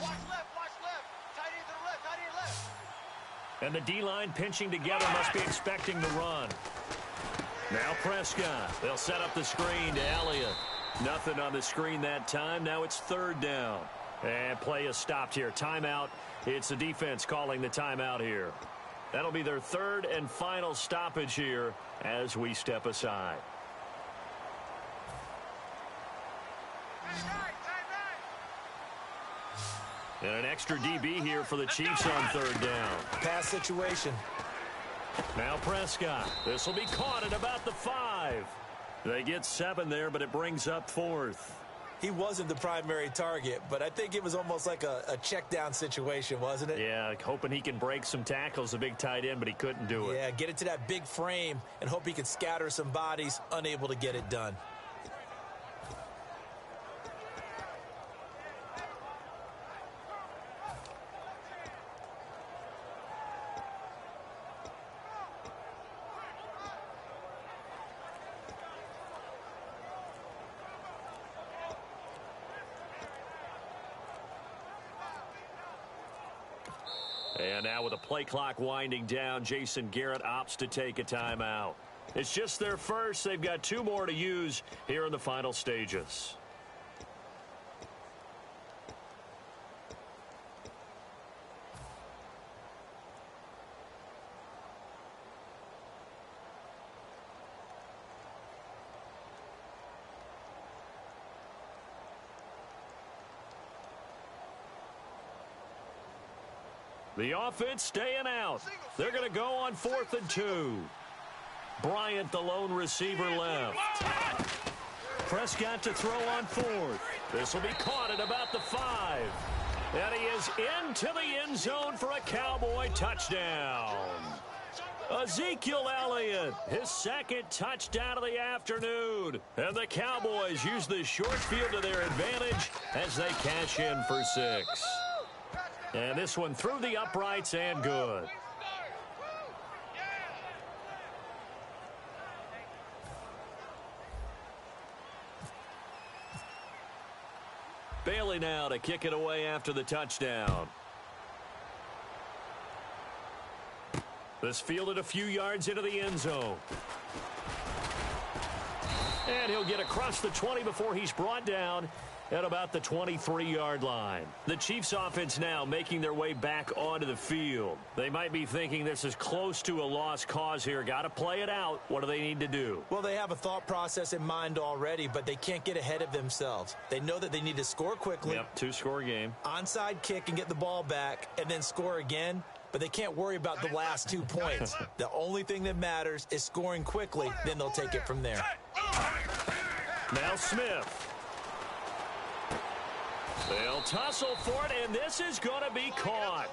S4: Watch left. Tight end to the left, tight end left.
S2: And the D-line pinching together must be expecting the run. Now Prescott. They'll set up the screen to Elliott. Nothing on the screen that time. Now it's third down. And play is stopped here. Timeout. It's the defense calling the timeout here. That'll be their third and final stoppage here as we step aside. And an extra DB here for the Chiefs on third down.
S3: Pass situation.
S2: Now Prescott. This will be caught at about the 5. They get 7 there, but it brings up fourth.
S3: He wasn't the primary target, but I think it was almost like a check down situation, wasn't it?
S2: Yeah, hoping he can break some tackles, a big tight end, but he couldn't do it.
S3: Yeah, get it to that big frame and hope he could scatter some bodies, unable to get it done.
S2: And now with the play clock winding down, Jason Garrett opts to take a timeout. It's just their first. They've got 2 more to use here in the final stages. The offense staying out. They're going to go on 4th and 2. Bryant, the lone receiver, left. Prescott to throw on 4th. This will be caught at about the 5. And he is into the end zone for a Cowboy touchdown. Ezekiel Elliott, his second touchdown of the afternoon. And the Cowboys use the short field to their advantage as they cash in for 6. And this one through the uprights and good. Bailey now to kick it away after the touchdown. This fielded a few yards into the end zone. And he'll get across the 20 before he's brought down at about the 23-yard line. The Chiefs offense now making their way back onto the field. They might be thinking this is close to a lost cause here. Got to play it out. What do they need to do?
S3: Well, they have a thought process in mind already, but they can't get ahead of themselves. They know that they need to score quickly.
S2: Yep, 2-score game.
S3: Onside kick and get the ball back and then score again. But they can't worry about the last 2 points. The only thing that matters is scoring quickly. Then they'll take it from there.
S2: Now Smith. They'll tussle for it, and this is going to be caught.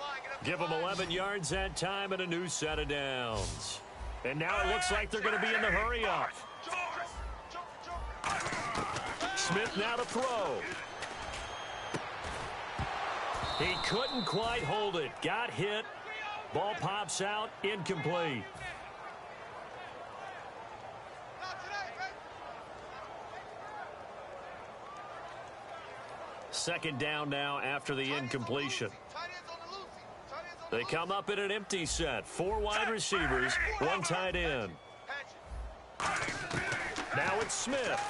S2: Give them 11 yards that time and a new set of downs. And now it looks like they're going to be in the hurry-up. Smith now to throw. He couldn't quite hold it. Got hit. Ball pops out. Incomplete. Second down now after the incompletion. They come up in an empty set. 4 wide receivers, 1 tight end. Now it's Smith.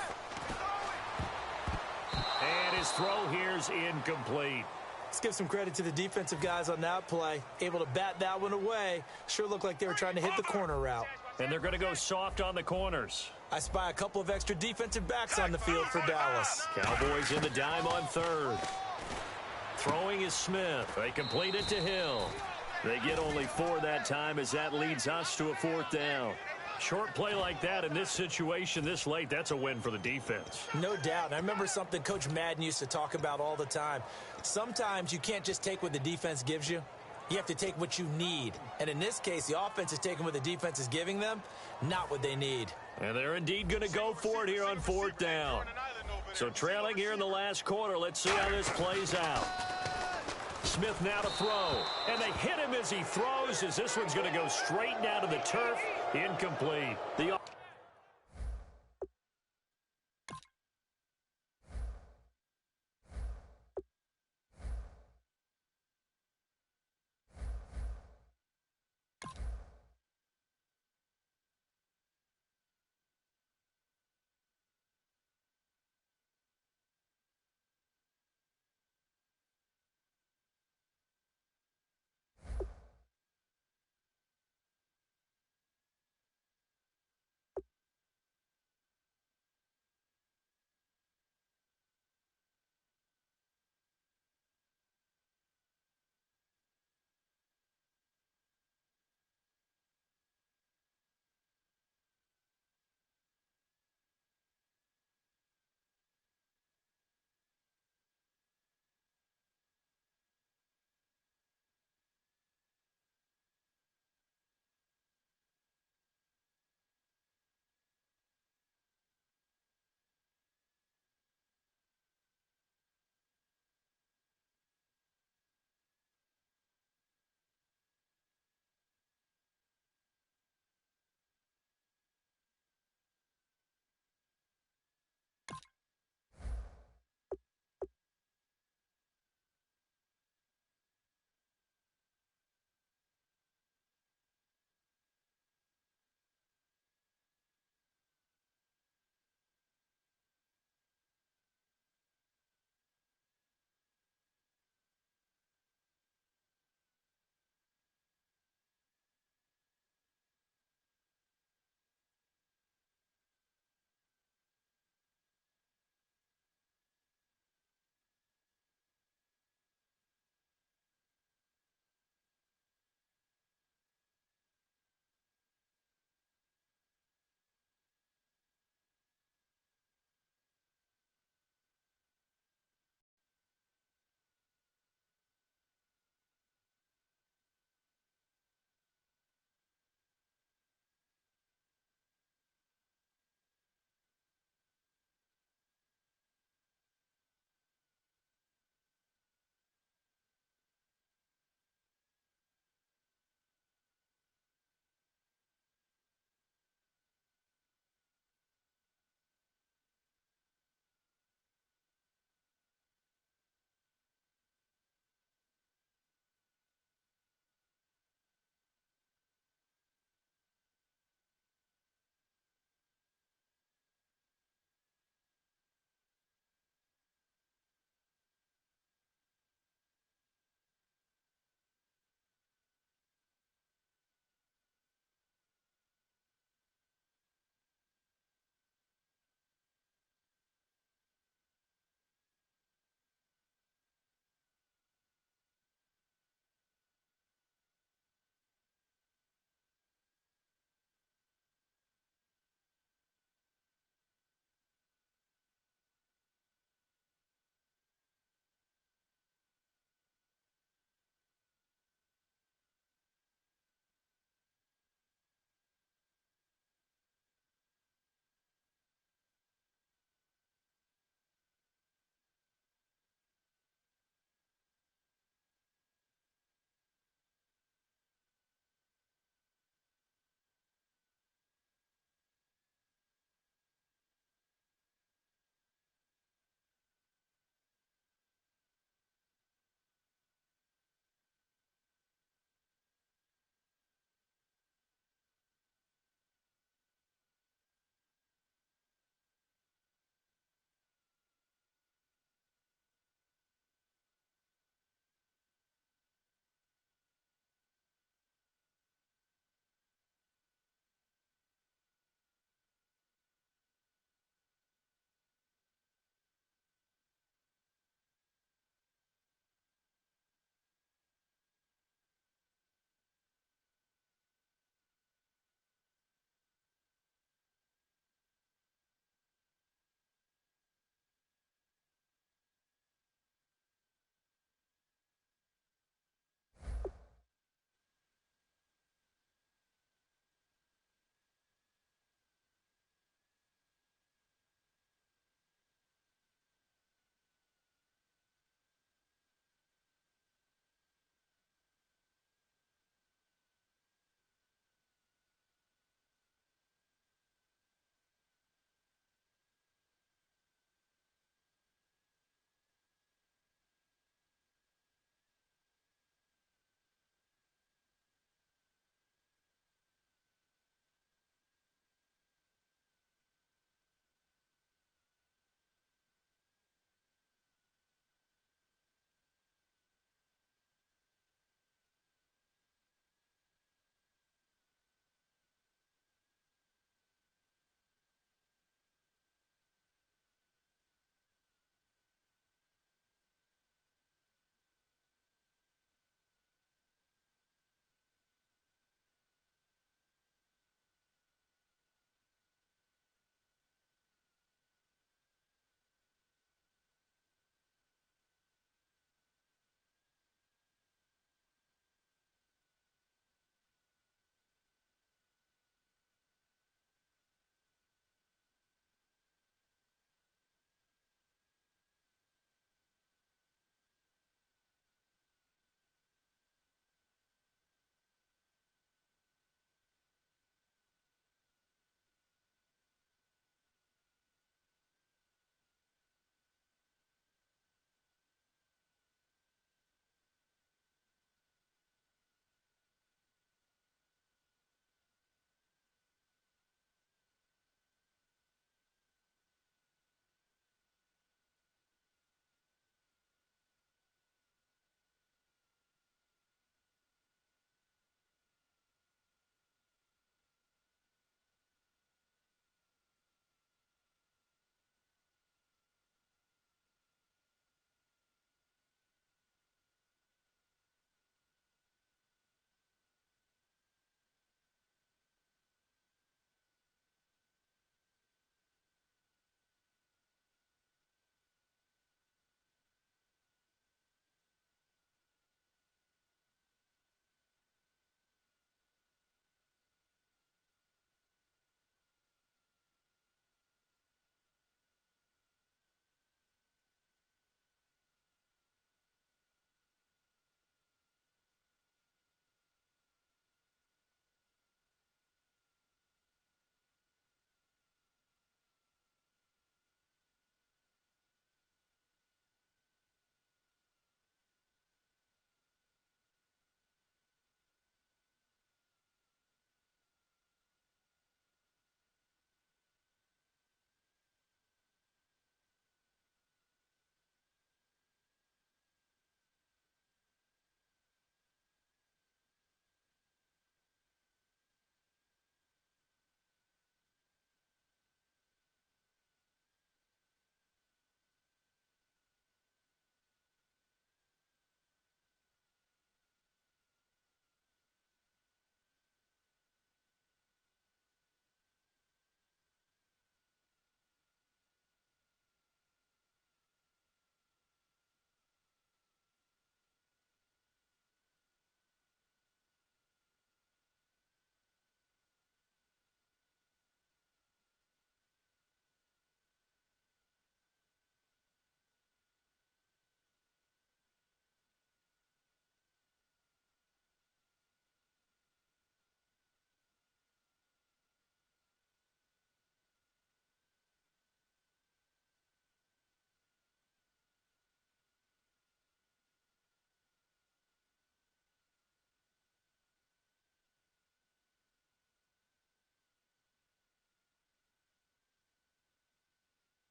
S2: And his throw here's incomplete.
S3: Let's give some credit to the defensive guys on that play. Able to bat that one away. Sure looked like they were trying to hit the corner route.
S2: And they're going to go soft on the corners.
S3: I spy a couple of extra defensive backs on the field for Dallas.
S2: Cowboys in the dime on third. Throwing is Smith. They complete it to Hill. They get only 4 that time as that leads us to a 4th down. Short play like that in this situation this late, that's a win for the defense.
S3: No doubt. I remember something Coach Madden used to talk about all the time. Sometimes you can't just take what the defense gives you. You have to take what you need. And in this case, the offense is taking what the defense is giving them, not what they need.
S2: And they're indeed going to go for it here on 4th down. So trailing here in the last quarter, let's see how this plays out. Smith now to throw. And they hit him as he throws, as this one's going to go straight down to the turf. Incomplete.